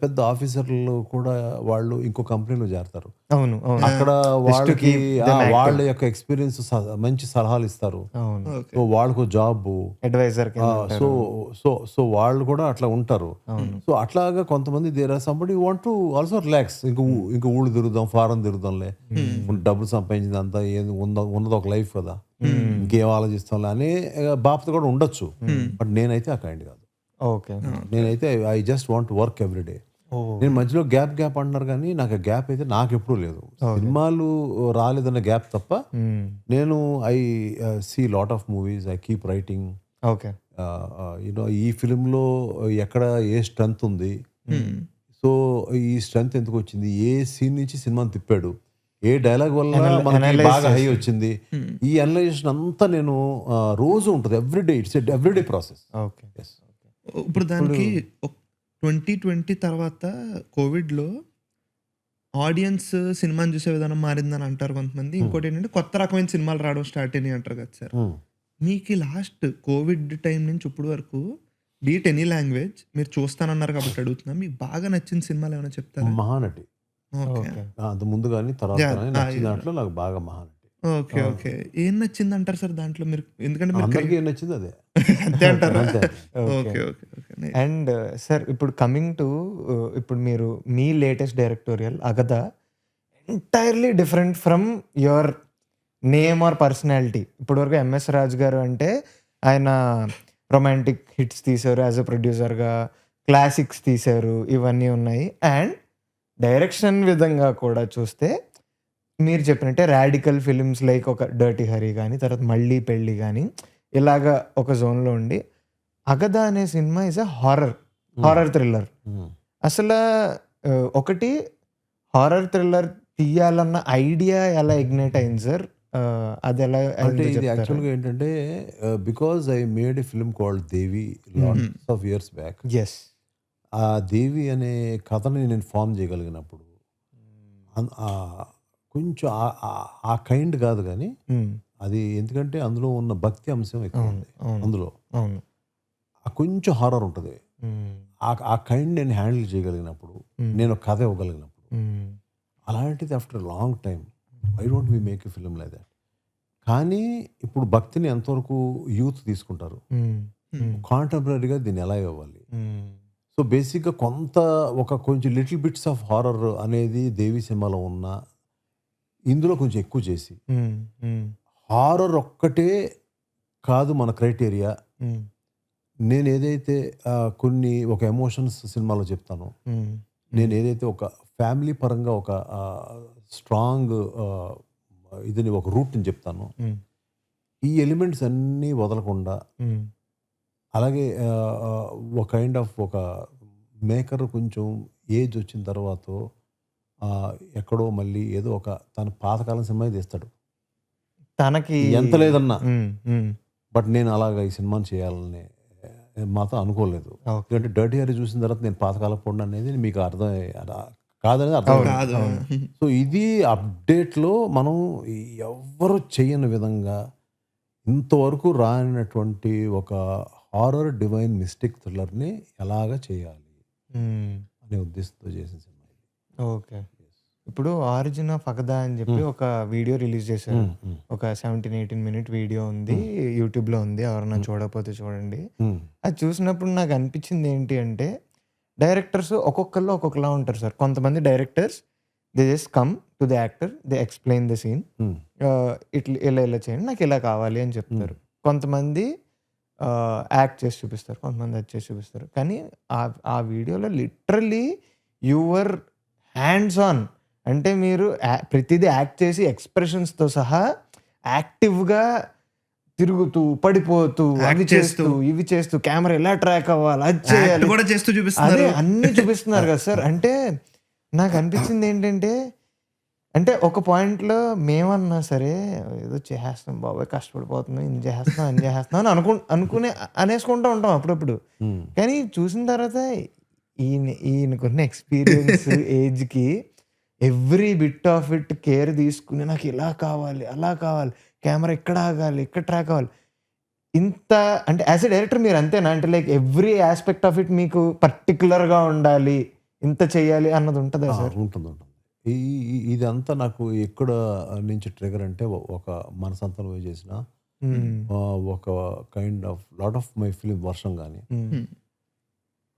పెద్ద ఆఫీసర్లు కూడా వాళ్ళు ఇంకో కంపెనీలో చేరతారు. అక్కడ వాళ్ళకి వాళ్ళ యొక్క ఎక్స్పీరియన్స్ మంచి సలహాలు ఇస్తారు. సో వాళ్ళకు జాబ్ అడ్వైజర్, సో వాళ్ళు కూడా అట్లా ఉంటారు. సో అట్లాగా కొంతమంది there are somebody want to also relax. ఇంకా ఊళ్ళు తిరుగుదాం, ఫారెన్ తిరుగుదాంలే, డబ్బులు సంపాదించింది అంతా ఉన్నది ఒక లైఫ్ కదా, ఇంకేం ఆలోచిస్తాంలే అనే బాపత కూడా ఉండొచ్చు. బట్ నేనైతే ఆ కైండ్ కాదు. నేనైతే I just want work every day. నేను మధ్యలో గ్యాప్ అంటున్నారు కానీ నాకు ఆ గ్యాప్ అయితే నాకు ఎప్పుడూ లేదు. సినిమాలు రాలేదన్న గ్యాప్ తప్ప నేను I see lot of movies, I keep writing. ఈ ఫిలింలో ఎక్కడ ఏ స్ట్రెంగ్త్ ఉంది, సో ఈ స్ట్రెంగ్త్ ఎందుకు వచ్చింది, ఏ సీన్ నుంచి సినిమాని తిప్పాడు, ఏ డైలాగ్ వల్ల మనకి బాగా హై వచ్చింది, ఈ అనలైజేషన్ అంతా నేను రోజు ఉంటుంది. Everyday, it's everyday process. ఇప్పుడు దానికి 2020 తర్వాత కోవిడ్లో ఆడియన్స్ సినిమాని చూసే విధానం మారిందని అంటారు కొంతమంది. ఇంకోటి ఏంటంటే కొత్త రకమైన సినిమాలు రావడం స్టార్ట్ అయినాయి అంటారు కదా సార్. మీకు లాస్ట్ కోవిడ్ టైం నుంచి ఇప్పుడు వరకు బీట్ ఎనీ లాంగ్వేజ్ మీరు చూస్తానన్నారు కాబట్టి అడుగుతున్నా, మీకు బాగా నచ్చిన సినిమాలు ఏమైనా చెప్తారా? మహానటి. అంత ముందు కానీ తర్వాత నచ్చిన దాంట్లో నాకు బాగా మహానటి. ఓకే ఏం నచ్చింది అంటారు సార్ దాంట్లో మీరు? ఎందుకంటే అందరికీ ఏం నచ్చింది అదే అంతే అంటారు. అండ్ సార్ ఇప్పుడు కమింగ్ టు ఇప్పుడు మీరు మీ latest directorial Agada entirely different from your name or personality. ఇప్పటివరకు ఎంఎస్ రాజ్ గారు అంటే ఆయన రొమాంటిక్ హిట్స్ తీశారు యాజ్ అ ప్రొడ్యూసర్గా, క్లాసిక్స్ తీశారు, ఇవన్నీ ఉన్నాయి. అండ్ డైరెక్షన్ విధంగా కూడా చూస్తే మీరు చెప్పినట్టే రాడికల్ ఫిలిమ్స్ లైక్ ఒక డర్టీ హరీ కానీ, తర్వాత మళ్ళీ పెళ్ళి కానీ, ఇలాగా ఒక జోన్లో ఉండి అగద అనే cinema is a horror thriller. అసలు ఒకటి హారర్ థ్రిల్లర్ తీయాలన్న ఐడియా ఎలా ఇగ్నైట్ అయింది సార్? అది ఎలా? అంటే ఇది యాక్చువల్గా ఏంటంటే because I made a film called Devi lots of years back. ఆ దేవి అనే కథని నేను ఫామ్ చేయగలిగినప్పుడు కొంచెం ఆ కైండ్ కాదు కానీ అది ఎందుకంటే అందులో ఉన్న భక్తి అంశం ఎక్కువ ఉంది. అందులో కొంచెం హారర్ ఉంటుంది. ఆ కైండ్ నేను హ్యాండిల్ చేయగలిగినప్పుడు, నేను ఒక కథ ఇవ్వగలిగినప్పుడు, అలాంటిది after long time why don't we make a film like that. కానీ ఇప్పుడు భక్తిని ఎంతవరకు యూత్ తీసుకుంటారు, కాంటెంపరీగా దీన్ని ఎలా ఇవ్వాలి. సో బేసిక్గా కొంచెం లిటిల్ బిట్స్ ఆఫ్ హారర్ అనేది దేవి సినిమాలో ఉన్న ఇందులో కొంచెం ఎక్కువ చేసి, హారర్ ఒక్కటే కాదు మన క్రైటీరియా. నేను ఏదైతే కొన్ని ఒక ఎమోషన్స్ సినిమాలో చెప్తానో, నేను ఏదైతే ఒక ఫ్యామిలీ పరంగా ఒక స్ట్రాంగ్ ఇదిని ఒక రూట్ని చెప్తాను, ఈ ఎలిమెంట్స్ అన్నీ వదలకుండా, అలాగే ఒక కైండ్ ఆఫ్ ఒక మేకర్ కొంచెం ఏజ్ వచ్చిన తర్వాత ఎక్కడో మళ్ళీ ఏదో ఒక తన పాతకాలం సినిమా తీస్తాడు తనకి ఎంత లేదన్నా. బట్ నేను అలాగా ఈ సినిమాని చేయాలని మాత్రం అనుకోలేదు. ఎందుకంటే డర్టీ హరి చూసిన తర్వాత నేను పాతకాలం పొండి అనేది మీకు అర్థం కాదనేది అర్థం కాదు. సో ఇది అప్డేట్లో మనం ఎవ్వరు చేయని విధంగా ఇంతవరకు రానటువంటి ఒక హారర్ డివైన్ మిస్టిక్ థ్రిల్లర్ని ఎలాగ చేయాలి అనే ఉద్దేశంతో చేసిన సినిమా. ఓకే, ఇప్పుడు ఆరిజిన్ ఆఫ్ అగదా అని చెప్పి ఒక వీడియో రిలీజ్ చేశారు. ఒక 17-18 మినిట్ వీడియో ఉంది, యూట్యూబ్లో ఉంది, ఎవరన్నా చూడకపోతే చూడండి. అది చూసినప్పుడు నాకు అనిపించింది ఏంటి అంటే, డైరెక్టర్స్ ఒక్కొక్కళ్ళు ఒక్కొక్కలా ఉంటారు సార్. కొంతమంది directors they just come to the actor, they explain the scene, ఇట్లా ఇలా చేయండి, నాకు ఇలా కావాలి అని చెప్తారు. కొంతమంది యాక్ట్ చేసి చూపిస్తారు, కొంతమంది అది చేసి చూపిస్తారు. కానీ ఆ వీడియోలో లిటరల్లీ యువర్ హ్యాండ్స్ ఆన్, అంటే మీరు ప్రతిదీ యాక్ట్ చేసి ఎక్స్ప్రెషన్స్తో సహా యాక్టివ్గా తిరుగుతూ, పడిపోతూ, అవి చేస్తూ, ఇవి చేస్తూ, కెమెరా ఎలా ట్రాక్ అవ్వాలి, అది చేయాలి, అదే అన్నీ చూపిస్తున్నారు కదా సార్. అంటే నాకు అనిపించింది ఏంటంటే, అంటే ఒక పాయింట్లో మేమన్నా సరే ఏదో చేసేస్తాం బాబాయ్, కష్టపడిపోతున్నాం, ఇన్ని చేస్తున్నాం అని చేస్తున్నాం అని అనేసుకుంటూ ఉంటాం అప్పుడప్పుడు. కానీ చూసిన తర్వాత ఈయనకున్న ఎక్స్పీరియన్స్ ఏజ్కి every bit of it care తీసుకుని, నాకు ఇలా కావాలి, అలా కావాలి, కెమెరా ఇక్కడ ఆగాలి, ఇక్కడ ట్రాక్ అవ్వాలి, ఇంత అంటే యాజ్ ఎ డైరెక్టర్ మీరు అంతేనా? అంటే like every aspect of it మీకు పర్టికులర్గా ఉండాలి, ఇంత చేయాలి అన్నది ఉంటుందా సార్? ఉంటుంది. ఇదంతా నాకు ఎక్కడ నుంచి ట్రిగర్ అంటే, ఒక మనసంతలో చేసిన ఒక kind of lot of my film వర్షం కానీ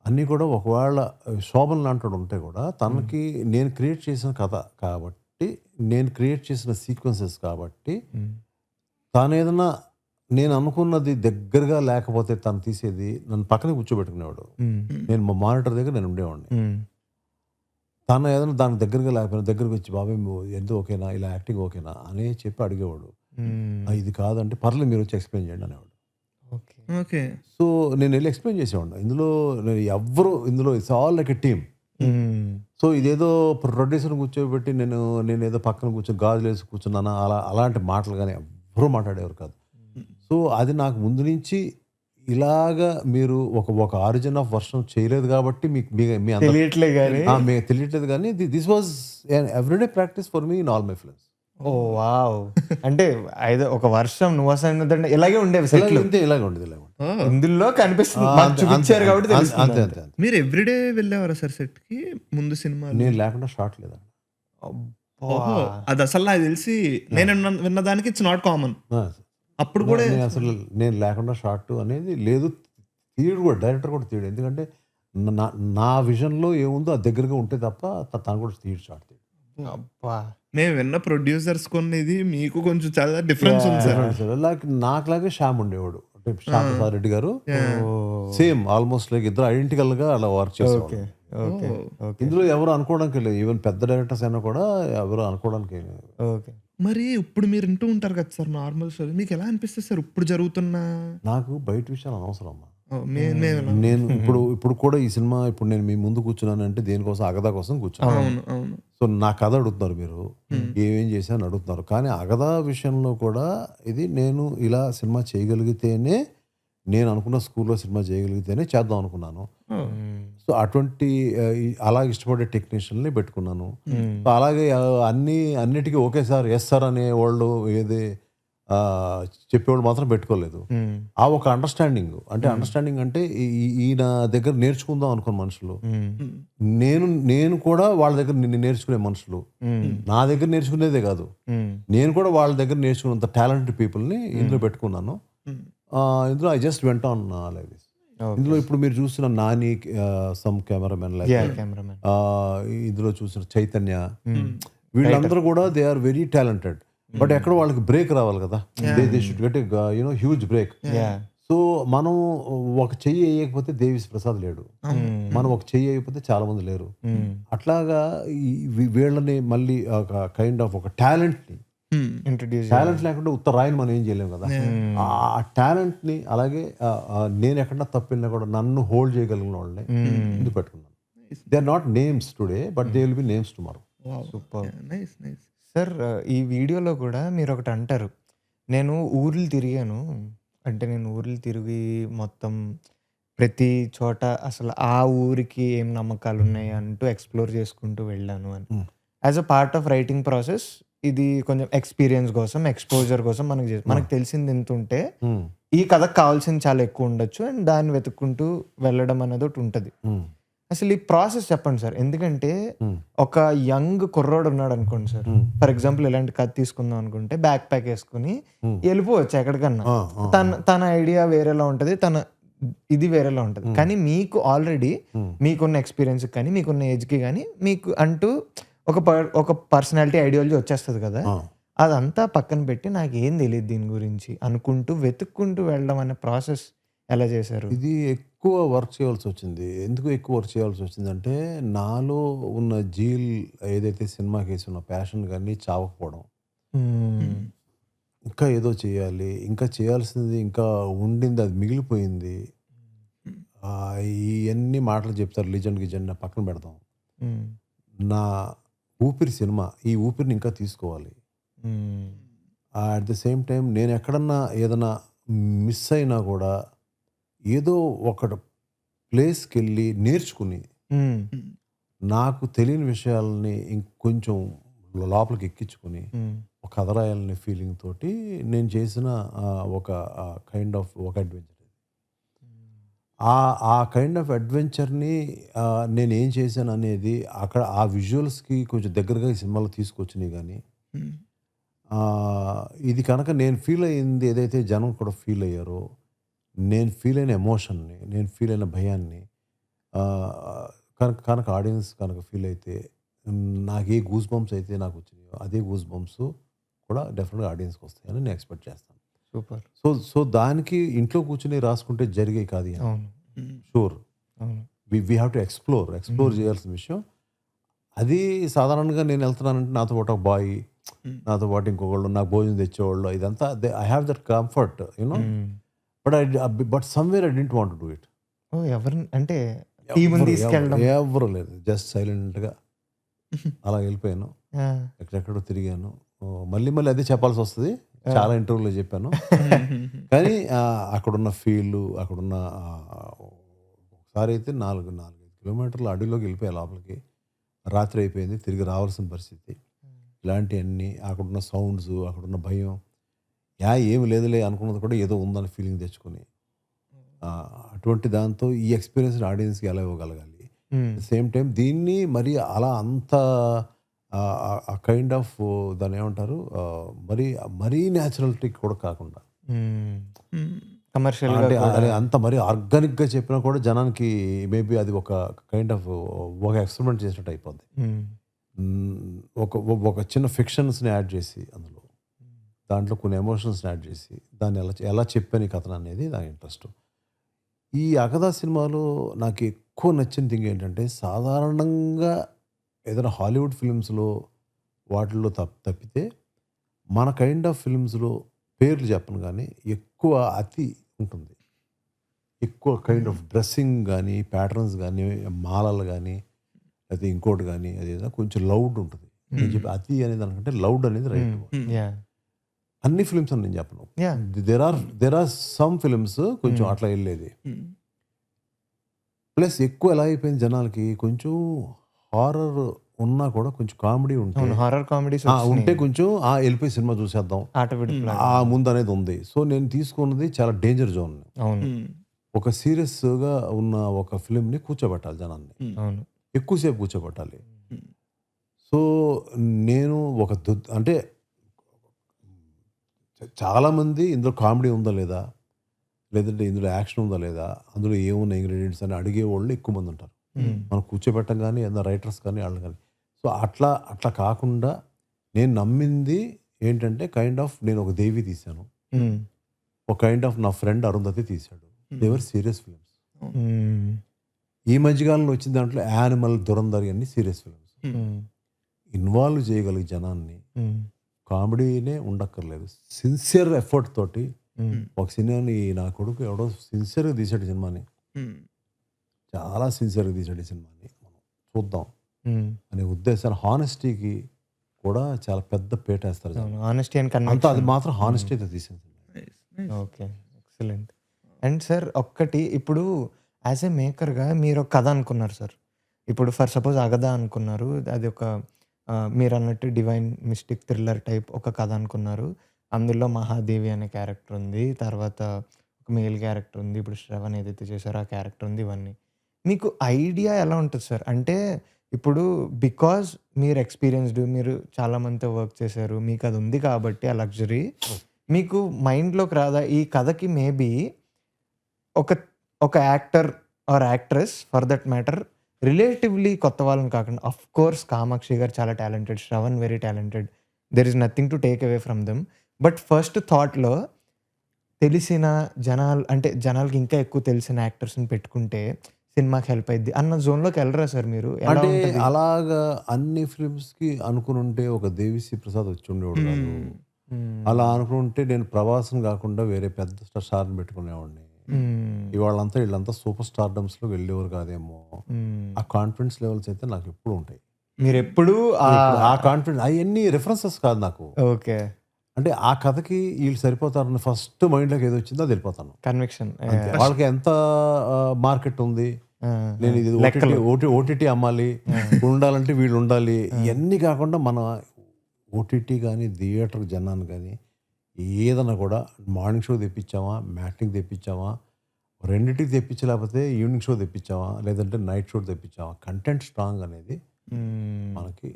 అన్నీ కూడా ఒకవేళ శోభన్ లాంటి ఉంటే కూడా తనకి నేను క్రియేట్ చేసిన కథ కాబట్టి, నేను క్రియేట్ చేసిన సీక్వెన్సెస్ కాబట్టి, తను ఏదైనా నేను అనుకున్నది దగ్గరగా లేకపోతే తను తీసేది నన్ను పక్కనే కూర్చోబెట్టుకునేవాడు. నేను మా మానిటర్ దగ్గర నేను ఉండేవాడిని. తను ఏదైనా దానికి దగ్గరగా లేకపోయినా దగ్గరకు వచ్చి, బాబాయ్ ఎంత ఓకేనా, ఇలా యాక్టింగ్ ఓకేనా అని చెప్పి అడిగేవాడు. ఇది కాదంటే పర్లేదు మీరు వచ్చి ఎక్స్ప్లెయిన్ చేయండి అనేవాడు. ఓకే, సో నేను వెళ్ళి ఎక్స్ప్లెయిన్ చేసేవాడిని. ఇందులో it's all like a team. So ఇదేదో ప్రొడ్యూసర్ కూర్చోబెట్టి నేను ఏదో పక్కన కూర్చొని గాజులు వేసి కూర్చున్నానా అలాంటి మాటలు కానీ ఎవ్వరూ మాట్లాడేవారు కాదు. సో అది నాకు ముందు నుంచి ఇలాగా మీరు ఒక ఆరిజిన్ ఆఫ్ వర్షం చేయలేదు కాబట్టి మీకు తెలియట్లేదు కానీ this was everyday practice for me in all my films. Oh wow, అంటే ఒక వర్షం నువ్వు అసలు ఇలాగే ఉండేవి సెట్లు, ఇలాగే ఉండేది. ఇందులో కనిపిస్తుంది, చూపించారు కాబట్టి అంతే. మీరు ఎవ్రీడే వెళ్ళేవారా సార్ సెట్ కి ముందు సినిమా? నేను లేకుండా షార్ట్ లేదా, అది అసలు నాకు తెలిసి నేను విన్నదానికి ఇట్స్ నాట్ కామన్. అప్పుడు కూడా అసలు నేను లేకుండా షార్ట్ అనేది లేదు. తీయడు కూడా, డైరెక్టర్ కూడా తీయడు. ఎందుకంటే నా విజన్లో ఏముందో అది దగ్గరగా ఉంటే తప్ప తను కూడా తీయడు షార్ట్. మేము విన్న ప్రొడ్యూసర్స్ కొన్నిది మీకు కొంచెం చాలా డిఫరెన్స్ ఉంది సార్. నాకులాగే శ్యామ్ ఉండేవాడు, అంటే శ్యామ్ ప్రసాద్ రెడ్డి గారు. సేమ్ ఆల్మోస్ట్ లైక్ ఇద్దరు ఐడెంటికల్ గా అలా వర్క్ చేసేవాడు. ఇందులో ఎవరు అనుకోవడానికి లేదు, ఈవెన్ పెద్ద డైరెక్టర్స్ అయినా కూడా ఎవరు అనుకోవడానికి. మరి ఇప్పుడు మీరు వింటూ ఉంటారు కదా సార్ నార్మల్ స్టోరీ, మీకు ఎలా అనిపిస్తుంది సార్ ఇప్పుడు జరుగుతున్న? నాకు బయట విషయాలు అనవసరం అమ్మా. నేను ఇప్పుడు కూడా ఈ సినిమా ఇప్పుడు నేను మీ ముందు కూర్చున్నాను అంటే దేనికోసం, అగదా కోసం కూర్చున్నాను. సో నా కథ అడుగుతున్నారు, మీరు ఏమేం చేశాను అడుగుతున్నారు. కానీ అగదా విషయంలో కూడా ఇది నేను ఇలా సినిమా చేయగలిగితేనే, నేను అనుకున్న స్కూల్లో సినిమా చేయగలిగితేనే చేద్దాం అనుకున్నాను. సో అటువంటి అలా ఇష్టపడే టెక్నీషియన్ని పెట్టుకున్నాను. సో అలాగే అన్నిటికీ ఓకే సార్, ఎస్ సార్ అనే వాళ్ళు ఏది చెప్పేవాళ్ళు మాత్రం పెట్టుకోలేదు. ఆ ఒక అండర్స్టాండింగ్ అంటే ఈయన దగ్గర నేర్చుకుందాం అనుకున్న మనుషులు, నేను కూడా వాళ్ళ దగ్గర నేర్చుకునే మనుషులు, నా దగ్గర నేర్చుకునేదే కాదు, నేను కూడా వాళ్ళ దగ్గర నేర్చుకున్నంత టాలెంటెడ్ పీపుల్ని ఇందులో పెట్టుకున్నాను. ఇందులో ఐ జస్ట్ వెంట ఆన్ లైక్ దిస్. ఇందులో ఇప్పుడు మీరు చూసిన నాని, సమ్ కెమెరామెన్ లైక్, ఇందులో చూసిన చైతన్య, వీళ్ళందరూ కూడా they are very talented. But ఎక్కడ వాళ్ళకి బ్రేక్ రావాలి కదా, they should get huge break. So మనం ఒక చెయ్యి వేయకపోతే దేవిస్ ప్రసాద్ లేడు, మనం ఒక చెయ్యి వేయకపోతే చాలా మంది లేరు. అట్లాగా వీళ్ళని మళ్ళీ ఒక కైండ్ ఆఫ్ ఒక టాలెంట్ని, టాలెంట్ లేకుండా ఉత్తరాయని మనం ఏం చేయలేము కదా. ఆ టాలెంట్ ని అలాగే నేను ఎక్కడన్నా తప్పినా కూడా నన్ను హోల్డ్ చేయగలిగిన వాళ్ళని ముందు పెట్టుకున్నాను. They are not names today but they will be names tomorrow. Super. Sir, ఈ వీడియోలో కూడా మీరు ఒకటి అంటారు, నేను ఊర్లు తిరిగాను, అంటే నేను ఊర్లు తిరిగి మొత్తం ప్రతి చోట అసలు ఆ ఊరికి ఏం నమ్మకాలు ఉన్నాయి అంటూ ఎక్స్ప్లోర్ చేసుకుంటూ వెళ్ళాను అని. As a part of writing process ఇది కొంచెం ఎక్స్పీరియన్స్ కోసం, ఎక్స్పోజర్ కోసం మనకు తెలిసింది ఎంత ఉంటే ఈ కథకు కావాల్సింది చాలా ఎక్కువ ఉండొచ్చు, అండ్ దాన్ని వెతుక్కుంటూ వెళ్ళడం అనేది ఒకటి ఉంటుంది. అసలు ఈ ప్రాసెస్ చెప్పండి సార్. ఎందుకంటే ఒక యంగ్ కుర్రోడు ఉన్నాడు అనుకోండి సార్, ఫర్ ఎగ్జాంపుల్ ఇలాంటి కథ తీసుకుందాం అనుకుంటే బ్యాక్ ప్యాక్ వేసుకుని వెళ్ళిపోవచ్చు ఎక్కడికన్నా, తన ఐడియా వేరేలా ఉంటుంది, తన ఇది వేరేలా ఉంటుంది. కానీ మీకు ఆల్రెడీ మీకున్న ఎక్స్పీరియన్స్ కానీ మీకున్న ఏజ్కి కానీ మీకు అంటూ ఒక పర్సనాలిటీ, ఐడియాలజీ వచ్చేస్తుంది కదా. అదంతా పక్కన పెట్టి నాకు ఏం తెలియదు దీని గురించి అనుకుంటూ వెతుక్కుంటూ వెళ్ళడం అనే ప్రాసెస్ ఎలా చేశారు? ఇది ఎక్కువ వర్క్ చేయాల్సి వచ్చింది. ఎందుకు ఎక్కువ వర్క్ చేయాల్సి వచ్చిందంటే, నాలో ఉన్న జీల్ ఏదైతే సినిమాకి వేసి ఉన్న ప్యాషన్ కానీ చావకపోవడం, ఇంకా ఏదో చేయాలి, ఇంకా చేయాల్సింది ఇంకా ఉండింది, అది మిగిలిపోయింది. ఇవన్నీ మాటలు చెప్తారు, లిజెండ్ గిజెండ్ పక్కన పెడతాం. నా ఊపిరి సినిమా, ఈ ఊపిరిని ఇంకా తీసుకోవాలి. అట్ ద సేమ్ టైం నేను ఎక్కడన్నా ఏదైనా మిస్ అయినా కూడా ఏదో ఒక ప్లేస్కి వెళ్ళి నేర్చుకుని నాకు తెలియని విషయాలని ఇంకొంచెం లోపలికి ఎక్కించుకుని ఒక కథ రాయాలనే ఫీలింగ్ తోటి నేను చేసిన ఒక కైండ్ ఆఫ్ ఒక అడ్వెంచర్. ఆ కైండ్ ఆఫ్ అడ్వెంచర్ని నేను ఏం చేశాను అనేది అక్కడ ఆ విజువల్స్కి కొంచెం దగ్గరగా ఈ సినిమాలో తీసుకొచ్చినాయి. కానీ ఇది కనుక నేను ఫీల్ అయ్యింది ఏదైతే జనం కూడా ఫీల్ అయ్యారో, నేను ఫీల్ అయిన ఎమోషన్ని, నేను ఫీల్ అయిన భయాన్ని కనుక ఆడియన్స్ కనుక ఫీల్ అయితే, నాకు ఏ గూస్ బంప్స్ అయితే నాకు వచ్చినాయో అదే గూస్ బంప్స్ కూడా డెఫినెట్గా ఆడియన్స్కి వస్తాయని నేను ఎక్స్పెక్ట్ చేస్తాను. సూపర్. సో దానికి ఇంట్లో కూర్చుని రాసుకుంటే జరిగే కాదు. Sure we have to explore చేయాల్సిన విషయం అది. సాధారణంగా నేను వెళ్తున్నానంటే నాతో పాటు ఒక బాయ్, నాతో పాటు ఇంకొకళ్ళు, నాకు భోజనం తెచ్చేవాళ్ళు, ఇదంతా I have that comfort you know. But somewhere I didn't want to do it. అంటే ఎవరు లేదు, జస్ట్ సైలెంట్గా అలా వెళ్ళిపోయాను, ఎక్కడెక్కడో తిరిగాను. మళ్ళీ అదే చెప్పాల్సి వస్తుంది, చాలా ఇంటర్వ్యూలో చెప్పాను. కానీ అక్కడున్న ఫీల్డ్, అక్కడున్న ఒకసారి అయితే 4-5 కిలోమీటర్ల అడవిలోకి వెళ్ళిపోయా లోపలికి. రాత్రి అయిపోయింది, తిరిగి రావాల్సిన పరిస్థితి. ఇలాంటివన్నీ, అక్కడున్న సౌండ్స్, అక్కడున్న భయం, ఏమి లేదులే అనుకున్నది కూడా ఏదో ఉందని ఫీలింగ్ తెచ్చుకొని, అటువంటి దాంతో ఈ ఎక్స్పీరియన్స్ ఆడియన్స్కి ఎలా ఇవ్వగలగాలి. సేమ్ టైం దీన్ని మరి అలా అంత ఆ కైండ్ ఆఫ్ దాన్ని ఏమంటారు, మరీ న్యాచురలిటీ కూడా కాకుండా, కమర్షియల్ అంటే అంత మరీ ఆర్గానిక్గా చెప్పినా కూడా జనానికి మేబీ అది ఒక కైండ్ ఆఫ్ ఒక ఎక్స్పెరిమెంట్ చేసినట్టు అయిపోద్ది. ఒక చిన్న ఫిక్షన్స్ని యాడ్ చేసి అందులో, దాంట్లో కొన్ని ఎమోషన్స్ని యాడ్ చేసి దాన్ని ఎలా చెప్పాను ఈ కథను అనేది నా ఇంట్రెస్ట్. ఈ అగదా సినిమాలో నాకు ఎక్కువ నచ్చిన థింగ్ ఏంటంటే, సాధారణంగా ఏదైనా హాలీవుడ్ ఫిల్మ్స్లో వాటిల్లో తప్పితే మన కైండ్ ఆఫ్ ఫిల్మ్స్లో పేర్లు చెప్పను కానీ ఎక్కువ అతి ఉంటుంది. ఎక్కువ కైండ్ ఆఫ్ డ్రెస్సింగ్ కానీ, ప్యాటర్న్స్ కానీ, మాలలు కానీ, అయితే ఇంకోటి కానీ, అదేదో కొంచెం లౌడ్ ఉంటుంది. నేను చెప్పి అతి అనేది అనుకుంటే లౌడ్ అనేది రైట్. అన్ని ఫిల్మ్స్ అని నేను చెప్పను, దేర్ ఆర్ సమ్ ఫిల్మ్స్ కొంచెం అట్లా వెళ్ళేది. ప్లస్ ఎక్కువ ఎలా అయిపోయింది జనాలకి, కొంచెం హారర్ ఉన్నా కూడా కొంచెం కామెడీ ఉంటే హారర్ కామెడీస్ ఉంటే కొంచెం వెళ్ళిపోయి సినిమా చూసేద్దాం ఆట విడుపులా. ఆ ముందు అనేది ఉంది. సో నేను తీసుకున్నది చాలా డేంజర్ జోన్. అవును ఒక సీరియస్గా ఉన్న ఒక ఫిలింని కూర్చోబెట్టాలి జనాన్ని, అవును. ఎక్కువసేపు కూర్చోబెట్టాలి. సో నేను ఒక అంటే చాలామంది ఇందులో కామెడీ ఉందా లేదా, లేదంటే ఇందులో యాక్షన్ ఉందా లేదా, అందులో ఏమున్న ఇంగ్రీడియంట్స్ అని అడిగేవాళ్ళు ఎక్కువ మంది ఉంటారు. మనం కూర్చోబెట్టం కానీ ఏదైనా రైటర్స్ కానీ వాళ్ళు కానీ. సో అట్లా కాకుండా నేను నమ్మింది ఏంటంటే కైండ్ ఆఫ్ నేను ఒక దేవి తీశాను, ఒక కైండ్ ఆఫ్ నా ఫ్రెండ్ అరుంధతి తీశాడు. దేవర్ సీరియస్ ఫిలిమ్స్. ఈ మధ్యకాలంలో వచ్చిన దాంట్లో యానిమల్, దురంధర్ అన్ని సీరియస్ ఫిలిమ్స్. ఇన్వాల్వ్ చేయగలిగే జనాన్ని, కామెడీనే ఉండక్కర్లేదు, సిన్సియర్ ఎఫర్ట్ తోటి ఒక సినిమాని నా కొడుకు ఎవడో సిన్సియర్గా తీసాడు సినిమాని, చాలా సిన్సియర్గా తీసాడు ఈ సినిమాని, మనం చూద్దాం అనే ఉద్దేశాన్ని, హానెస్టీకి కూడా చాలా పెద్ద పేటేస్తారు. అంతా అది మాత్రం హానెస్టీతో తీసింది. Okay, excellent. అండ్ సార్ ఒక్కటి, ఇప్పుడు యాజ్ ఏ మేకర్గా మీరు ఒక కథ అనుకున్నారు సార్. ఇప్పుడు ఫర్ సపోజ్ అగదా అనుకున్నారు, అది ఒక మీరు అన్నట్టు డివైన్ మిస్టిక్ థ్రిల్లర్ టైప్ ఒక కథ అనుకున్నారు. అందులో మహాదేవి అనే క్యారెక్టర్ ఉంది, తర్వాత ఒక మేల్ క్యారెక్టర్ ఉంది, ఇప్పుడు శ్రవణ్ ఏదైతే చేశారో ఆ క్యారెక్టర్ ఉంది. ఇవన్నీ మీకు ఐడియా ఎలా ఉంటుంది సార్? అంటే ఇప్పుడు బికాజ్ మీరు ఎక్స్పీరియన్స్డ్, మీరు చాలామందితో వర్క్ చేశారు, మీకు అది ఉంది కాబట్టి ఆ లగ్జరీ మీకు మైండ్లోకి రాదా ఈ కథకి మేబీ ఒక actor or actress for that matter relatively కొత్త వాళ్ళని కాకుండా, అఫ్ కోర్స్ కామాక్షి గారు చాలా talented, Shravan very talented, there is nothing to take away from them. But first థాట్లో తెలిసిన జనాలు, అంటే జనాలకి ఇంకా ఎక్కువ తెలిసిన యాక్టర్స్ని పెట్టుకుంటే సినిమాకి హెల్ప్ అయింది అన్న జోన్లోకి వెళ్ళరా సార్ మీరు? అంటే అలాగా అన్ని ఫిల్మ్స్కి అనుకుని ఉంటే ఒక దేవిశ్రీ ప్రసాద్ వచ్చి ఉండేవాడు కాదు. అలా అనుకుంటే నేను ప్రభాసం కాకుండా వేరే పెద్ద స్టార్ని పెట్టుకునేవాడిని. ఇవాళ్ళంతా వీళ్ళంతా సూపర్ స్టార్డమ్స్లో వెళ్ళేవారు కాదేమో. ఆ కాన్ఫిడెన్స్ లెవెల్స్ అయితే నాకు ఎప్పుడు ఉంటాయి. మీరు ఎప్పుడు ఆ కాన్ఫిడెన్స్ అవన్నీ రిఫరెన్సెస్ కాదు నాకు. ఓకే, అంటే ఆ కథకి వీళ్ళు సరిపోతారని ఫస్ట్ మైండ్లోకి ఏదో వచ్చిందో అది వెళ్ళిపోతాను. కన్విక్షన్. వాళ్ళకి ఎంత మార్కెట్ ఉంది, నేను ఇది ఓటీటీ అమ్మాలి, ఉండాలంటే వీళ్ళు ఉండాలి, ఇవన్నీ కాకుండా మన ఓటీటీ కానీ థియేటర్ జనాన్ని కానీ ఏదన్నా కూడా మార్నింగ్ షో తెప్పించామా, మ్యాట్నింగ్ తెప్పించామా, రెండింటికి తెప్పించలేకపోతే ఈవినింగ్ షో తెప్పించామా, లేదంటే నైట్ షో తెప్పించామా, కంటెంట్ స్ట్రాంగ్ అనేది మనకి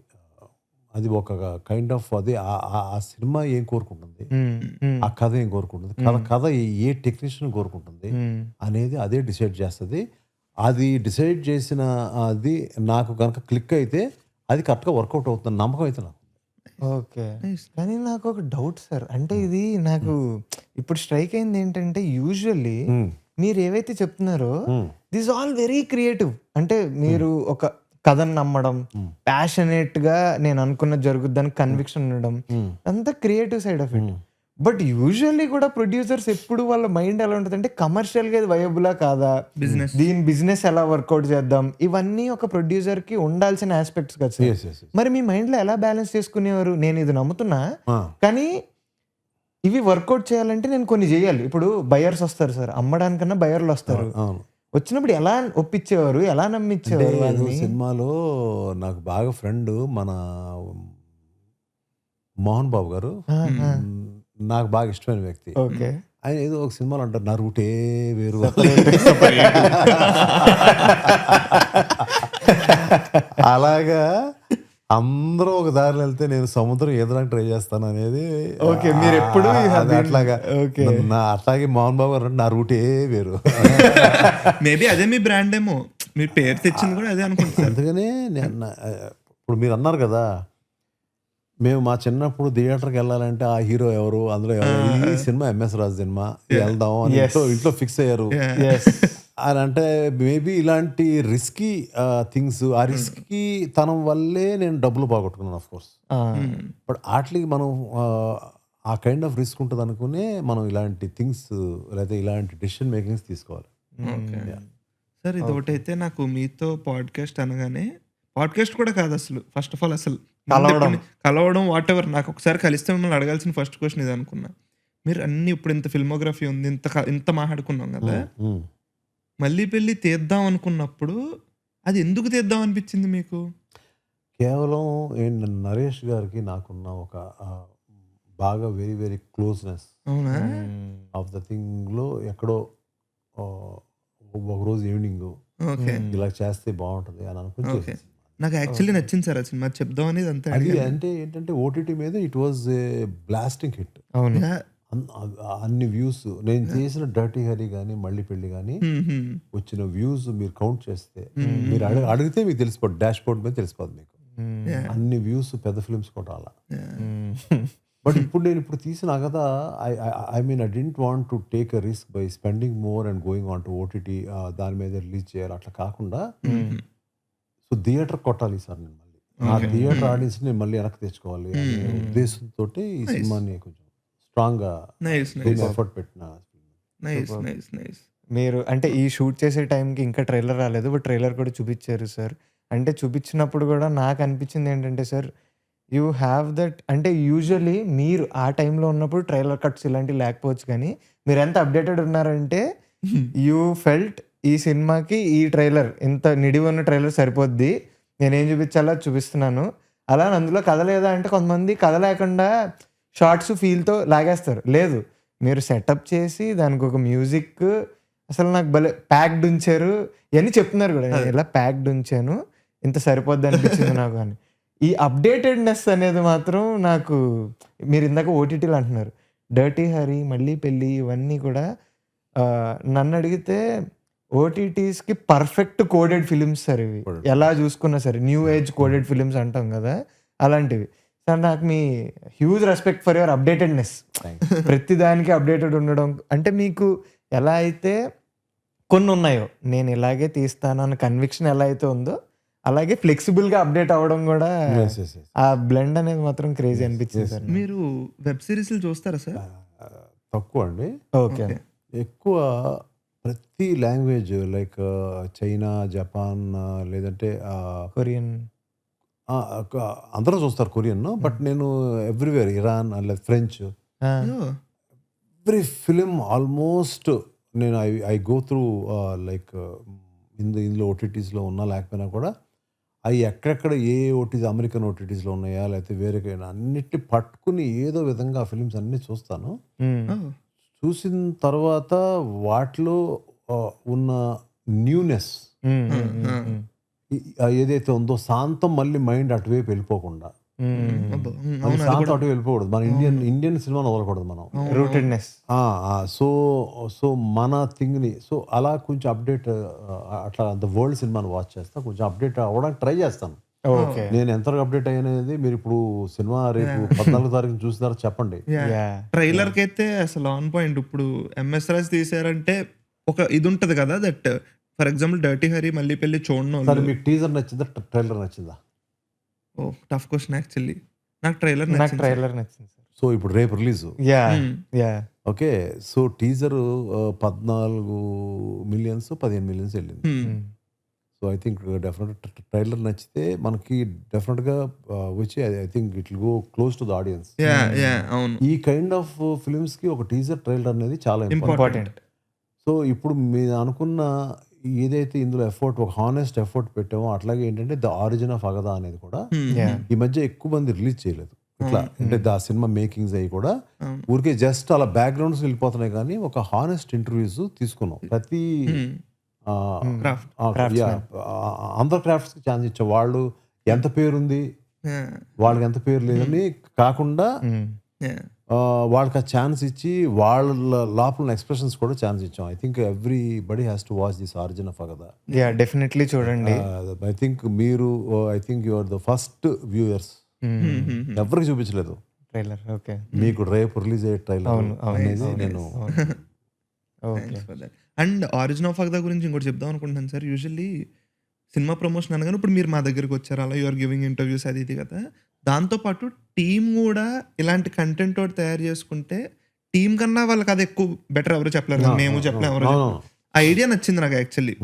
అది ఒక కైండ్ ఆఫ్ అది ఆ సినిమా ఏం కోరుకుంటుంది, ఆ కథ ఏం కోరుకుంటుంది, కథ ఏ టెక్నీషియన్ కోరుకుంటుంది అనేది అదే డిసైడ్ చేస్తుంది. అది డిసైడ్ చేసిన అది నాకు కనుక క్లిక్ అయితే అది కరెక్ట్గా వర్కౌట్ అవుతుంది నమ్మకం అయితే నాకు. ఓకే, కానీ నాకు ఒక డౌట్ సార్. అంటే ఇది నాకు ఇప్పుడు స్ట్రైక్ అయింది ఏంటంటే, యూజువల్లీ మీరు ఏవైతే చెప్తున్నారో దిస్ ఆల్ వెరీ క్రియేటివ్. అంటే మీరు ఒక కథను నమ్మడం, ప్యాషనేట్గా నేను అనుకున్నది జరుగుద్దని కన్విక్షన్ ఉండడం, అంతా creative side of it. But usually కూడా ప్రొడ్యూసర్స్ ఎప్పుడు వాళ్ళ మైండ్ ఎలా ఉంటుంది అంటే కమర్షియల్గా ఇది వయబులా కాదా, దీని బిజినెస్ ఎలా వర్కౌట్ చేద్దాం, ఇవన్నీ ఒక ప్రొడ్యూసర్కి ఉండాల్సిన ఆస్పెక్ట్స్ కదా సార్. మరి మీ మైండ్లో ఎలా బ్యాలెన్స్ చేసుకునేవారు? నేను ఇది నమ్ముతున్నా కానీ ఇవి వర్కౌట్ చేయాలంటే నేను కొన్ని చేయాలి. ఇప్పుడు బయర్స్ వస్తారు సార్, అమ్మడానికన్నా బయర్లు వస్తారు. వచ్చినప్పుడు ఎలా ఒప్పించేవారు, ఎలా నమ్మించేవారు? సినిమాలో నాకు బాగా ఫ్రెండ్ మన మోహన్ బాబు గారు, నాకు బాగా ఇష్టమైన వ్యక్తి. ఓకే, ఆయన ఏదో ఒక సినిమాలో అంటారు నా రూటే వేరు, అలాగా అందరూ ఒక దారిలో వెళ్తే నేను సముద్రం ఎదురానికి ట్రై చేస్తాను అనేది. ఓకే, మీరు ఎప్పుడు అట్లాగా అట్లాగే మోహన్ బాబు గారు నా రూటే వేరు. మేబీ అదే మీ బ్రాండ్ ఏమో, మీ పేరు తెచ్చింది కూడా అదే అనుకుంటున్నాను. అందుకనే ఇప్పుడు మీరు అన్నారు కదా, మేము మా చిన్నప్పుడు థియేటర్కి వెళ్ళాలంటే ఆ హీరో ఎవరు, అందులో ఎవరు, ఈ సినిమా ఎంఎస్ రాజు సినిమా, వెళ్దాం అని ఇంట్లో ఫిక్స్ అయ్యారు అని. అంటే మేబీ ఇలాంటి రిస్కీ థింగ్స్, ఆ రిస్కీ తనం వల్లే నేను డబ్బులు బాగొట్టుకున్నాను ఆఫ్ కోర్స్. బట్ వాటికి మనం ఆ కైండ్ ఆఫ్ రిస్క్ ఉంటుంది అనుకునే మనం ఇలాంటి థింగ్స్ లేదా ఇలాంటి డెసిషన్ మేకింగ్స్ తీసుకోవాలి. సార్ ఇది ఒకటైతే నాకు మీతో పాడ్కాస్ట్ అనగానే, పాడ్కాస్ట్ కూడా కాదు అసలు, ఫస్ట్ ఆఫ్ ఆల్ అసలు కలవడం వాట్ ఎవర్, నాకు ఒకసారి కలిస్తే మిమ్మల్ని అడగాల్సిన ఫస్ట్ క్వశ్చన్ ఇది అనుకున్నా. మీరు అన్ని ఇప్పుడు ఇంత ఫిల్మోగ్రఫీ ఉంది, ఇంత మాట్లాడుకున్నాం కదా, మళ్ళీ పెళ్ళి తీద్దాం అనుకున్నప్పుడు అది ఎందుకు తీద్దాం అనిపించింది మీకు? కేవలం నరేష్ గారికి నాకున్న ఒక బాగా వెరీ వెరీ క్లోజ్నెస్ అవునా? ఆఫ్ ద థింగ్లో ఎక్కడో ఒకరోజు ఈవినింగ్ ఓకే. ఇలా చేస్తే బాగుంటుంది అని అనుకుని ఓకే. చేసేసాను. నాకు యాక్చువల్లీ నచ్చింది సార్ ఆ సినిమా, చెప్దాం అనేది అంతే అది అడిగాను. అంటే ఏంటంటే ఓటీటీ మీద it was a blasting hit. అవును. యా. అన్ని వ్యూస్ నేను చేసిన డర్టీ హరి కానీ మళ్ళీ పెళ్లి కానీ వచ్చిన వ్యూస్ మీరు కౌంట్ చేస్తే మీరు అడిగితే మీకు తెలిసిపోతుంది, డాష్ బోర్డ్ మీద తెలిసిపోతుంది మీకు. అన్ని వ్యూస్ పెద్ద ఫిల్మ్స్ కూడా అలా. బట్ ఇప్పుడు నేను తీసిన కదా I mean I didn't want to take a risk by spending more and going on to OTT, దాని మీద రిలీజ్ చేయాలి అట్లా కాకుండా సో థియేటర్ కొట్టాలి సార్ నేను మళ్ళీ నా థియేటర్ ఆడియన్స్ నేను మళ్ళీ వెనక్కి తెచ్చుకోవాలి అనే ఉద్దేశంతో ఈ సినిమాని కొంచెం స్ట్రాంగ్ గా ఎఫర్ట్ పెట్టిన. మీరు అంటే ఈ షూట్ చేసే టైంకి ఇంకా ట్రైలర్ రాలేదు, బట్ ట్రైలర్ కూడా చూపించారు సార్. అంటే చూపించినప్పుడు కూడా నాకు అనిపించింది ఏంటంటే సార్, యూ హ్యావ్ దట్, అంటే యూజువల్లీ మీరు ఆ టైంలో ఉన్నప్పుడు ట్రైలర్ కట్స్ ఇలాంటివి లేకపోవచ్చు, కానీ మీరు ఎంత అప్డేటెడ్ ఉన్నారంటే యూ ఫెల్ట్ ఈ సినిమాకి ఈ ట్రైలర్ ఇంత నిడివి ఉన్న ట్రైలర్ సరిపోద్ది, నేనేం చూపించాలో చూపిస్తున్నాను అలా. అందులో కథ లేదా అంటే కొంతమంది కథ లేకుండా షార్ట్స్ ఫీల్తో లాగేస్తారు. లేదు, మీరు సెటప్ చేసి దానికి ఒక మ్యూజిక్, అసలు నాకు భలే ప్యాక్డ్ ఉంచారు ఇవన్నీ చెప్తున్నారు కూడా. నేను ఇలా ప్యాక్డ్ ఉంచాను, ఇంత సరిపోద్ది అనిపించింది నాకు. అని ఈ అప్డేటెడ్నెస్ అనేది మాత్రం నాకు, మీరు ఇందాక ఓటీటీలు అంటున్నారు, డర్టీ హరి, మళ్ళీ పెళ్ళి, ఇవన్నీ కూడా నన్ను అడిగితే ఓటీటీస్కి పర్ఫెక్ట్ కోడెడ్ ఫిలిమ్స్ సార్ ఇవి. ఎలా చూసుకున్నా సరే న్యూ ఏజ్ కోడెడ్ ఫిలిమ్స్ అంటాం కదా, అలాంటివి సార్. నాకు మీ హ్యూజ్ రెస్పెక్ట్ ఫర్ యువర్ అప్డేటెడ్నెస్. ప్రతి దానికి అప్డేటెడ్ ఉండడం అంటే మీకు ఎలా అయితే కొన్ని ఉన్నాయో నేను ఇలాగే తీస్తాను అన్న కన్విక్షన్ ఎలా అయితే ఉందో, అలాగే ఫ్లెక్సిబుల్గా అప్డేట్ అవ్వడం కూడా, ఆ బ్లెండ్ అనేది మాత్రం క్రేజీ అనిపించింది సార్. మీరు వెబ్ సిరీస్లు చూస్తారా సార్? తక్కువ అండి. ఓకే. ఎక్కువ ప్రతి లాంగ్వేజ్ లైక్ చైనా, జపాన్, లేదంటే కొరియన్, అందరూ చూస్తారు కొరియన్. బట్ నేను ఎవ్రీవేర్, ఇరాన్ లేదా ఫ్రెంచ్, ఎవ్రీ ఫిలిం ఆల్మోస్ట్ నేను ఐ గో త్రూ లైక్ ఇందులో ఓటీటీస్లో ఉన్నా లేకపోయినా కూడా అవి ఎక్కడెక్కడ ఏ ఓటీటీ, అమెరికన్ ఓటీటీస్లో ఉన్నాయా లేకపోతే వేరేకైనా అన్నిటిని పట్టుకుని ఏదో విధంగా ఆ ఫిలిమ్స్ అన్నీ చూస్తాను. చూసిన తర్వాత వాటిలో ఉన్న న్యూనెస్ ఏదైతే ఉందో, శాంతం మళ్ళీ మైండ్ అటువైపు వెళ్ళిపోకుండా, శాంతం అటు వెళ్ళిపోకూడదు. మన ఇండియన్ సినిమాని వదలకూడదు మనం, రూటెడ్నెస్. సో మన థింగ్ని సో అలా కొంచెం అప్డేట్, అట్లా అంత వరల్డ్ సినిమాని వాచ్ చేస్తా, కొంచెం అప్డేట్ అవ్వడానికి ట్రై చేస్తాను. నేను ఎంతవరకు అప్డేట్ అయ్యానేది మీరు ఇప్పుడు సినిమా రేపు 14వ తారీఖు చూసినారో చెప్పండి. ట్రైలర్ కి అయితే అసలు ఆన్ పాయింట్. ఇప్పుడు ఎంఎస్ రాజ్ తీసారంటే ఒక ఇది ఉంటది కదా, that for example dirty Hari, మళ్ళీ పెళ్లి చూడడం. సరే, మీకు టీజర్ నచ్చిందా, ట్రైలర్ నచ్చిందా? Oh tough question actually. నాకు ట్రైలర్ నచ్చింది సార్. సో ఇప్పుడు రేపు release. Okay, so teaser 14 millions 15 millions వెళ్ళింది. So I think definite trailer నచ్చితే మనకి డెఫినెట్గా వచ్చి I think it will go close to the audience. ఈ కైండ్ ఆఫ్ ఫిలిమ్స్కి ఒక టీజర్ ట్రైలర్ అనేది చాలా ఇంపార్టెంట్. సో ఇప్పుడు మీరు అనుకున్న ఏదైతే ఇందులో ఎఫర్ట్, ఒక హానెస్ట్ ఎఫర్ట్ పెట్టామో, అట్లాగే ఏంటంటే ద ఆరిజిన్ ఆఫ్ అగదా అనేది కూడా ఈ మధ్య ఎక్కువ మంది రిలీజ్ చేయలేదు. ఇట్లా అంటే ద సినిమా మేకింగ్స్ అవి కూడా ఊరికే జస్ట్ అలా బ్యాక్గ్రౌండ్స్ వెళ్ళిపోతున్నాయి, కానీ ఒక హానెస్ట్ ఇంటర్వ్యూస్ తీసుకున్నాం. ప్రతి అందరు క్రాఫ్ట్స్ కి ఛాన్స్ ఇచ్చాం. వాళ్ళు ఎంత పేరుంది, వాళ్ళకి ఎంత పేరు లేదని కాకుండా వాళ్ళకి ఆ ఛాన్స్ ఇచ్చి వాళ్ళ లోపల ఎక్స్ప్రెషన్స్ కూడా ఛాన్స్ ఇచ్చాం. I think everybody has to watch this origin of Agada. Definitely చూడండి. ఐ థింక్ మీరు, I think you are the first viewers. ఎవరికి చూపించలేదు ట్రైలర్. ఓకే, మీకు రేపు రిలీజ్ అయ్యే ట్రైలర్ అనేది నేను. అండ్ ఆరిజిన్ ఆఫ్ అగదా గురించి ఇంకోటి చెప్దాం అనుకుంటున్నాను సార్. యూజువల్లీ సినిమా ప్రమోషన్ అనగానే ఇప్పుడు మీరు మా దగ్గరికి వచ్చారు, అలా యూఆర్ గివింగ్ ఇంటర్వ్యూస్ అది ఇది కదా. దాంతోపాటు టీం కూడా ఇలాంటి కంటెంట్ తోటి తయారు చేసుకుంటే టీం కన్నా వాళ్ళకి అది ఎక్కువ బెటర్. ఎవరు చెప్పలేరు, మేము చెప్పలేము, ఎవరు. ఆ ఐడియా నచ్చింది నాకు యాక్చువల్లీ.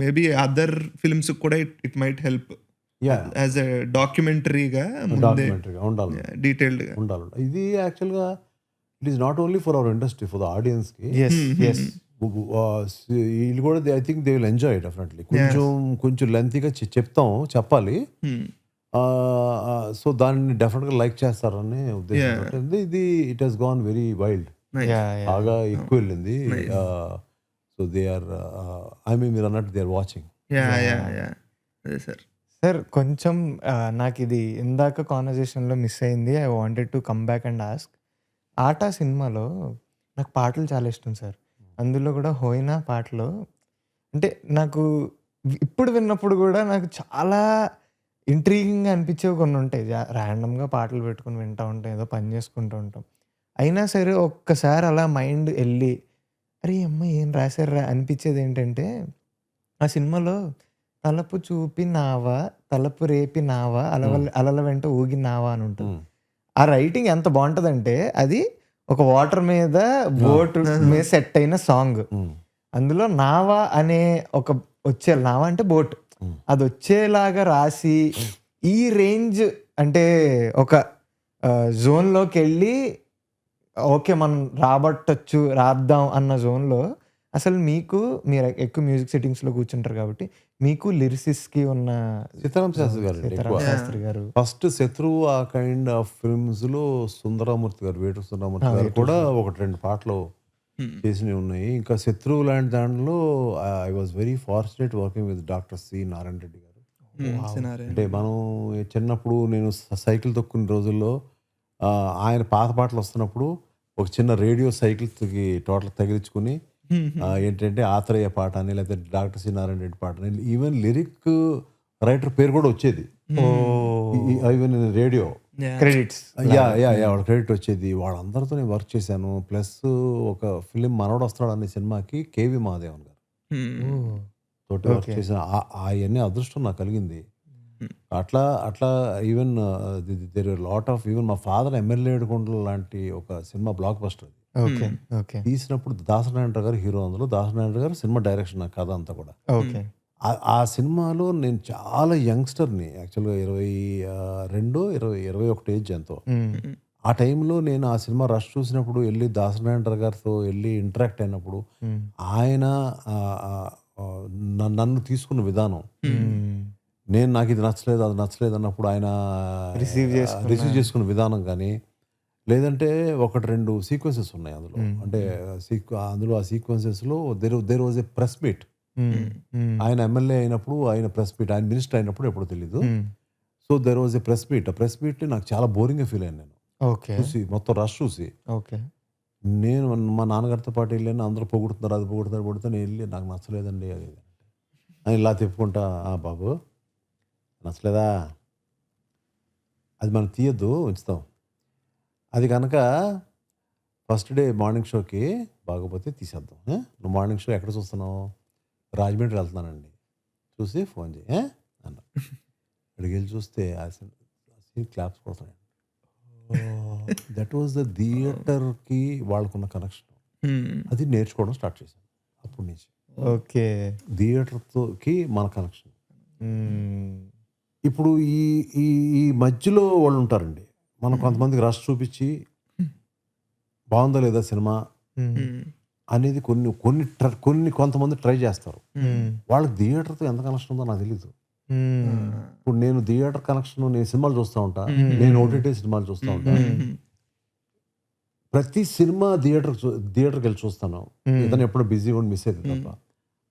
మేబీ అదర్ ఫిల్మ్స్ కూడా it might help as a డాక్యుమెంటరీగా ఉండాలి, డీటెయిల్డ్ గా ఉండాలి. ఇది యాక్చువల్గా it is not only for our industry, for the audience కి. వీళ్ళు కూడా I think they will enjoy definitely. కొంచెం లెంతీగా చెప్పాలి. సో దాన్ని డెఫినెట్గా లైక్ చేస్తారని ఉద్దేశం. ఇది it has gone very wild, బాగా ఎక్కువ వెళ్ళింది. సో దే ఆర్ మీరు అన్నట్టు దే ఆర్ వాచింగ్. అదే సార్. సార్ కొంచెం నాకు ఇది ఇందాక కాన్వర్జేషన్లో మిస్ అయింది. I wanted to come back and ask. Aata సినిమాలో నాకు పాటలు చాలా ఇష్టం సార్. అందులో కూడా హోయినా పాటలో అంటే నాకు ఇప్పుడు విన్నప్పుడు కూడా నాకు చాలా ఇంట్రీగింగ్గా అనిపించేవి కొన్ని ఉంటాయి. ర్యాండమ్గా పాటలు పెట్టుకుని వింటూ ఉంటాం, ఏదో పని చేసుకుంటూ ఉంటాం. అయినా సరే ఒక్కసారి అలా మైండ్ వెళ్ళి అరే అమ్మ ఏం రాశారా అనిపించేది ఏంటంటే ఆ సినిమాలో తలపు చూపి నావా తలపు రేపి నావా అలల వెంట ఊగి నావా అని ఉంటుంది. ఆ రైటింగ్ ఎంత బాగుంటుందంటే అది ఒక వాటర్ మీద బోట్ మీద సెట్ అయిన సాంగ్. అందులో నావా అనే ఒక నావా అంటే బోట్, అది వచ్చేలాగా రాసి ఈ రేంజ్ అంటే ఒక జోన్లోకి వెళ్ళి ఓకే మనం రాద్దాం అన్న జోన్లో అసలు మీరు ఎక్కువ మ్యూజిక్ సెట్టింగ్స్లో కూర్చుంటారు కాబట్టి మీకు లిరిసిస్ట్కి ఉన్న సీతారాం శాస్త్రి గారు ఫస్ట్ శత్రువు ఆ కైండ్ ఆఫ్ ఫిల్మ్స్ లో సుందరమూర్తి గారు, వేటూరి సుందరమూర్తి గారు కూడా 1-2 పాటలు చేసినవి ఉన్నాయి. ఇంకా శత్రువు లాంటి దాంట్లో I was very fortunate working with doctor C Narayana Reddy garu. అంటే మనం చిన్నప్పుడు నేను సైకిల్ తొక్కునే రోజుల్లో ఆయన పాత పాటలు వస్తున్నప్పుడు ఒక చిన్న రేడియో సైకిల్ టోటల్ తగిలించుకుని ఏంటంటే ఆత్రేయ పాట అని లేకపోతే డాక్టర్ సి నారాయణ రెడ్డి పాట అని ఈవెన్ లిరిక్ రైటర్ పేరు కూడా వచ్చేది. ఈవెన్ రేడియో క్రెడిట్స్ వాళ్ళ క్రెడిట్ వచ్చేది. వాళ్ళందరితో నేను వర్క్ చేశాను. ప్లస్ ఒక ఫిలిం మనోడు వస్తాడు అనే సినిమాకి కేవి మహాదేవన్ గారు తోటి వర్క్ చేసిన అవన్నీ అదృష్టం నాకు కలిగింది. అట్లా even there lot of even మా ఫాదర్ ఎమ్మెల్యే ఏడుకొండలు లాంటి ఒక సినిమా బ్లాక్ బస్టర్ తీసినప్పుడు దాసనారాయణ గారు హీరో. అందులో దాసనారాయణ గారు సినిమా డైరెక్షన్ నా కథ అంతా కూడా. ఆ సినిమాలో నేను చాలా యంగ్స్టర్ని, యాక్చువల్గా 21 ఏజ్ ఎంతో. ఆ టైంలో నేను ఆ సినిమా రష్ చూసినప్పుడు వెళ్ళి దాసనారాయణ గారితో వెళ్ళి ఇంటరాక్ట్ అయినప్పుడు ఆయన నన్ను తీసుకున్న విధానం, నాకు ఇది నచ్చలేదు అది నచ్చలేదు అన్నప్పుడు ఆయన రిసీవ్ చేసుకున్న విధానం కానీ, లేదంటే 1-2 సీక్వెన్సెస్ ఉన్నాయి అందులో. అంటే అందులో ఆ సీక్వెన్సెస్లో there was a press meet. ఆయన ఎమ్మెల్యే అయినప్పుడు, ఆయన ప్రెస్ మీట్, ఆయన మినిస్టర్ అయినప్పుడు ఎప్పుడు తెలీదు. So there was a press meet. ఆ ప్రెస్ మీట్ నాకు చాలా బోరింగ్గా ఫీల్ అయ్యాను నేను చూసి, మొత్తం రష్ చూసి. నేను మా నాన్నగారితో పాటు వెళ్ళాను, అందరూ పొగుడుతున్నారు, అది పొగుడుతున్నారు, నేను వెళ్ళి నాకు నచ్చలేదండి అది అని ఇలా చెప్పుకుంటా, బాబు నచ్చలేదా అది మనం తీయద్దు ఉంచుతాం, అది కనుక ఫస్ట్ డే మార్నింగ్ షోకి బాగోపోతే తీసేద్దాం, నువ్వు మార్నింగ్ షో ఎక్కడ చూస్తున్నావు, రాజమండ్రి వెళ్తున్నానండి, చూసి ఫోన్ చేయి అన్న. ఇక్కడికి వెళ్ళి చూస్తే క్లాప్స్ కొడుతున్నాయి. దట్ వాజ్ ద థియేటర్కి వాళ్ళకున్న కనెక్షన్. అది నేర్చుకోవడం స్టార్ట్ చేశాను అప్పటి నుంచి. ఓకే, థియేటర్తోకి మన కనెక్షన్. ఇప్పుడు ఈ మధ్యలో వాళ్ళు ఉంటారండి, మనం కొంతమందికి రష్ చూపించి బాగుందా లేదా సినిమా అనేది కొంతమంది ట్రై చేస్తారు. వాళ్ళకి థియేటర్తో ఎంత కనెక్షన్ ఉందో నాకు తెలీదు. ఇప్పుడు నేను థియేటర్ కనెక్షన్, నేను సినిమాలు చూస్తూ ఉంటా, నేను ఓటీటీ సినిమాలు చూస్తూ ఉంటా, ప్రతి సినిమా థియేటర్కి వెళ్ళి చూస్తాను. ఏదైనా ఎప్పుడో బిజీగా ఉండి మిస్ అవుతుంది తప్ప.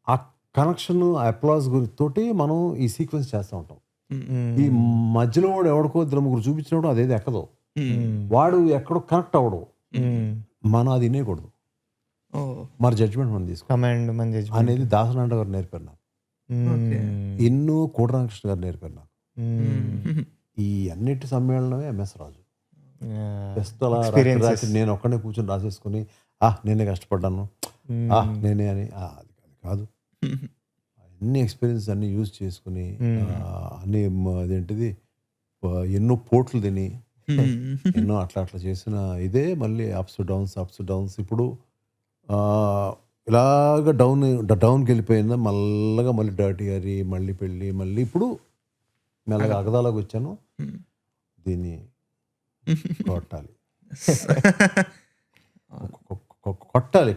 ఆ కనెక్షన్, ఆ అప్లాజ్ తోటి మనం ఈ సీక్వెన్స్ చేస్తూ ఉంటాం. ఈ మధ్యలో వాడు ఎవడికో 2-3 చూపించినప్పుడు అదేది ఎక్కదో, వాడు ఎక్కడో కనెక్ట్ అవ్వడు, మనం అది వినేయకూడదు, మరి జడ్జ్మెంట్ మనం తీసుకోవాలి అనేది దాసనారాయణ గారు నేర్పారు నాకు. ఎన్నో కోటరామకృష్ణ గారు నేర్పారు నాకు. ఈ అన్నిటి సమ్మేళనమే ఎంఎస్ రాజు. జస్ట్ అలా రాత్రి నేను ఒక్కడే కూర్చొని రాసేసుకుని నేనే కష్టపడ్డాను నేనే అని అది కాదు. అన్ని ఎక్స్పీరియన్స్ అన్ని యూజ్ చేసుకుని అన్ని అదేంటిది ఎన్నో పోట్లు తిని ఎన్నో అట్లా చేసిన ఇదే మళ్ళీ అప్స్ డౌన్స్. ఇప్పుడు ఇలాగ డౌన్కి వెళ్ళిపోయిందా, మళ్ళీ డర్టీ గారి, మళ్ళీ పెళ్ళి, మళ్ళీ ఇప్పుడు మెల్లగా అగదాలకు వచ్చాను. దీన్ని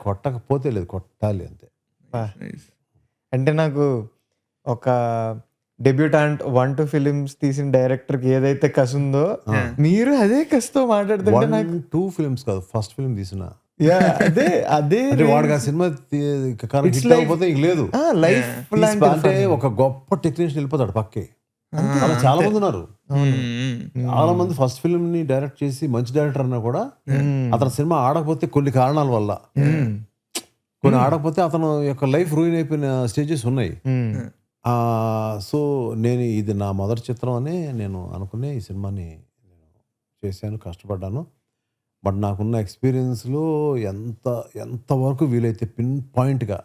కొట్టకపోతే లేదు, కొట్టాలి అంతే. అంటే నాకు ఒక డెబ్యూటాంట్ 1-2 ఫిలిమ్స్ తీసిన డైరెక్టర్ కి ఏదైతే కసి ఉందో మీరు అదే కసితో మాట్లాడుతుంటే నాకు 1-2 ఫిల్మ్స్ కాదు, ఫస్ట్ ఫిల్మ్ తీసిన అదే అదే అంటే వాడికి ఆ సినిమా హిట్ అయిపోతే ఇంక లేదు. లైఫ్ అంటే ఒక గొప్ప టెక్నీషియన్ వెళ్ళిపోతాడు పక్కే. అలా చాలా మంది ఉన్నారు. చాలా మంది ఫస్ట్ ఫిల్మ్ ని డైరెక్ట్ చేసి మంచి డైరెక్టర్ అన్నా కూడా అతని సినిమా ఆడకపోతే కొన్ని కారణాల వల్ల, కొన్ని ఆడకపోతే అతను యొక్క లైఫ్ రూయిన్ అయిపోయిన స్టేజెస్ ఉన్నాయి. సో నేను ఇది నా మొదటి చిత్రం అని నేను అనుకునే ఈ సినిమాని నేను చేశాను, కష్టపడ్డాను. బట్ నాకున్న ఎక్స్పీరియన్స్లో ఎంతవరకు వీలైతే పిన్ పాయింట్గా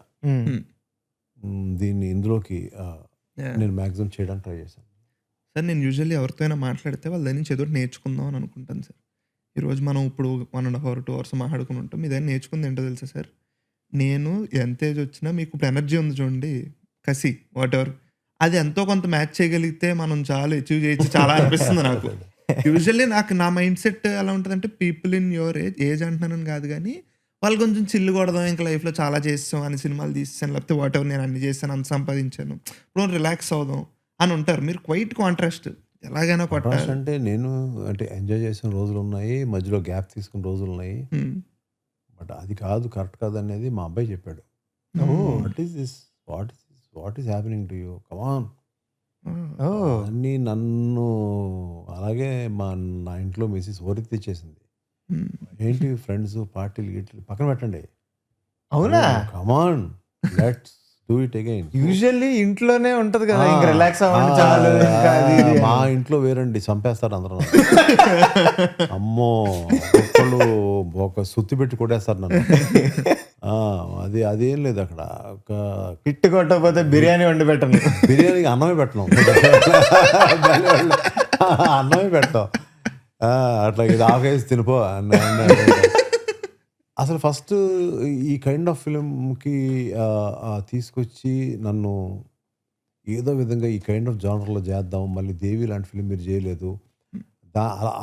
దీన్ని ఇందులోకి నేను మ్యాక్సిమం చేయడానికి ట్రై చేశాను. సార్ నేను యూజువల్లీ ఎవరితో అయినా మాట్లాడితే వాళ్ళ దగ్గర నుంచి ఏదో ఒకటి నేర్చుకుందాం అని అనుకుంటాను సార్. ఈరోజు మనం ఇప్పుడు 1.5 hours 2 hours మాట్లాడుకుని ఉంటాం. మీ దగ్గర నేర్చుకుంది ఏంటో తెలుసా సార్? నేను ఎంత ఏజ్ వచ్చినా మీకు ఇప్పుడు ఎనర్జీ ఉంది చూడండి, కసి వాట్ ఎవర్, అది ఎంతో కొంత మ్యాచ్ చేయగలిగితే మనం చాలా అచీవ్ చేయొచ్చు చాలా అనిపిస్తుంది నాకు. యూజువల్లీ నా మైండ్ సెట్ ఎలా ఉంటుందంటే, పీపుల్ ఇన్ యువర్ ఏజ్ అంటున్నానని కాదు కానీ, వాళ్ళు కొంచెం చిల్లు కొడదాం ఇంకా లైఫ్లో చాలా చేస్తాం అని సినిమాలు తీసాను, లేకపోతే వాట్ ఎవర్ నేను అన్ని చేశాను, అంత సంపాదించాను, ఇప్పుడు రిలాక్స్ అవుదాం అని ఉంటారు. మీరు క్వైట్ కాంట్రాస్ట్, ఎలాగైనా కొట్టాలి అంటే నేను అంటే ఎంజాయ్ చేసిన రోజులు ఉన్నాయి, మధ్యలో గ్యాప్ తీసుకున్న రోజులు ఉన్నాయి. బట్ అది కాదు, కరెక్ట్ కాదు అనేది మా అబ్బాయి చెప్పాడు. What is this, what is happening to you, come on అన్నీ నన్ను. అలాగే నా ఇంట్లో మిస్సెస్ ఓరికి తెచ్చేసింది, ఏంటి ఫ్రెండ్స్ పార్టీలు గిట్లు పక్కన పెట్టండి, అవునా, come on let's do it again. Usually ఇంట్లోనే ఉంటది కదా, ఇంకా రిలాక్స్ అవ్వండి చాలు. మా ఇంట్లో వేరండి, చంపేస్తారు అందరూ. అమ్మో, ఒక్కళ్ళు ఒక సుత్తి పెట్టి కొట్టేస్తారు నన్ను. అదేం లేదు అక్కడ. ఒక కిట్టు కొట్టకపోతే బిర్యానీ వండి పెట్టండి, బిర్యానీకి అన్నమే పెట్టడం, అన్నమే పెట్టాం అట్లా, ఇది ఆకేసి తినిపో. అసలు ఫస్ట్ ఈ కైండ్ ఆఫ్ ఫిలింకి తీసుకొచ్చి నన్ను ఏదో విధంగా ఈ కైండ్ ఆఫ్ జానర్లో చేద్దాం, మళ్ళీ దేవి లాంటి ఫిలిం మీరు చేయలేదు,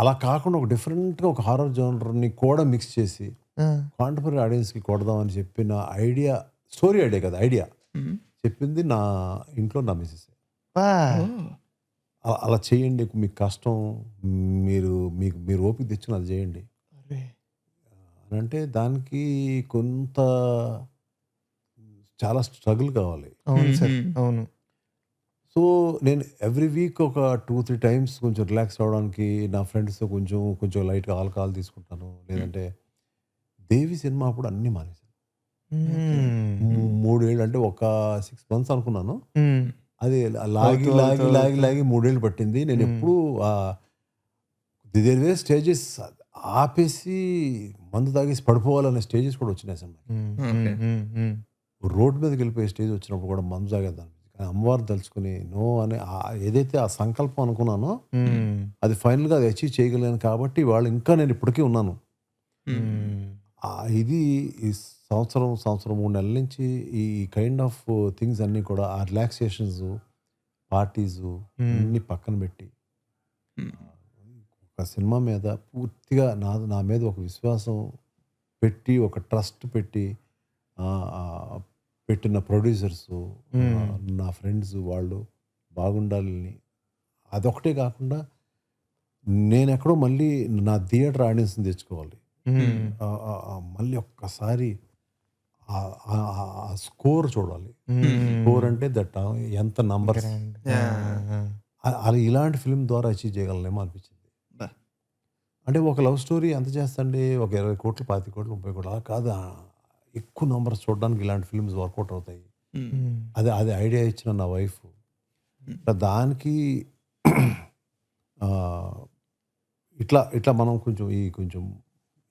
అలా కాకుండా ఒక డిఫరెంట్గా ఒక హారర్ జానర్ని కూడా మిక్స్ చేసి కాంటెంపరీ ఆడియన్స్కి కొడదాం అని చెప్పిన ఐడియా, స్టోరీ ఐడియా కదా, ఐడియా చెప్పింది నా ఇంట్లో నా మిస్సెస్. అలా చేయండి, మీకు కష్టం, మీరు ఓపిక తెచ్చుకుని అది చేయండి అని అంటే దానికి కొంత చాలా స్ట్రగుల్ కావాలి. అవును సార్, అవును. సో నేను ఎవ్రీ వీక్ ఒక 2-3 times కొంచెం రిలాక్స్ అవ్వడానికి నా ఫ్రెండ్స్తో కొంచెం లైట్గా ఆల్కహాల్ తీసుకుంటాను. లేదంటే దేవి సినిమా అప్పుడు అన్నీ మానేశాను. 3 ఏళ్ళు అంటే ఒక 6 months అనుకున్నాను, అది లాగి 3 ఏళ్ళు పట్టింది. నేను ఎప్పుడు దేర్ వే స్టేజెస్ ఆపేసి మందు తాగేసి పడిపోవాలనే స్టేజెస్ కూడా వచ్చినాయి సినిమా. రోడ్ మీదకి వెళ్ళిపోయే స్టేజ్ వచ్చినప్పుడు కూడా మందు తాగేద్దాం, కానీ అమ్మవారు తలుచుకుని నో అని ఏదైతే ఆ సంకల్పం అనుకున్నానో అది ఫైనల్గా అది అచీవ్ చేయగలిగాను. కాబట్టి వాళ్ళు ఇంకా నేను ఇప్పటికీ ఉన్నాను. ఇది ఈ సంవత్సరం 3 నెలల నుంచి ఈ కైండ్ ఆఫ్ థింగ్స్ అన్నీ కూడా, ఆ రిలాక్సేషన్స్, పార్టీస్ అన్నీ పక్కన పెట్టి ఒక సినిమా మీద పూర్తిగా నా మీద ఒక విశ్వాసం పెట్టి, ఒక ట్రస్ట్ పెట్టి పెట్టిన ప్రొడ్యూసర్స్, నా ఫ్రెండ్స్, వాళ్ళు బాగుండాలని, అదొకటే కాకుండా నేను ఎక్కడో మళ్ళీ నా థియేటర్ ఆడియన్స్ని తెచ్చుకోవాలి. మళ్ళీ ఒక్కసారి స్కోర్ చూడాలి. స్కోర్ అంటే దట్ ఎంత నంబర్స్, అలా ఇలాంటి ఫిల్మ్ ద్వారా అచీవ్ చేయగలనేమో అనిపించింది. అంటే ఒక లవ్ స్టోరీ ఎంత చేస్తండి, ఒక 20 కోట్లు 25 కోట్లు 30 కోట్లు అలా కాదు, ఎక్కువ నంబర్స్ చూడడానికి ఇలాంటి ఫిల్మ్స్ వర్కౌట్ అవుతాయి. అది ఐడియా ఇచ్చిన నా వైఫ్. దానికి ఇట్లా మనం కొంచెం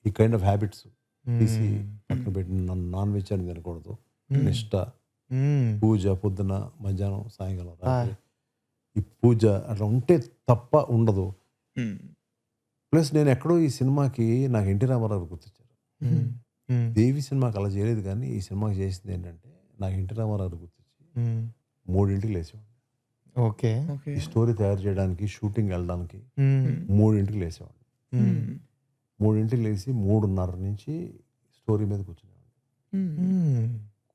ఈ కైండ్ ఆఫ్ హ్యాబిట్స్ తీసి పక్కన పెట్టి, నాన్ వెజ్ అని తినకూడదు, నిష్ట, పూజ పొద్దున మధ్యాహ్నం సాయంకాలం రాత్రి ఈ పూజ అట్లా ఉంటే తప్ప ఉండదు. ప్లస్ నేను ఎక్కడో ఈ సినిమాకి నాకు ఎన్టీ రామారావు గుర్తొచ్చారు. దేవి సినిమాకి అలా చేయలేదు, కానీ ఈ సినిమాకి చేసింది ఏంటంటే నాకు ఎన్టీ రామారావు గుర్తొచ్చి 3 లేచేవాడిని. ఓకే, ఈ స్టోరీ తయారు చేయడానికి, షూటింగ్ వెళ్ళడానికి 3 లేచేవాడిని. 3 లేచి 3:30 నుంచి స్టోరీ మీద కూర్చునేవాడిని.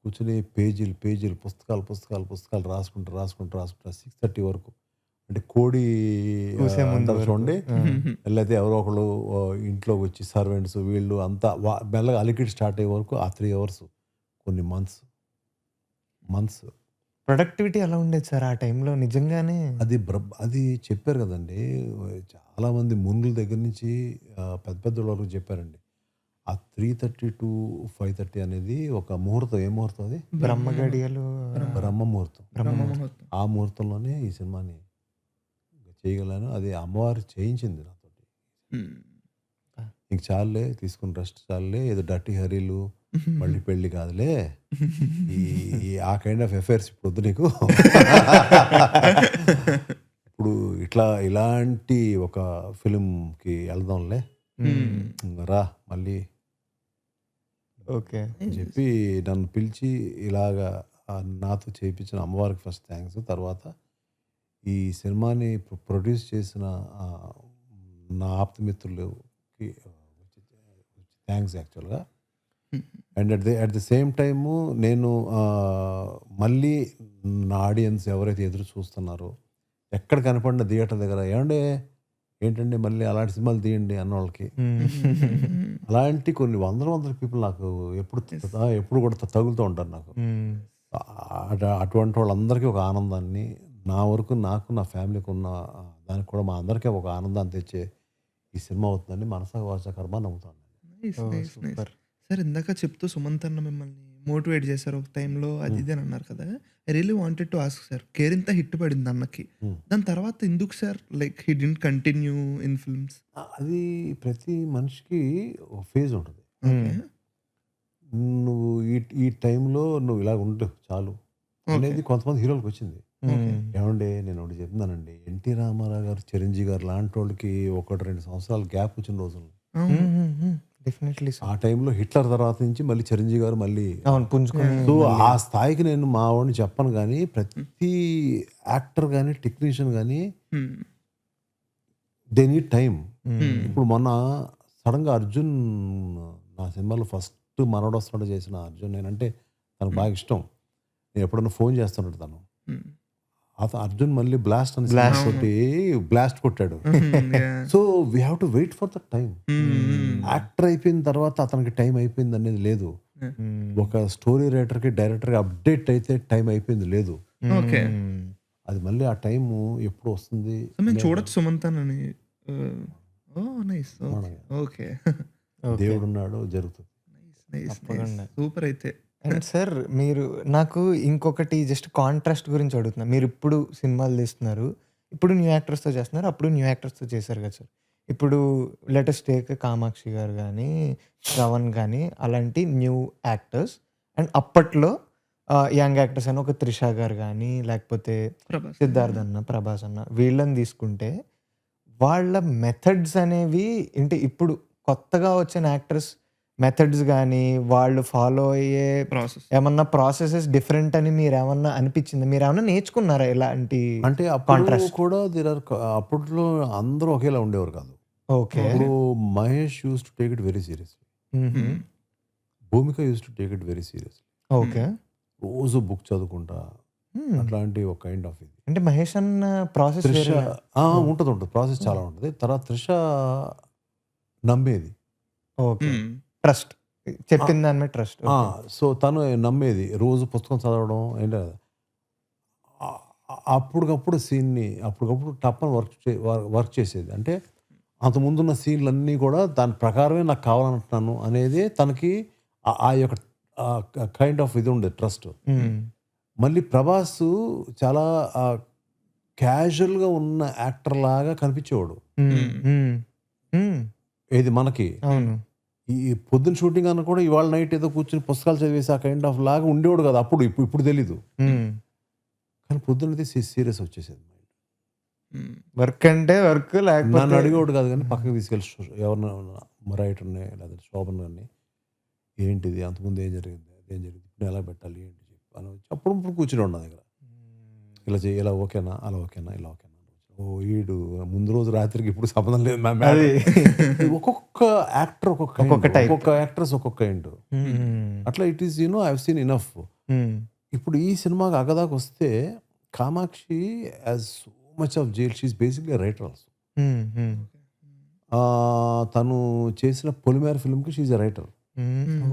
కూర్చొని పేజీలు పేజీలు పుస్తకాలు రాసుకుంటూ 6:30 వరకు. అంటే కోడి అంటారు చూడండి, లేకపోతే ఎవరో ఒకళ్ళు ఇంట్లోకి వచ్చి సర్వెంట్స్ వీళ్ళు అంతా మెల్లగా అలికిడి స్టార్ట్ అయ్యే వరకు ఆ 3 hours కొన్ని మంత్స్ ప్రొడక్టివిటీ ఎలా ఉండేది సార్ ఆ టైంలో నిజంగానే? అది చెప్పారు కదండి. చాలామంది మునుల దగ్గర నుంచి పెద్ద పెద్ద వరకు చెప్పారండి. ఆ 3:30 to 5:30 అనేది ఒక ముహూర్తం. ఏ ముహూర్తం అది? బ్రహ్మ గడియలు, బ్రహ్మ ముహూర్తం. బ్రహ్మముహూర్తం. ఆ ముహూర్తంలోనే ఈ సినిమాని చేయగలను. అది అమ్మవారు చేయించింది నాతోటి. ఇంక చాలులే, తీసుకుని రెస్ట్ చాలులే, ఏదో డర్టీ హరీలు మళ్ళీ పెళ్ళి కాదులే, ఆ కైండ్ ఆఫ్ అఫైర్స్ ఇప్పుడు వద్దు నీకు. ఇప్పుడు ఇలాంటి ఒక ఫిలింకి వెళ్దాంలే, రా మళ్ళీ ఓకే అని చెప్పి నన్ను పిలిచి ఇలాగా నాతో చేయించిన అమ్మవారికి ఫస్ట్ థ్యాంక్స్. తర్వాత ఈ సినిమాని ప్రొడ్యూస్ చేసిన నా ఆప్తమిత్రులకి థ్యాంక్స్ యాక్చువల్గా. And at the same time నేను మళ్ళీ నా ఆడియన్స్ ఎవరైతే ఎదురు చూస్తున్నారో, ఎక్కడ కనపడిన థియేటర్ దగ్గర ఏంటండి మళ్ళీ అలాంటి సినిమాలు తీయండి అన్న వాళ్ళకి, అలాంటి కొన్ని వందల పీపుల్ నాకు ఎప్పుడు కూడా తగులుతూ ఉంటారు నాకు. అటువంటి వాళ్ళందరికీ ఒక ఆనందాన్ని, నా వరకు నాకు నా ఫ్యామిలీకి ఉన్న దానికి కూడా మా అందరికీ ఒక ఆనందాన్ని తెచ్చే ఈ సినిమా అవుతుందని మనసా వాచా కర్మ నమ్ముతాను. సార్ ఇందాక చెప్తూ సుమంత్ అన్న మిమ్మల్ని మోటివేట్ చేశారు ఒక టైంలో, అది ఇది అని అన్నారు కదా. I really wanted to ask sir, Kerintha hit పడింది అన్నకి, దాని తర్వాత ఎందుకు sir like he didn't continue in films? అది ప్రతి మనిషికి ఒక ఫేజ్ ఉంటుంది. నువ్వు ఈ టైంలో నువ్వు ఇలా ఉండు చాలు అనేది కొంతమంది హీరోలకు వచ్చింది. ఏమండి నేను ఒకటి చెప్తున్నానండి, ఎన్టీ రామారావు గారు, చిరంజీవి గారు లాంటి వాళ్ళకి 1-2 సంవత్సరాలు గ్యాప్ వచ్చిన రోజులు. డెఫినెట్లీ ఆ టైంలో హిట్లర్ తర్వాత నుంచి మళ్ళీ చిరంజీవి గారు మళ్ళీ పుంజుకొని, సో ఆ స్థాయికి నేను మా వాడిని చెప్పను. కానీ ప్రతి యాక్టర్ కానీ టెక్నీషియన్ కానీ దే నీడ్ టైం. ఇప్పుడు మొన్న సడన్గా అర్జున్ నా సినిమాలో ఫస్ట్ మనోడు వస్తున్నాడు చేసిన అర్జున్, నేనంటే తనకు బాగా ఇష్టం. నేను ఎప్పుడన్నా ఫోన్ చేస్తున్నాడు తను. అర్జున్ మళ్ళీ బ్లాస్ట్ అని తోటి బ్లాస్ట్ కొట్టాడు. So we have to wait for the time. Actor అయిపోయిన తర్వాత అతనికి టైం అయిపోయింది అనేది లేదు. ఒక స్టోరీ రైటర్కి డైరెక్టర్కి అప్డేట్ అయితే టైం అయిపోయింది లేదు. అది మళ్ళీ ఆ టైం ఎప్పుడు వస్తుంది చూడొచ్చు సుమంత్ అని. దేవుడు ఉన్నాడు, జరుగుతుంది. సూపర్. అయితే అండ్ సార్ మీరు నాకు ఇంకొకటి జస్ట్ కాంట్రాస్ట్ గురించి అడుగుతున్నా. మీరు ఇప్పుడు సినిమాలు తీస్తున్నారు, ఇప్పుడు న్యూ యాక్టర్స్తో చేస్తున్నారు, అప్పుడు న్యూ యాక్టర్స్తో చేశారు కదా సార్. ఇప్పుడు లేటెస్ట్ టేక్ కామాక్షి గారు కానీ, శ్రవణ్ కానీ, అలాంటి న్యూ యాక్టర్స్. అండ్ అప్పట్లో యంగ్ యాక్టర్స్ అని ఒక త్రిష గారు కానీ, లేకపోతే సిద్ధార్థ్ అన్న, ప్రభాస్ అన్న, వీళ్ళని తీసుకుంటే వాళ్ళ మెథడ్స్ అనేవి ఏంటి, ఇప్పుడు కొత్తగా వచ్చిన యాక్టర్స్ మెథడ్స్ కానీ వాళ్ళు ఫాలో అయ్యే ఏమన్నా ప్రాసెసెస్ డిఫరెంట్ అని మీరు ఏమన్నా అనిపించింది? మీరు ఏమన్నా నేర్చుకున్నారా ఇలాంటి? అంటే అప్పుడు కూడా అప్పట్లో అందరూ ఒకేలా ఉండేవారు కాదు. ఓకే. ఇప్పుడు Mahesh use to take it very seriously, Bhumika use to take it very seriously. Okay. రోజు బుక్ చదువుకుంటా అట్లాంటి ఒక కైండ్ ఆఫ్ ఇది. అంటే మహేష్ అన్న ప్రాసెస్ ఉంటుంది ప్రాసెస్ చాలా ఉంటుంది. తర్వాత త్రిష నమ్మేది. ఓకే. ట్రస్ట్, చెప్పిన దాని మీద ట్రస్ట్. సో తను నమ్మేది, రోజు పుస్తకం చదవడం ఏంటి, అప్పటికప్పుడు సీన్ని అప్పటికప్పుడు టప్పని వర్క్ చేసేది. అంటే అంతకుముందున్న సీన్లన్నీ కూడా దాని ప్రకారమే నాకు కావాలంటున్నాను అనేది తనకి ఆ యొక్క కైండ్ ఆఫ్ ఇది ఉండేది, ట్రస్ట్. మళ్ళీ ప్రభాస్ చాలా క్యాజువల్గా ఉన్న యాక్టర్ లాగా కనిపించేవాడు. ఏది మనకి ఈ పొద్దున్న షూటింగ్ అన్న కూడా ఇవాళ నైట్ ఏదో కూర్చొని పుస్తకాలు చదివేసి ఆ కైండ్ ఆఫ్ లాగా ఉండేవాడు కదా అప్పుడు. ఇప్పుడు తెలీదు, కానీ పొద్దున్నది సీరియస్ వచ్చేసేది. వర్క్ అంటే వర్క్, లేకపోతే నన్ను అడిగేవాడు కాదు, కానీ పక్కకి తీసుకెళ్ళి ఎవరిన రైటర్ని లేదా శోభన్ గారిని, ఏంటిది అంతకుముందు ఏం జరిగింది, ఇప్పుడు ఎలా పెట్టాలి ఏంటి చెప్పి అని అప్పుడు కూర్చుని ఉన్న దగ్గర, ఇలా చేయి, ఇలా ఓకేనా, అలా ఓకేనా, ఇలా ఓకేనా. ఈడు ముందు రోజు రాత్రికి ఇప్పుడు సంబంధం లేదు. ఒక్కొక్క యాక్టర్ ఒక్కొక్క యాక్ట్రెస్ ఒక్కొక్క ఏంటో అట్లా. It is I have seen enough. ఇప్పుడు ఈ సినిమాకి అగదాకు వస్తే Kamakshi as so much of jail, she is basically writer also. తను చేసిన పొలిమేర ఫిల్మ్కి she is a writer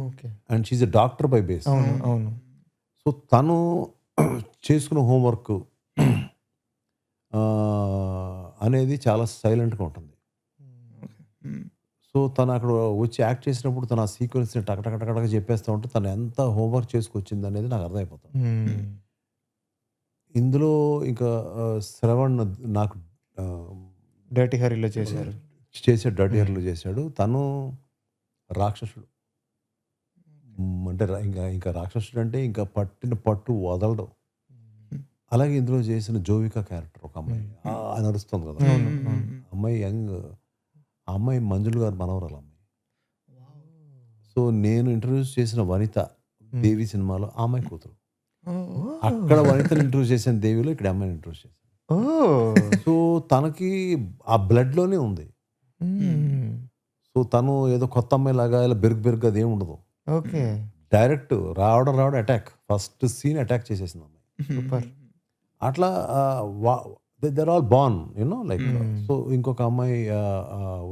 okay. And she is a doctor by base. అవును అవును. సో తను చేసుకున్న హోంవర్క్ అనేది చాలా సైలెంట్గా ఉంటుంది. సో తను అక్కడ వచ్చి యాక్ట్ చేసినప్పుడు తను ఆ సీక్వెన్స్ని టకటకటకటగా చెప్పేస్తూ ఉంటే తను ఎంత హోంవర్క్ చేసుకొచ్చింది అనేది నాకు అర్థమైపోతుంది. ఇందులో ఇంకా శ్రవణ్ నాకు డర్టీ హరీలో చేశారు, డర్టీ హరీలో చేశాడు. తను రాక్షసుడు అంటే ఇంకా రాక్షసుడు అంటే ఇంకా పట్టిన పట్టు వదలడం. అలాగే ఇందులో చేసిన జోవికా క్యారెక్టర్ ఒక అమ్మాయి నడుస్తుంది కదా, అమ్మాయి యంగ్, ఆ అమ్మాయి మంజులు గారు మనవరాలు అమ్మాయి. సో నేను ఇంట్రడ్యూస్ చేసిన వనిత దేవి సినిమాలో ఆ అమ్మాయి కూతురు. అక్కడ వనితను ఇంట్రడ్యూస్ చేసిన దేవిలో ఇక్కడ అమ్మాయిని ఇంట్రడ్యూస్ చేశాను. సో తనకి ఆ బ్లడ్ లోనే ఉంది. సో తను ఏదో కొత్త అమ్మాయి లాగా ఇలా బెరుగు అది ఏమి ఉండదు. ఓకే. డైరెక్ట్ రావడం అటాక్, ఫస్ట్ సీన్ అటాక్ చేసేసింది అమ్మాయి. సూపర్. అట్లా there all born you know like. So ఇంకొక అమ్మాయి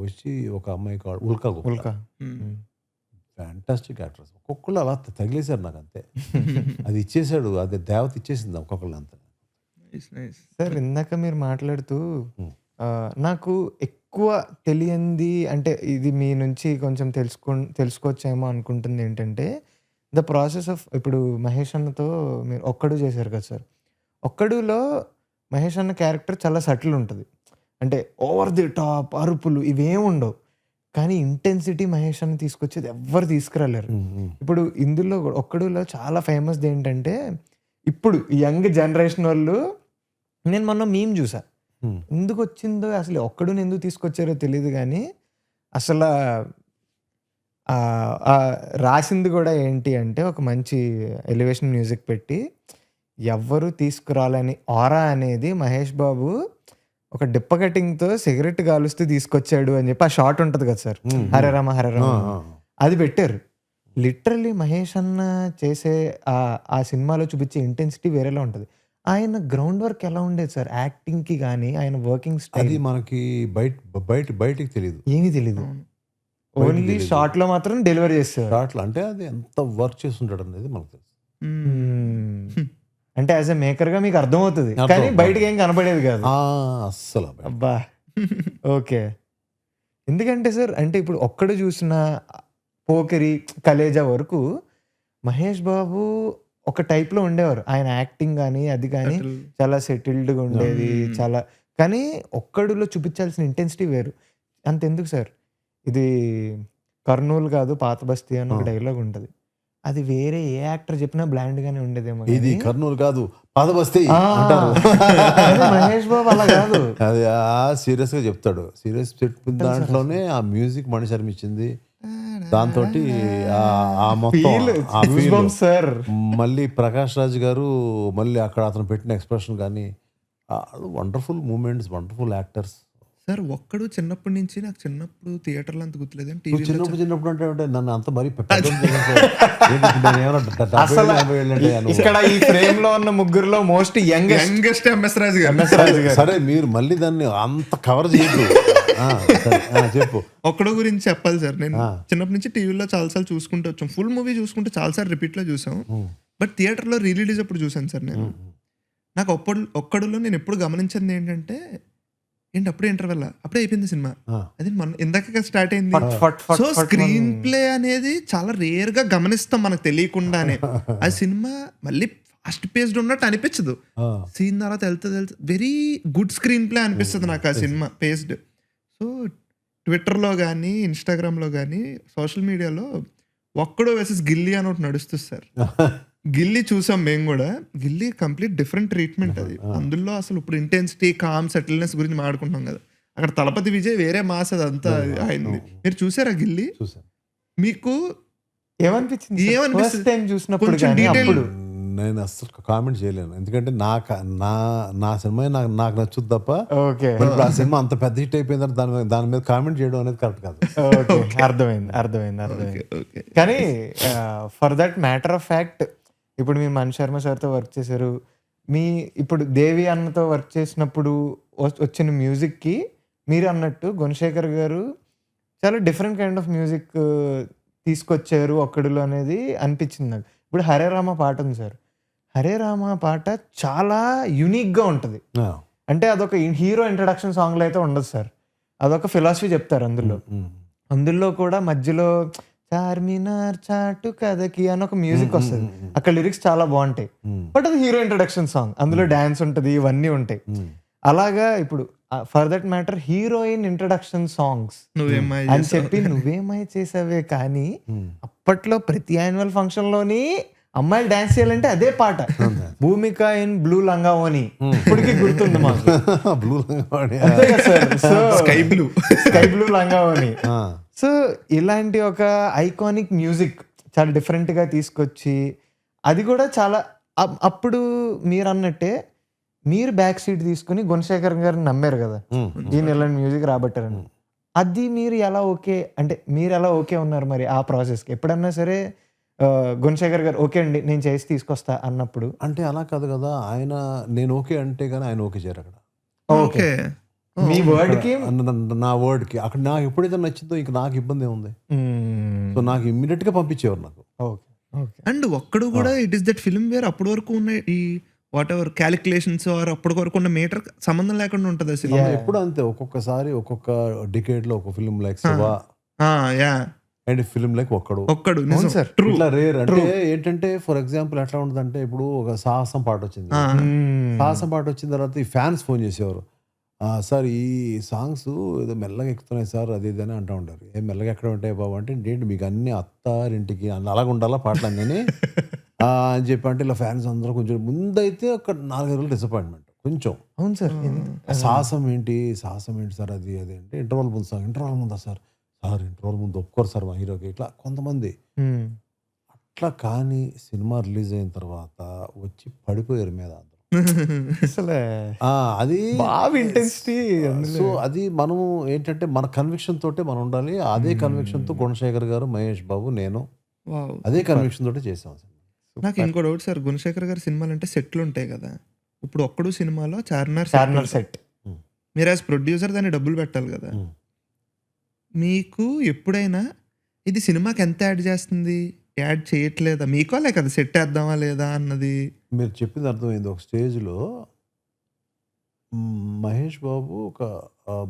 వచ్చి ఒక అమ్మాయి ఉల్కా ఫ్యాంటాస్టిక్ యాక్ట్రెస్. ఒక్కొక్కళ్ళు అలా తగిలేశారు నాకు అంతే. అది ఇచ్చేసాడు, అది దేవత ఇచ్చేసింది ఒక్కొక్కళ్ళు అంతే. సార్ ఇందాక మీరు మాట్లాడుతూ నాకు ఎక్కువ తెలియంది అంటే ఇది మీ నుంచి కొంచెం తెలుసుకోవచ్చేమో అనుకుంటుంది ఏంటంటే ద ప్రాసెస్ ఆఫ్ ఇప్పుడు మహేష్ అన్నతో మీరు ఒక్కడు చేశారు కదా సార్. ఒక్కడులో మహేష్ అన్న క్యారెక్టర్ చాలా సటిల్ ఉంటుంది. అంటే ఓవర్ ది టాప్ అరుపులు ఇవేం ఉండవు, కానీ ఇంటెన్సిటీ మహేష్ అన్న తీసుకొచ్చేది ఎవ్వరు తీసుకురాలేరు. ఇప్పుడు ఇందులో ఒక్కడులో చాలా ఫేమస్ది ఏంటంటే ఇప్పుడు యంగ్ జనరేషన్ వాళ్ళు, నేను మొన్న మీమ్ చూసా, ఎందుకు వచ్చిందో అసలు ఒక్కడుని ఎందుకు తీసుకొచ్చారో తెలియదు, కానీ అసలు రాసింది కూడా ఏంటి అంటే ఒక మంచి ఎలివేషన్ మ్యూజిక్ పెట్టి ఎవ్వరు తీసుకురాలని ఆరా అనేది మహేష్ బాబు ఒక డిప్ప కటింగ్తో సిగరెట్ కాలుస్తూ తీసుకొచ్చాడు అని చెప్పి ఆ షార్ట్ ఉంటుంది కదా సార్, హరే రామ అది పెట్టారు. లిటరల్లీ మహేష్ అన్న చేసే ఆ సినిమాలో చూపించే ఇంటెన్సిటీ వేరేలా ఉంటుంది. ఆయన గ్రౌండ్ వర్క్ ఎలా ఉండేది సార్ యాక్టింగ్ కి కానీ ఆయన వర్కింగ్ స్టైల్? అది మనకి బయటికి తెలియదు, ఏమీ తెలీదు. ఓన్లీ షార్ట్ లో మాత్రం డెలివరీ చేస్తారు. షార్ట్ లో అంటే అది ఎంత వర్క్ చేస్తుంటాడు అనేది మనకు తెలుసు. అంటే యాజ్ ఎ మేకర్ గా మీకు అర్థమవుతుంది, కానీ బయటకి ఏం కనపడేది కాదు అస్సలు. అబ్బా ఓకే. ఎందుకంటే సార్ అంటే ఇప్పుడు ఒక్కడు చూసిన పోకిరి కలేజా వరకు మహేష్ బాబు ఒక టైప్ లో ఉండేవారు. ఆయన యాక్టింగ్ కానీ అది కానీ చాలా సెటిల్డ్గా ఉండేది చాలా. కానీ ఒక్కడులో చూపించాల్సిన ఇంటెన్సిటీ వేరు. అంతెందుకు సార్, ఇది కర్నూలు కాదు పాత బస్తీ అని ఒక డైలాగ్ ఉంటుంది, అది వేరే ఏ యాక్టర్ చెప్పినా బ్లాండ్ గానే ఉండేదేమో. ఇది కర్నూలు కాదు పాత బస్తీ అంటారు. మహేష్ బాబు అలా కాదు, అది సీరియస్ గా చెప్తాడు. సీరియస్ చెప్పిన దాంట్లోనే ఆ మ్యూజిక్ మణి శర్మ ఇచ్చింది, దాంతో మొత్తం సార్. మళ్ళీ ప్రకాష్ రాజ్ గారు మళ్ళీ అక్కడ అతను పెట్టిన ఎక్స్ప్రెషన్ కానీ wonderful moments, wonderful actors. Sir ఒక్కడు చిన్నప్పటి నుంచి నాకు చిన్నప్పుడు థియేటర్లో అంత గుర్తులేదు. చిన్నప్పుడు అంటే నన్ను అంత మరి ఇక్కడ ఈ ఫ్రేమ్ లో ఉన్న ముగ్గురులో మోస్ట్ యంగెస్ట్ ఎంఎస్ రాజు గారు. సరే మీరు మళ్ళీ దాన్ని అంత కవర్ చేయదు, చెప్పు. ఒక్కడో గురించి చెప్పాలి సార్. నేను చిన్నప్పటి నుంచి టీవీలో చాలాసార్లు చూసుకుంటూ వచ్చాం, ఫుల్ మూవీ చూసుకుంటే చాలాసార్లు రిపీట్ లో చూసాం. బట్ థియేటర్లో రిలీజ్ అప్పుడు చూసాను సార్ నేను. నాకు ఒక్కడులో నేను ఎప్పుడు గమనించింది ఏంటంటే అప్పుడే ఇంటర్వెల్ అప్పుడే అయిపోయింది సినిమా, అది మన ఇందాక స్టార్ట్ అయింది. సో స్క్రీన్ ప్లే అనేది చాలా రేర్ గా గమనిస్తాం మనకు తెలియకుండానే. ఆ సినిమా మళ్ళీ ఫాస్ట్ పేస్డ్ ఉన్నట్టు అనిపించదు, సీన్ తర్వాత వెళ్తుంది వెరీ గుడ్ స్క్రీన్ ప్లే అనిపిస్తుంది నాకు ఆ సినిమా పేస్డ్. సో ట్విట్టర్లో కానీ ఇన్స్టాగ్రామ్లో కానీ సోషల్ మీడియాలో ఒక్కడో వర్సెస్ గిల్లీ అని ఒకటి నడుస్తుంది సార్. గిల్లీ చూసాం మేము కూడా. గిల్లీ కంప్లీట్ డిఫరెంట్ ట్రీట్మెంట్ అది. అందులో అసలు ఇప్పుడు ఇంటెన్సిటీ కామ్ సెటిల్నెస్ గురించి మాట్లాడుకుంటున్నాం కదా, అక్కడ తలపతి విజయ్ వేరే మాస్ అదంతా అయింది. మీరు చూసారా గిల్లీ? మీకు ఏమనిపించింది చూసినప్పుడు? నేను అసలు కామెంట్ చేయలేను, ఎందుకంటే నా సినిమా నాకు నచ్చుద్ది తప్ప ఆ సినిమా అంత పెద్ద హిట్ అయిపోయిందని దాని మీద కామెంట్ చేయడం అనేది కరెక్ట్ కాదు. అర్థమైంది. కానీ for that matter of fact ఇప్పుడు మీరు మణి శర్మ సార్తో వర్క్ చేశారు. మీ ఇప్పుడు దేవి అన్నతో వర్క్ చేసినప్పుడు వచ్చిన మ్యూజిక్కి మీరు అన్నట్టు గుణశేఖర్ గారు చాలా డిఫరెంట్ కైండ్ ఆఫ్ మ్యూజిక్ తీసుకొచ్చారు ఒక్కడులో అనేది అనిపించింది నాకు. ఇప్పుడు హరే రామ పాట ఉంది సార్. హరే రామ పాట చాలా యూనిక్గా ఉంటుంది. అంటే అదొక హీరో ఇంట్రడక్షన్ సాంగ్లో అయితే ఉండదు సార్. అదొక ఫిలాసఫీ చెప్తారు అందులో. అందులో కూడా మధ్యలో చార్మినార్ చాటు కథకి అని ఒక మ్యూజిక్ వస్తుంది. అక్కడ లిరిక్స్ చాలా బాగుంటాయి. బట్ అది హీరో ఇంట్రడక్షన్ సాంగ్. అందులో డాన్స్ ఉంటుంది, ఇవన్నీ ఉంటాయి. అలాగా ఇప్పుడు for that matter heroine introduction songs అని చెప్పి నువ్వేమై చేసావే కానీ అప్పట్లో ప్రతి యాన్యువల్ ఫంక్షన్ లోని అమ్మాయిలు డాన్స్ చేయాలంటే అదే పాట. భూమిక ఇన్ బ్లూ లంగావోని ఇప్పటికీ గుర్తుంది మాకు. బ్లూ అంతే కదా సార్. సో స్కై బ్లూ లంగావోని. సో ఇలాంటి ఒక ఐకానిక్ మ్యూజిక్ చాలా డిఫరెంట్ గా తీసుకొచ్చి అది కూడా చాలా అప్పుడు మీరు అన్నట్టే మీరు బ్యాక్ సీట్ తీసుకుని గుణశేఖర్ గారిని నమ్మారు కదా, ఈయన ఇలాంటి మ్యూజిక్ రాబట్టారని. అది మీరు ఎలా ఓకే అంటే మీరు ఎలా ఓకే ఉన్నారు మరి ఆ ప్రాసెస్కి? ఎప్పుడన్నా సరే గుణశేఖర్ గారు ఓకే అండి నేను చేసి తీసుకొస్తా అన్నప్పుడు అంటే అలా కాదు కదా, ఆయన నేను ఓకే అంటే కానీ ఆయన ఓకే చేయరు అక్కడ. ఓకే మీ వర్డ్కి నా వర్డ్కి అక్కడ నాకు ఎప్పుడైతే నచ్చిందో ఇంక నాకు ఇబ్బంది ఏముంది. సో నాకు ఇమ్మీడియట్ గా పంపించేవారు నాకు. అండ్ ఒక్కడు కూడా it is that film where అప్పటి వరకు ఉన్న ఈ వాట్ ఎవర్ క్యాలిక్యులేషన్స్ ఆర్ అప్పటి వరకు ఉన్న మీటర్ సంబంధం లేకుండా ఉంటుంది అసలు. ఎప్పుడు అంతే, ఒక్కొక్కసారి ఒక్కొక్క డికేడ్ లో ఒక film like Shiva and film like ఒక్కడు ఇట్లా రేర్. అంటే ఏంటంటే ఫర్ ఎగ్జాంపుల్ ఎట్లా ఉంటుందంటే ఇప్పుడు ఒక సాహసం పాట వచ్చింది. సాహసం పాట వచ్చిన తర్వాత ఈ ఫ్యాన్స్ ఫోన్ చేసేవారు, సార్ ఈ సాంగ్స్ ఏదో మెల్లగా ఎక్కుతున్నాయి సార్ అది ఇది అని అంటూ ఉంటారు. ఏ మెల్లగా ఎక్కడ ఉంటాయి బాబు అంటే ఏంటి మీకు అన్ని అత్తారింటికి అలాగ ఉండాలా పాటలు అన్నీ అని చెప్పి అంటే ఇలా ఫ్యాన్స్ అందరూ కొంచెం ముందైతే ఒక 4 రోజులు డిసప్పాయింట్మెంట్ కొంచెం. అవును సార్. సాహసం ఏంటి సార్ అది అది అంటే ఇంటర్వల్ ముందు సార్ ఇంటర్వల్ ముందా సార్ ఇంటర్వల్ ముందు ఒప్పుకోరు సార్ మా హీరోకి ఇట్లా కొంతమంది అట్లా. కానీ సినిమా రిలీజ్ అయిన తర్వాత వచ్చి పడిపోయారు మీద అసలు అది బాగా ఇంటెన్సిటీ. సో అది మనం ఏంటంటే మన కన్విక్షన్ తోటే మనం ఉండాలి. అదే కన్విక్షన్ తో గుణశేఖర్ గారు, మహేష్ బాబు, నేను అదే కన్విక్షన్ తోటే చేసాం. నాకు ఇంకో డౌట్ సార్, గుణశేఖర్ గారి సినిమాలు అంటే సెట్లు ఉంటాయి కదా, ఇప్పుడు ఒక్కడు సినిమాలో చార్మినార్ సెట్ మీరు యాజ్ ప్రొడ్యూసర్ దాన్ని డబ్బులు పెట్టాలి కదా, మీకు ఎప్పుడైనా ఇది సినిమాకి ఎంత యాడ్ చేస్తుంది, యాడ్ చేయట్లేదా మీకో లేక అది సెట్ వేద్దామా లేదా అన్నది? మీరు చెప్పింది అర్థమైంది. ఒక స్టేజ్లో మహేష్ బాబు ఒక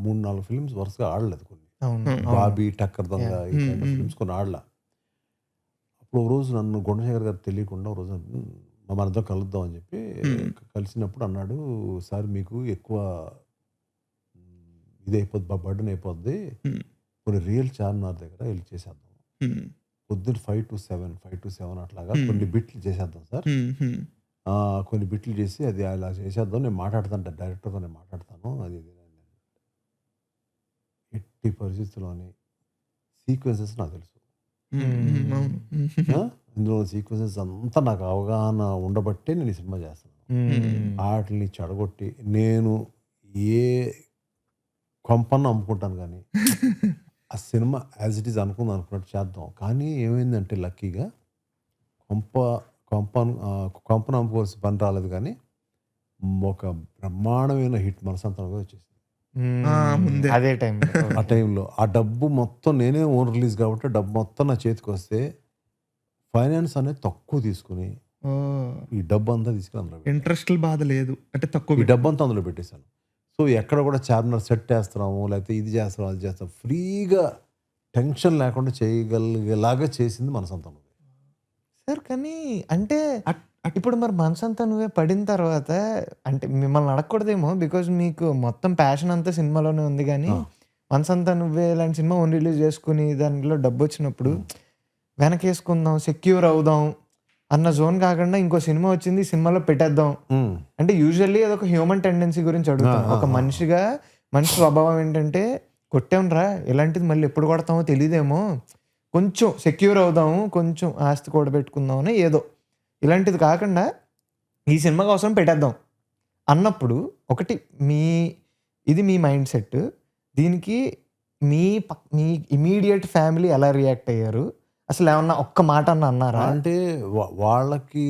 3-4 ఫిల్మ్స్ వరుసగా ఆడలేదు. కొన్ని బాబీ, టక్కర్ దొంగ ఈ కైండ్ ఆఫ్ ఫిల్మ్స్ కొన్ని ఆడలా. అప్పుడు ఒక రోజు నన్ను గుణశేఖర్ గారు తెలియకుండా ఒక రోజు మనందరం కలుద్దాం అని చెప్పి కలిసినప్పుడు అన్నాడు, సార్ మీకు ఎక్కువ ఇది అయిపోద్ది, బర్డన్ అయిపోద్ది, కొన్ని రియల్ చార్మినార్ దగ్గర వెళ్ళి చేసేద్దాం, పొద్దున్న 5 to 7 అట్లాగా కొన్ని బిట్లు చేసేద్దాం సార్, కొన్ని బిట్లు చేసి అది అలా చేసేద్దాం, నేను మాట్లాడతాను డైరెక్టర్తో, నేను మాట్లాడతాను అది ఎట్టి పరిస్థితుల్లోని సీక్వెన్సెస్ నాకు తెలుసు, ఇందులో సీక్వెన్సెస్ అంతా నాకు అవగాహన ఉండబట్టే నేను ఈ సినిమా చేస్తాను. వాటిని చెడగొట్టి నేను ఏ కొంపన్న అమ్ముకుంటాను కానీ ఆ సినిమా యాజ్ ఇట్ ఈజ్ అనుకున్నట్టు చేద్దాం. కానీ ఏమైందంటే లక్కీగా కొంపను అమ్ముకోవాల్సిన పని రాలేదు, కానీ ఒక బ్రహ్మాండమైన హిట్ మనసంతంగా వచ్చేసింది అదే టైం. ఆ టైంలో ఆ డబ్బు మొత్తం నేనే ఓన్ రిలీజ్ కాబట్టి డబ్బు మొత్తం నా చేతికి వస్తే ఫైనాన్స్ అనేది తక్కువ తీసుకుని ఈ డబ్బు అంతా తీసుకుని అందులో ఇంట్రెస్ట్ బాధ లేదు అంటే తక్కువ, ఈ డబ్బు అంతా అందులో పెట్టేశాను. సో ఎక్కడ కూడా చార్మినార్ సెట్ వేస్తున్నాము లేకపోతే ఇది చేస్తాము అది చేస్తాం, ఫ్రీగా టెన్షన్ లేకుండా చేయగలిగేలాగా చేసింది మనసంతా సార్. కానీ అంటే ఇప్పుడు మరి మనసంతా నువ్వే పడిన తర్వాత అంటే మిమ్మల్ని అడగకూడదేమో, బికాజ్ మీకు మొత్తం ప్యాషన్ అంతా సినిమాలోనే ఉంది. కానీ మనసంతా నువ్వే ఇలాంటి సినిమా ఓన్ రిలీజ్ చేసుకుని దానిలో డబ్బు వచ్చినప్పుడు వెనకేసుకుందాం, సెక్యూర్ అవుదాం అన్న జోన్ కాకుండా ఇంకో సినిమా వచ్చింది, సినిమాలో పెట్టేద్దాం అంటే యూజువల్లీ అదొక హ్యూమన్ టెండెన్సీ గురించి అడుగుతాం. ఒక మనిషిగా మనిషి స్వభావం ఏంటంటే కొట్టాంరా ఇలాంటిది మళ్ళీ ఎప్పుడు కొడతామో తెలియదేమో, కొంచెం సెక్యూర్ అవుదాము, కొంచెం ఆస్తి కూడబెట్టుకుందాం అని ఏదో ఇలాంటిది కాకుండా ఈ సినిమా కోసం పెట్టేద్దాం అన్నప్పుడు ఒకటి ఇది మీ మైండ్ సెట్, దీనికి మీ ఇమీడియట్ ఫ్యామిలీ ఎలా రియాక్ట్ అయ్యారు అసలు ఏమన్నా ఒక్క మాట అన్నారా? అంటే వాళ్ళకి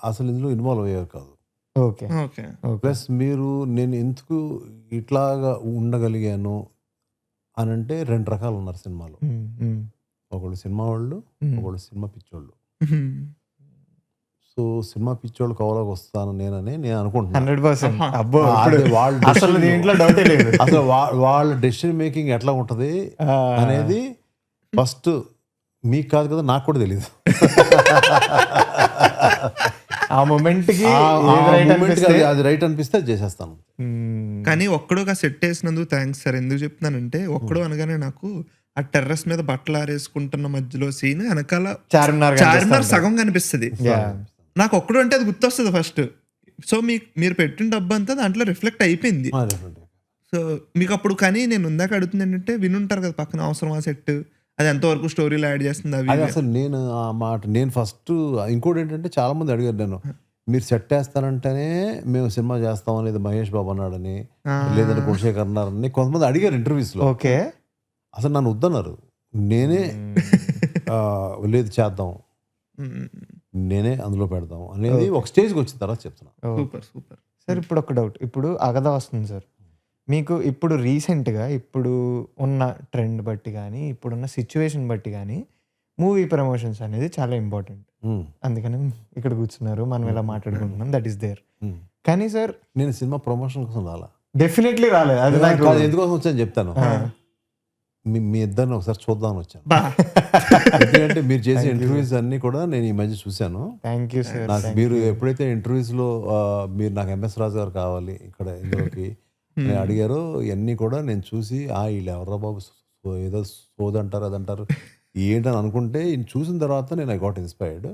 అసలు ఇందులో ఇన్వాల్వ్ అయ్యారు కాదు. ఓకే. ఓకే. ప్లస్ మీరు నేను ఎందుకు ఇట్లాగా ఉండగలిగాను అని అంటే 2 రకాలు ఉన్నారు సినిమాలో. ఒకళ్ళు సినిమా వాళ్ళు, ఒకళ్ళు సినిమా పిచ్చోళ్ళు. సో సినిమా పిచ్చోళ్ళు కవలోకి వస్తాను నేను అనుకుంటున్నాను. 100%. అబ్బో అదే వాళ్ళ అసలు దీంట్లో డౌటే లేదు. అసలు వాళ్ళ డెసిషన్ మేకింగ్ ఎట్లా ఉంటది అనేది ఫస్ట్ మీకు కాదు కదా, నాకు కూడా తెలియదు. ఆ మూమెంట్ కి అది రైట్ అనిపిస్తే అది చేసేస్తాను. కానీ ఒక్కడుగా సెట్ వేసినందుకు థ్యాంక్స్ సార్. ఎందుకు చెప్తున్నానంటే ఒక్కడు అనగానే నాకు ఆ టెర్రస్ మీద బట్టలు ఆరేసుకుంటున్న మధ్యలో సీన్ వెనకాల చార్మినార్ సగం కనిపిస్తుంది. నాకు ఒక్కడు అంటే అది గుర్తొస్తుంది ఫస్ట్. సో మీరు పెట్టిన డబ్బు అంతా దాంట్లో రిఫ్లెక్ట్ అయిపోయింది. సో మీకు అప్పుడు కానీ నేను ఉందాక అడుగుతుంది ఏంటంటే వినుంటారు కదా పక్కన అవసరమా సెట్, అది ఎంతవరకు స్టోరీలో యాడ్ చేస్తుంది అవి. అసలు నేను ఆ మాట నేను ఫస్ట్ ఇంకోటి ఏంటంటే చాలా మంది అడిగారు నేను, మీరు సెట్ వేస్తానంటేనే మేము సినిమా చేస్తాం అనేది మహేష్ బాబు అన్నాడని, లేదంటే కులశేఖర్ అన్నారని కొంతమంది అడిగారు ఇంటర్వ్యూస్ లో. ఓకే. అసలు నన్ను వద్దన్నారు. నేనే లేదు చేద్దాం, నేనే అందులో పెడదాం అనేది ఒక స్టేజ్కి వచ్చిన తర్వాత చెప్తున్నా. Super sir. ఇప్పుడు ఒక డౌట్, ఇప్పుడు అగదా వస్తుంది సార్, మీకు ఇప్పుడు రీసెంట్గా ఇప్పుడు ఉన్న ట్రెండ్ బట్టి కానీ ఇప్పుడున్న సిచ్యువేషన్ బట్టి కానీ మూవీ ప్రమోషన్స్ అనేది చాలా ఇంపార్టెంట్. అందుకని ఇక్కడ కూర్చున్నారు, మనం ఇలా మాట్లాడుకుంటున్నాం, దట్ ఈస్ దేర్. కానీ సార్ నేను సినిమా ప్రమోషన్ కోసం రాలా, డెఫినెట్లీ రాలేదు. అది నాకు ఎందుకోసం వచ్చాను చెప్తాను. మీ ఇద్దరిని ఒకసారి చూద్దామని వచ్చాను. ఎందుకంటే మీరు చేసే ఇంటర్వ్యూస్ అన్ని కూడా నేను ఈ మధ్య చూశాను. Thank you sir. నాకు మీరు ఎప్పుడైతే ఇంటర్వ్యూస్ లో మీరు నాకు ఎంఎస్ రాజు గారు కావాలి ఇక్కడ ఇందులోకి అడిగారో ఇవన్నీ కూడా నేను చూసి వీళ్ళు ఎవరా బాబు ఏదో సోదంటారు అదంటారు ఏంటని అనుకుంటే చూసిన తర్వాత నేను ఐ గాట్ ఇన్స్పైర్డ్.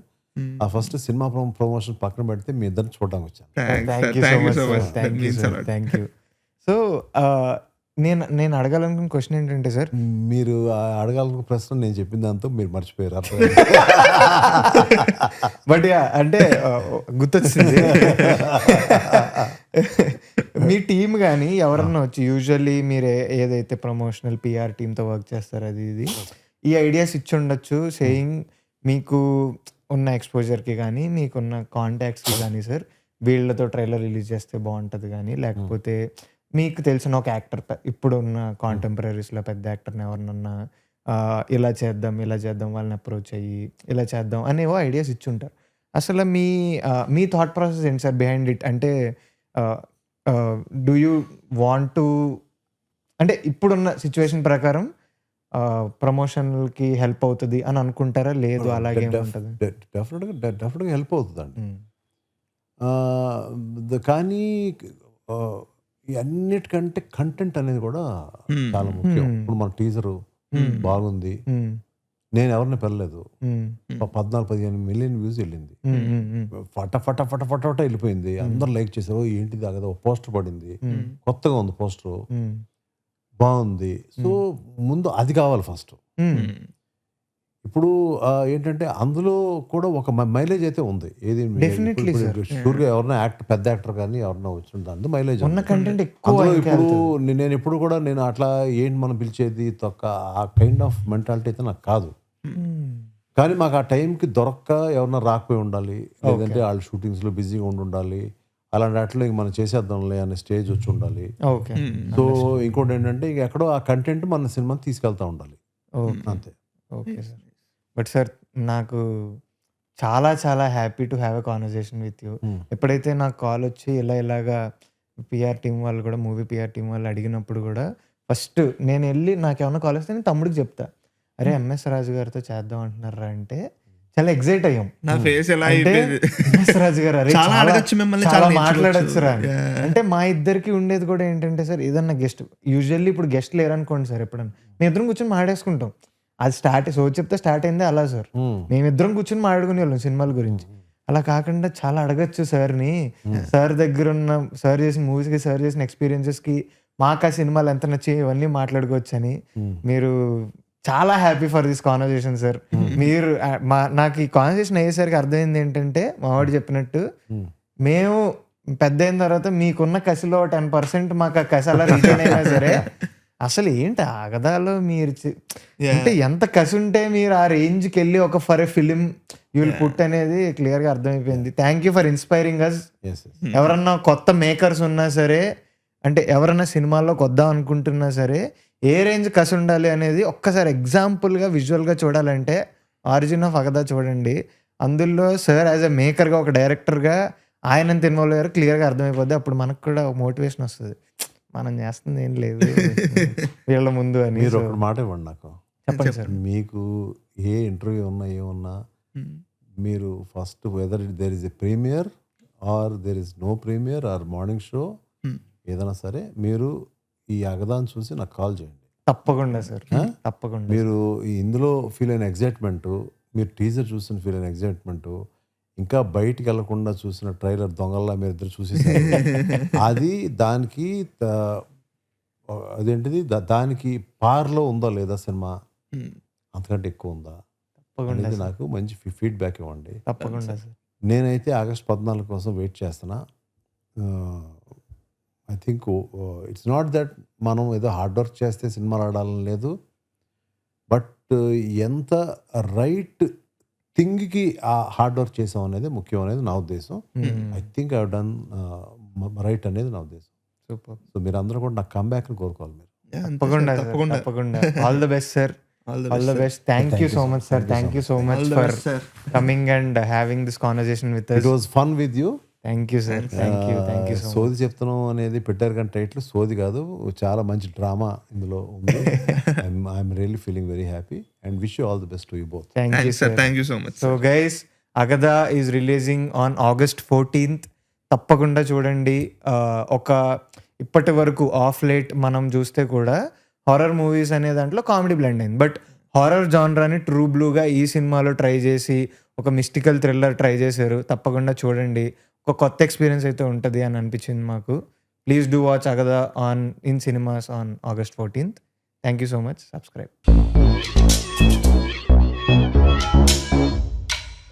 ఆ ఫస్ట్ సినిమా ప్రమోషన్ పక్కన పెడితే మీ ఇద్దరిని చూడడానికి వచ్చాను. Thank you so much sir. Thank you sir. Thank you. So నేను అడగాలనుకున్న క్వశ్చన్ ఏంటంటే సార్, మీరు అడగాలనుకున్న ప్రశ్న నేను చెప్పిన దాంతో మీరు మర్చిపోయారు. బట్ అంటే గుర్తొచ్చింది. మీ టీం కానీ ఎవరన్నా వచ్చి యూజువల్లీ మీరు ఏదైతే ప్రమోషనల్ పిఆర్ టీంతో వర్క్ చేస్తారో అది ఇది ఈ ఐడియాస్ ఇచ్చి ఉండొచ్చు, సేయింగ్ మీకు ఉన్న ఎక్స్పోజర్కి కానీ మీకున్న కాంటాక్ట్స్కి కానీ సార్ వీళ్ళతో ట్రైలర్ రిలీజ్ చేస్తే బాగుంటుంది కానీ, లేకపోతే మీకు తెలిసిన ఒక యాక్టర్ ఇప్పుడు ఉన్న కాంటెంపరీస్లో పెద్ద యాక్టర్ని ఎవరినన్నా ఇలా చేద్దాం వాళ్ళని అప్రోచ్ అయ్యి ఇలా చేద్దాం అనేవో ఐడియాస్ ఇచ్చి ఉంటారు. అసలు మీ థాట్ ప్రాసెస్ ఏంటి సార్ బిహైండ్ ఇట్? అంటే డూ యూ వాంట్ టు అంటే ఇప్పుడున్న సిచ్యువేషన్ ప్రకారం ప్రమోషన్కి హెల్ప్ అవుతుంది అని అనుకుంటారా, లేదు అలాగే ఉంటుంది? డెఫినెట్గా హెల్ప్ అవుతుందండి. కానీ అన్నిటికంటే కంటెంట్ అనేది కూడా చాలా ముఖ్యం. ఇప్పుడు మన టీజరు బాగుంది, నేను ఎవరిని పెళ్ళలేదు, 14-15 మిలియన్ వ్యూస్ వెళ్ళింది, ఫట వెళ్ళిపోయింది, అందరు లైక్ చేశారు, ఏంటిది ఆగదా పోస్టర్ పడింది, కొత్తగా ఉంది పోస్టర్, బాగుంది. సో ముందు అది కావాలి ఫస్ట్. ఇప్పుడు ఏంటంటే అందులో కూడా ఒక మైలేజ్ అయితే ఉంది. ఏది షూర్గా ఎవరైనా పెద్ద యాక్టర్ కానీ ఎవరైనా వచ్చి మైలేజ్ అందులో. ఇప్పుడు నేను ఎప్పుడు కూడా నేను అట్లా ఏంటి మనం పిలిచేది తొక్క ఆ కైండ్ ఆఫ్ మెంటాలిటీ అయితే నాకు కాదు. కానీ మాకు ఆ టైంకి దొరక్క ఎవరన్నా రాకపోయి ఉండాలి, లేదంటే వాళ్ళు షూటింగ్స్లో బిజీగా ఉండాలి, అలాంటి వాటిలో ఇంక మనం చేసేద్దాంలే అనే స్టేజ్ వచ్చి ఉండాలి. సో ఇంకోటి ఏంటంటే ఇంక ఎక్కడో ఆ కంటెంట్ మన సినిమాని తీసుకెళ్తా ఉండాలి, అంతే. Okay sir. బట్ సార్ నాకు చాలా చాలా happy to have a conversation with you. ఎప్పుడైతే నాకు కాల్ వచ్చి ఇలాగా పిఆర్ టీం వాళ్ళు కూడా మూవీ పిఆర్ టీం వాళ్ళు అడిగినప్పుడు కూడా ఫస్ట్ నేను వెళ్ళి నాకేమన్నా కాల్ వస్తే నేను తమ్ముడికి చెప్తా, అరే ఎంఎస్ రాజు గారితో చేద్దాం అంటున్నారా అంటే చాలా ఎగ్జైట్ అయ్యాం. నా ఫేస్ ఎలా ఎంఎస్ రాజు గారు అరే చాలా మాట్లాడొచ్చురా అంటే మా ఇద్దరికి ఉండేది కూడా ఏంటంటే సార్ ఏదన్నా గెస్ట్ యూజువల్లీ ఇప్పుడు గెస్ట్ లేరనుకోండి సార్, ఎప్పుడన్నా మేము ఇద్దరం కూర్చొని మాట్లాడేసుకుంటాం. అది చెప్తే స్టార్ట్ అయింది అలా సార్, మేమిద్దరం కూర్చొని మాట్లాడుకునే వాళ్ళం సినిమాల గురించి. అలా కాకుండా చాలా అడగచ్చు సార్ని, సార్ దగ్గర ఉన్న సార్ చేసిన మూవీస్కి సార్ చేసిన ఎక్స్పీరియన్సెస్కి మాకు ఆ సినిమాలు ఎంత నచ్చి ఇవన్నీ మాట్లాడుకోవచ్చు అని. మీరు చాలా happy for this conversation sir. మీరు నాకు ఈ కాన్వర్సేషన్ అయ్యేసరికి అర్థమైంది ఏంటంటే మా వాడు చెప్పినట్టు మేము పెద్ద అయిన తర్వాత మీకున్న కసిలో 10% మాకు ఆ కసి అలా రిటర్న్ అయినా సరే అసలు ఏంటి ఆగదాలో మీరు అంటే ఎంత కసి ఉంటే మీరు ఆ రేంజ్కి వెళ్ళి ఒక for a film you'll put అనేది క్లియర్గా అర్థమైపోయింది. Thank you for inspiring us. ఎవరన్నా కొత్త మేకర్స్ ఉన్నా సరే, అంటే ఎవరన్నా సినిమాల్లోకి వద్దాం అనుకుంటున్నా సరే, ఏ రేంజ్ కసి ఉండాలి అనేది ఒక్కసారి ఎగ్జాంపుల్గా విజువల్గా చూడాలంటే ఆరిజిన్ ఆఫ్ అగదా చూడండి. అందులో సార్ యాజ్ ఎ మేకర్గా, ఒక డైరెక్టర్గా ఆయన ఎంత ఇన్వాల్వ్ అయ్యారో క్లియర్గా అర్థమైపోద్ది. అప్పుడు మనకు కూడా మోటివేషన్ వస్తుంది, మనం చేస్తుంది ఏం లేదు వీళ్ళ ముందు అని. మీరు ఒక మాట ఇవ్వండి నాకు, చెప్పండి సార్. మీకు ఏ ఇంటర్వ్యూ ఉన్నా ఏమున్నా మీరు first whether there is a premiere or there is no premiere or morning show ఏదైనా సరే, మీరు ఈ అగదాన్ని చూసి నాకు కాల్ చేయండి. తప్పకుండా సార్, తప్పకుండా. మీరు ఇందులో ఫీల్ అయిన ఎగ్జైట్మెంట్, మీరు టీజర్ చూసిన ఫీల్ అయిన ఎగ్జైట్మెంట్, ఇంకా బయటికి వెళ్లకుండా చూసిన ట్రైలర్ దొంగల్లా మీరు ఇద్దరు చూసేసారు. అది దానికి అదేంటిది దానికి పార్లో ఉందా లేదా సినిమా, అంతకంటే ఎక్కువ ఉందా అనేది నాకు మంచి ఫీడ్బ్యాక్ ఇవ్వండి. తప్పకుండా సార్. నేనైతే ఆగస్ట్ 14 కోసం వెయిట్ చేస్తున్నా. I think it's not that మనం ఏదో హార్డ్ వర్క్ చేస్తే సినిమాలు ఆడాలని లేదు, బట్ ఎంత రైట్ థింగ్కి ఆ హార్డ్ వర్క్ చేసాం అనేది ముఖ్యం అనేది నా ఉద్దేశం. I think I done right అనేది నా ఉద్దేశం. సూపర్. సో మీరు అందరూ కూడా నాకు కంబ్యాక్ని కోరుకోవాలి. మీరు తప్పకుండా తప్పకుండా. All the best sir, all the best. Thank you so much sir, thank you so much for coming and having this conversation with us. It was fun with you. Thank you sir, thank you so much. సోది చెప్తున్నాం అనేది పెట్టారు కానీ title సోది కాదు, చాలా మంచి drama ఇందులో ఉంది. I'm really feeling very happy and wish you all the best to you both. Thank you sir, thank you so much. So guys, Agadha is releasing on August 14th. తప్పకుండా చూడండి. ఒక ఇప్పటి వరకు ఆఫ్ లేట్ మనం చూస్తే కూడా హారర్ మూవీస్ అనే దాంట్లో కామెడీ బ్లెండ్ అయింది, బట్ హారర్ జానరాని ట్రూ బ్లూగా ఈ సినిమాలో ట్రై చేసి ఒక మిస్టికల్ థ్రిల్లర్ ట్రై చేశారు. తప్పకుండా చూడండి, ఒక కొత్త ఎక్స్పీరియన్స్ అయితే ఉంటుంది అని అనిపించింది మాకు. Please do watch Agadha in cinemas on August 14th. Thank you so much. Subscribe.